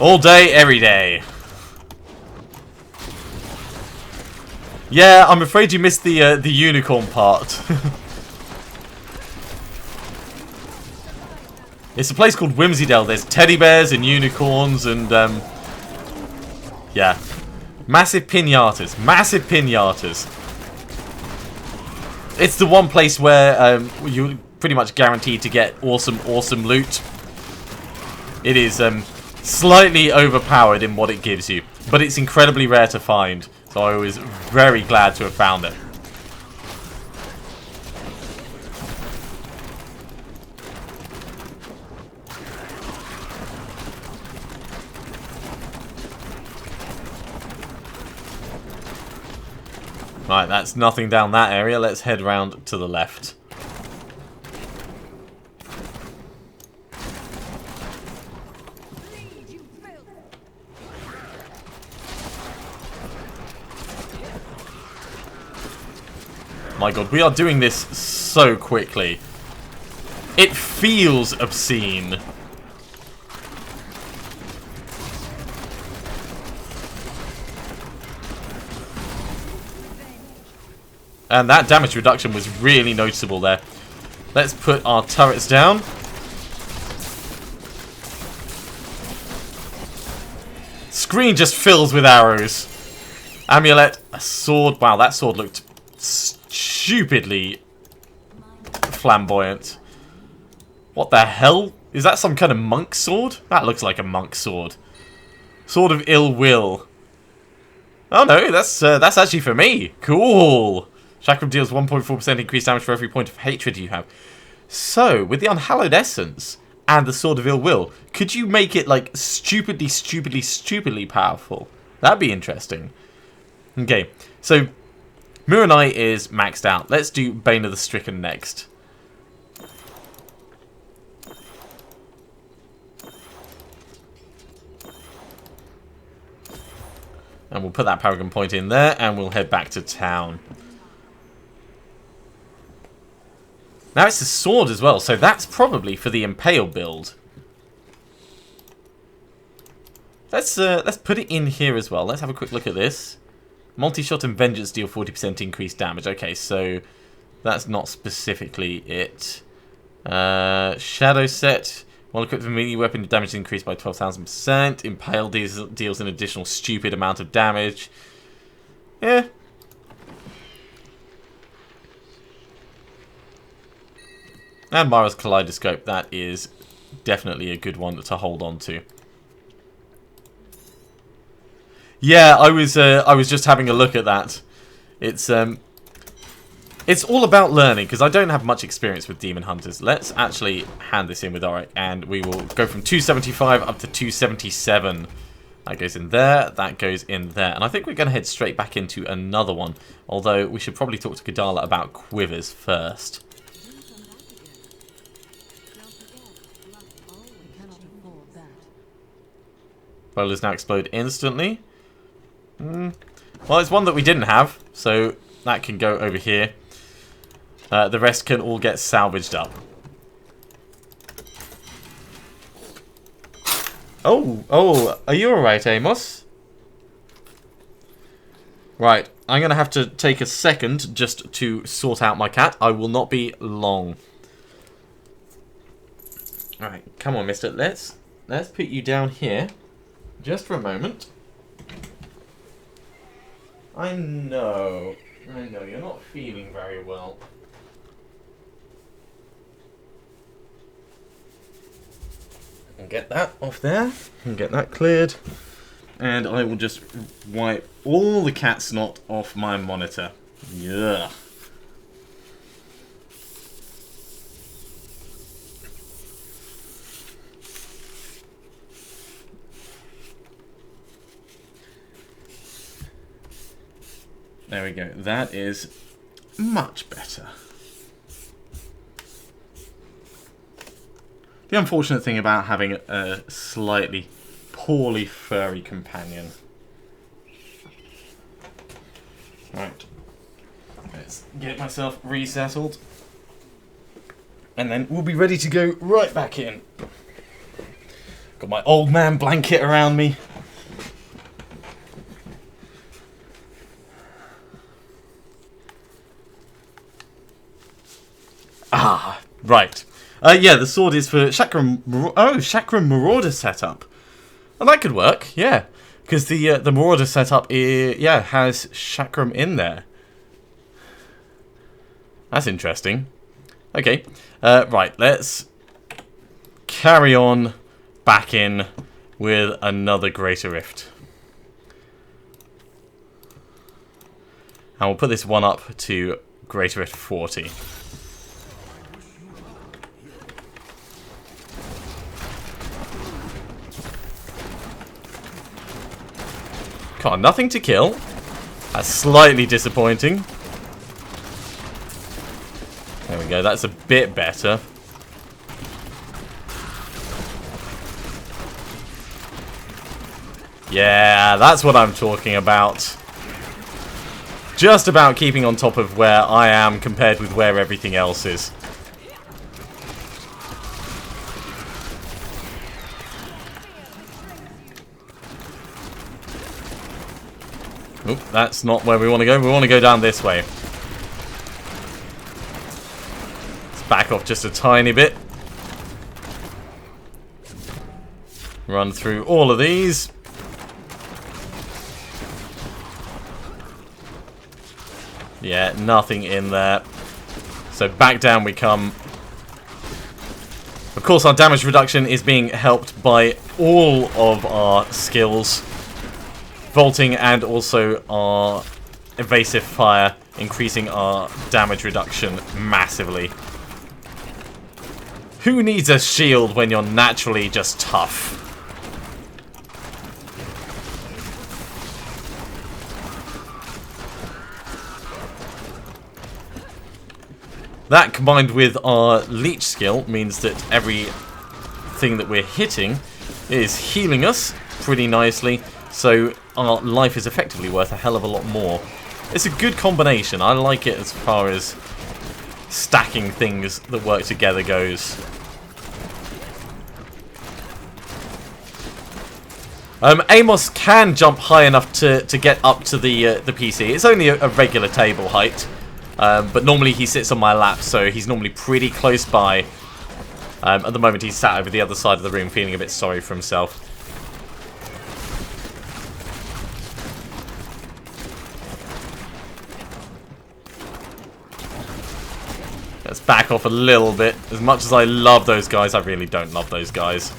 All day, every day. Yeah, I'm afraid you missed the unicorn part. It's a place called Whimsydale. There's teddy bears and unicorns and yeah, massive piñatas. Massive piñatas. It's the one place where you're pretty much guaranteed to get awesome loot. It is slightly overpowered in what it gives you, but it's incredibly rare to find. So I was very glad to have found it. Right, that's nothing down that area. Let's head round to the left. My god, we are doing this so quickly. It feels obscene. And that damage reduction was really noticeable there. Let's put our turrets down. Screen just fills with arrows. Amulet, a sword. Wow, that sword looked stupidly flamboyant. What the hell? Is that some kind of monk sword? That looks like a monk sword. Sword of ill will. Oh no, that's actually for me. Cool. Chakram deals 1.4% increased damage for every point of hatred you have. So, with the Unhallowed Essence and the Sword of Ill Will, could you make it like stupidly powerful? That'd be interesting. Okay, so Miranai is maxed out. Let's do Bane of the Stricken next. And we'll put that Paragon Point in there, and we'll head back to town. Now it's a sword as well, so that's probably for the Impale build. Let's put it in here as well. Let's have a quick look at this. Multi-shot and Vengeance deal 40% increased damage. Okay, so that's not specifically it. Shadow set. While equipped with a melee weapon, damage increased by 12,000%. Impale deals an additional stupid amount of damage. Yeah. And Mara's Kaleidoscope. That is definitely a good one to hold on to. Yeah, I was just having a look at that. It's all about learning, because I don't have much experience with Demon Hunters. Let's actually hand this in with Auric, and we will go from 275 up to 277. That goes in there, that goes in there. And I think we're going to head straight back into another one, although we should probably talk to Kadala about quivers first. Bowlers now explode instantly. Well, it's one that we didn't have, so that can go over here. The rest can all get salvaged up. Oh, are you alright, Amos? Right, I'm going to have to take a second just to sort out my cat. I will not be long. Alright, come on, mister. Let's put you down here. Just for a moment. I know, you're not feeling very well. And get that off there, and get that cleared. And I will just wipe all the cat snot off my monitor. Yeah. There we go. That is much better. The unfortunate thing about having a slightly poorly furry companion. Right. Let's get myself resettled. And then we'll be ready to go right back in. Got my old man blanket around me. Ah, right. Yeah, the sword is for Chakram. Chakram Marauder setup. Well, that could work, yeah. Because the Marauder setup, has Chakram in there. That's interesting. Okay, right. Let's carry on back in with another Greater Rift, and we'll put this one up to Greater Rift 40. Got nothing to kill. That's slightly disappointing. There we go, that's a bit better. Yeah, that's what I'm talking about. Just about keeping on top of where I am compared with where everything else is. Oop, that's not where we want to go. We want to go down this way. back off just a tiny bit. Run through all of these. Yeah, nothing in there. So back down we come. Of course, our damage reduction is being helped by all of our skills. Vaulting and also our evasive fire, increasing our damage reduction massively. Who needs a shield when you're naturally just tough? That combined with our leech skill means that everything that we're hitting is healing us pretty nicely, so our life is effectively worth a hell of a lot more. It's a good combination. I like it as far as stacking things that work together goes. Amos can jump high enough to get up to the PC. It's only a regular table height. But normally he sits on my lap, so he's normally pretty close by. At the moment he's sat over the other side of the room feeling a bit sorry for himself. Let's back off a little bit. As much as I love those guys, I really don't love those guys.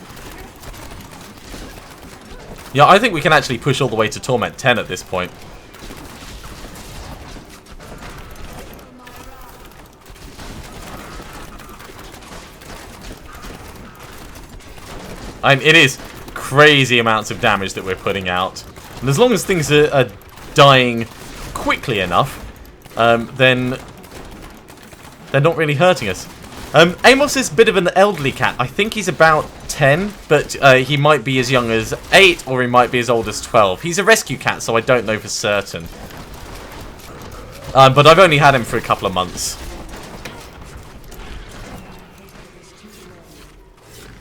Yeah, I think we can actually push all the way to Torment 10 at this point. It is crazy amounts of damage that we're putting out. And as long as things are dying quickly enough, then they're not really hurting us. Amos is a bit of an elderly cat. I think he's about 10, but he might be as young as 8, or he might be as old as 12. He's a rescue cat, so I don't know for certain. But I've only had him for a couple of months.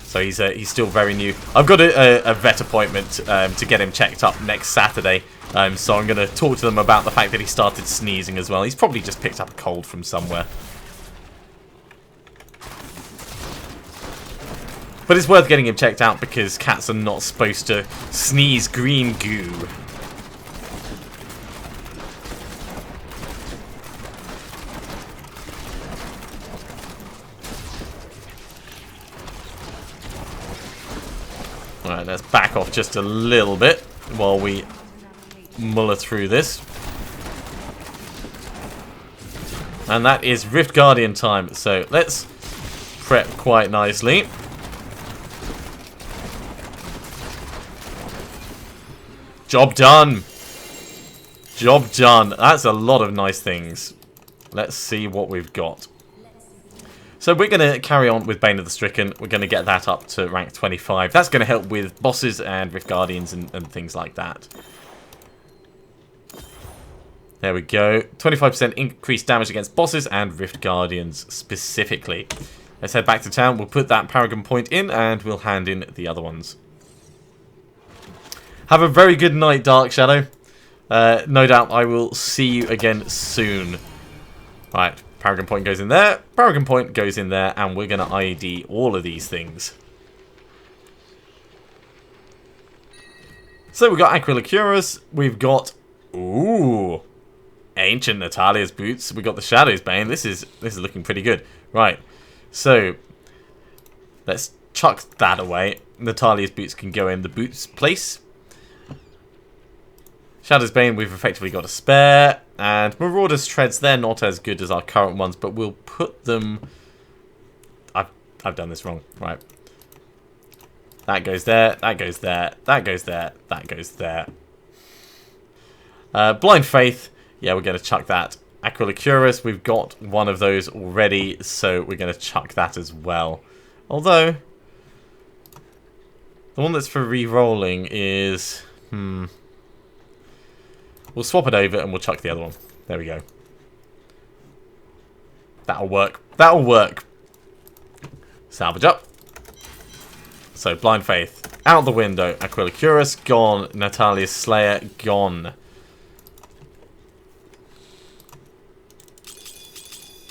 So he's still very new. I've got a vet appointment to get him checked up next Saturday. So I'm going to talk to them about the fact that he started sneezing as well. He's probably just picked up a cold from somewhere. But it's worth getting him checked out because cats are not supposed to sneeze green goo. Alright, let's back off just a little bit while we muller through this. And that is Rift Guardian time. So let's prep quite nicely. Job done. Job done. That's a lot of nice things. Let's see what we've got. So we're going to carry on with Bane of the Stricken. We're going to get that up to rank 25. That's going to help with bosses and Rift Guardians and things like that. There we go. 25% increased damage against bosses and Rift Guardians specifically. Let's head back to town. We'll put that Paragon point in and we'll hand in the other ones. Have a very good night, Dark Shadow. No doubt I will see you again soon. Right, Paragon point goes in there. Paragon point goes in there. And we're going to ID all of these things. So we've got Aquilicurus. We've got... Ooh. Ancient Natalia's boots. We've got the Shadow's Bane. This is looking pretty good. Right. So, let's chuck that away. Natalia's boots can go in the boots place. Shadow's Bane, we've effectively got a spare. And Marauder's Treads, they're not as good as our current ones, but we'll put them... I've done this wrong. Right. That goes there, that goes there, that goes there, that goes there. Blind Faith, yeah, we're going to chuck that. Aquilicurus, we've got one of those already, so we're going to chuck that as well. Although, the one that's for re-rolling is... We'll swap it over and we'll chuck the other one. There we go. That'll work. That'll work. Salvage up. So, Blind Faith out the window. Aquilicurus gone. Natalia's Slayer gone.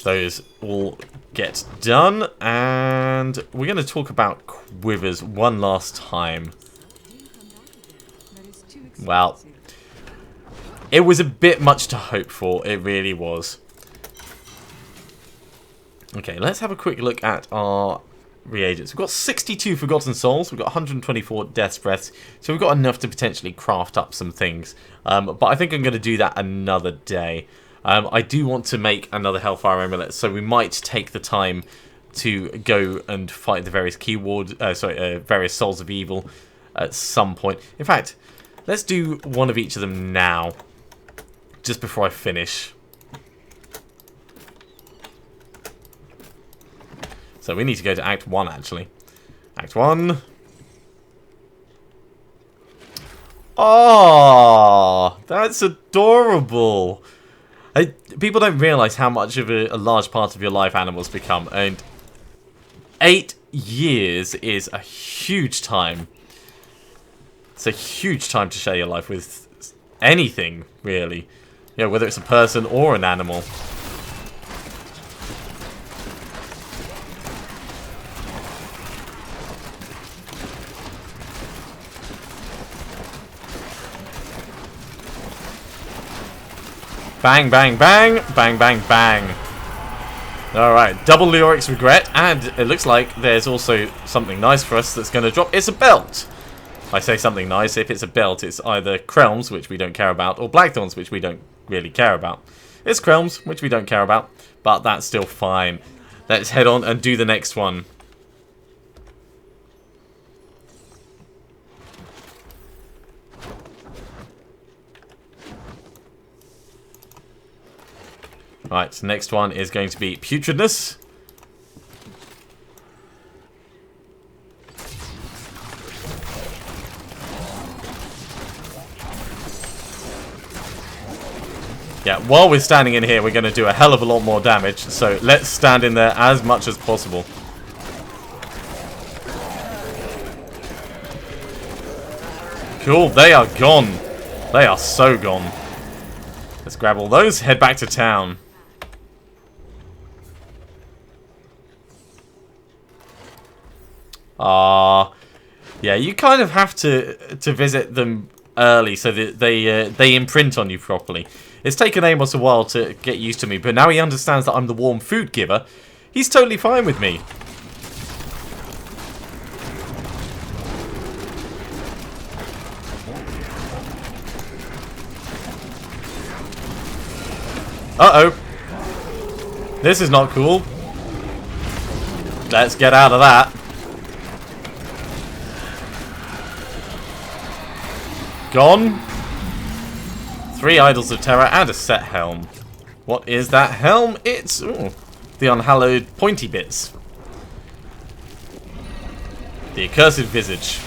those all get done, and we're going to talk about quivers one last time. Well, it was a bit much to hope for, it really was. Okay, let's have a quick look at our reagents. We've got 62 Forgotten Souls, we've got 124 Death's Breaths, so we've got enough to potentially craft up some things. But I think I'm going to do that another day. I do want to make another Hellfire Amulet, so we might take the time to go and fight the various various Souls of Evil at some point. In fact, let's do one of each of them now, just before I finish. So we need to go to Act 1, actually. Act 1. Oh, that's adorable. People don't realise how much of a large part of your life animals become. And 8 years is a huge time. It's a huge time to share your life with anything, really. You know, whether it's a person or an animal. Bang, bang, bang, bang, bang, bang. Alright, double Leoric's Regret, and it looks like there's also something nice for us that's going to drop. It's a belt! I say something nice, if it's a belt, it's either Krelms, which we don't care about, or Blackthorns, which we don't really care about. It's Krelms, which we don't care about, but that's still fine. Let's head on and do the next one. Right, so next one is going to be Putridness. Yeah, while we're standing in here, we're going to do a hell of a lot more damage, so let's stand in there as much as possible. Cool, they are gone. They are so gone. Let's grab all those, head back to town. Yeah, you kind of have to visit them early so that they imprint on you properly. It's taken Amos a while to get used to me, but now he understands that I'm the warm food giver. He's totally fine with me. Uh-oh. This is not cool. Let's get out of that. Gone. 3 Idols of Terror and a set helm. What is that helm? It's the unhallowed pointy bits. The accursed visage.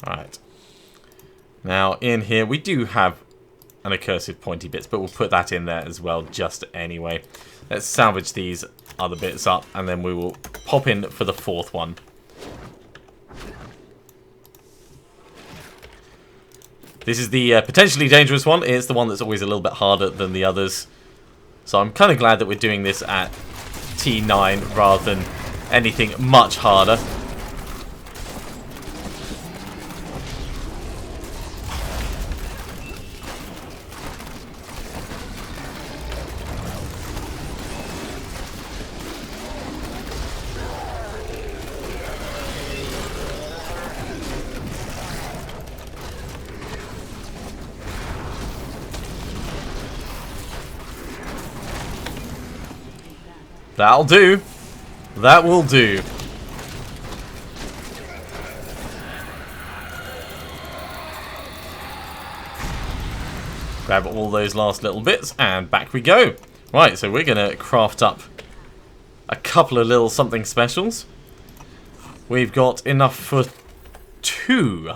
Alright. Now, in here, we do have an accursed pointy bits, but we'll put that in there as well, just anyway. Let's salvage these other bits up, and then we will pop in for the 4th one. This is the potentially dangerous one. It's the one that's always a little bit harder than the others. So I'm kind of glad that we're doing this at T9 rather than anything much harder. That'll do. That will do. Grab all those last little bits, and back we go. Right, so we're going to craft up a couple of little something specials. We've got enough for 2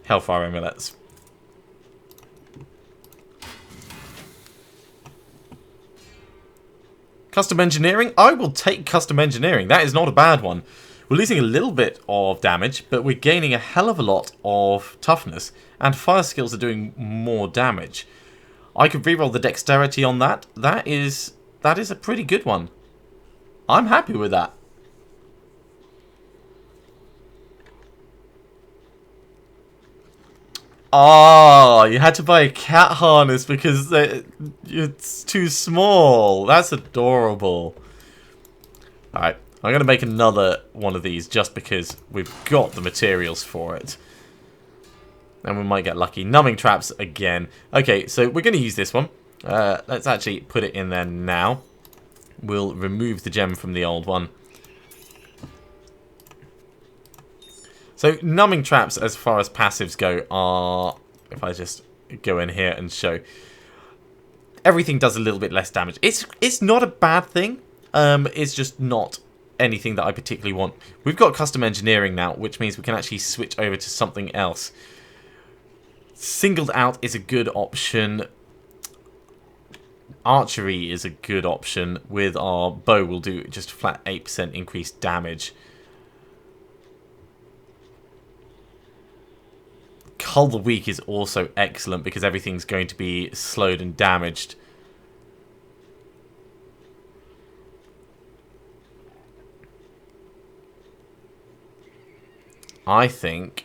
Hellfire Amulets. Custom engineering? I will take custom engineering. That is not a bad one. We're losing a little bit of damage, but we're gaining a hell of a lot of toughness, and fire skills are doing more damage. I could reroll the dexterity on that. That is a pretty good one. I'm happy with that. Oh, you had to buy a cat harness because it's too small. That's adorable. Alright, I'm going to make another one of these just because we've got the materials for it. And we might get lucky. Numbing traps again. Okay, so we're going to use this one. Let's actually put it in there now. We'll remove the gem from the old one. So, numbing traps, as far as passives go, are... If I just go in here and show... Everything does a little bit less damage. It's not a bad thing. It's just not anything that I particularly want. We've got custom engineering now, which means we can actually switch over to something else. Singled out is a good option. Archery is a good option. With our bow, we'll do just flat 8% increased damage. Cull the Weak is also excellent because everything's going to be slowed and damaged. I think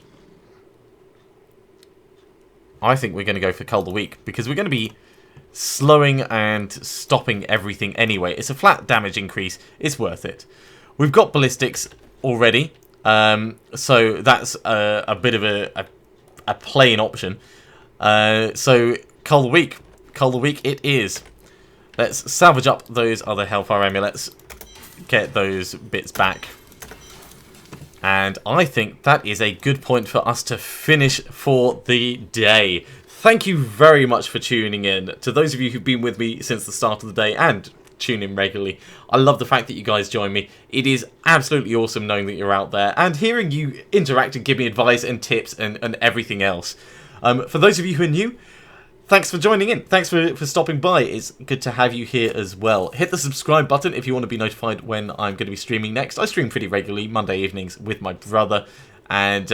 we're going to go for Cull the Weak because we're going to be slowing and stopping everything anyway. It's a flat damage increase. It's worth it. We've got ballistics already, so that's a bit of a plain option. So Cull the Weak. Cull the Weak it is. Let's salvage up those other Hellfire Amulets. Get those bits back. And I think that is a good point for us to finish for the day. Thank you very much for tuning in. To those of you who've been with me since the start of the day and tune in regularly, I love the fact that you guys join me. It is absolutely awesome knowing that you're out there and hearing you interact and give me advice and tips and everything else. For those of you who are new, thanks for joining in. Thanks for stopping by. It's good to have you here as well. Hit the subscribe button if you want to be notified when I'm going to be streaming next. I stream pretty regularly, Monday evenings with my brother. And,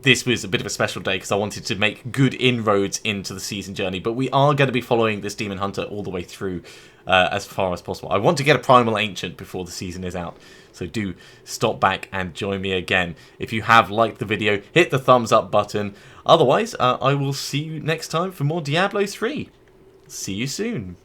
this was a bit of a special day because I wanted to make good inroads into the season journey. But we are going to be following this Demon Hunter all the way through as far as possible. I want to get a Primal Ancient before the season is out. So do stop back and join me again. If you have liked the video, hit the thumbs up button. Otherwise, I will see you next time for more Diablo 3. See you soon.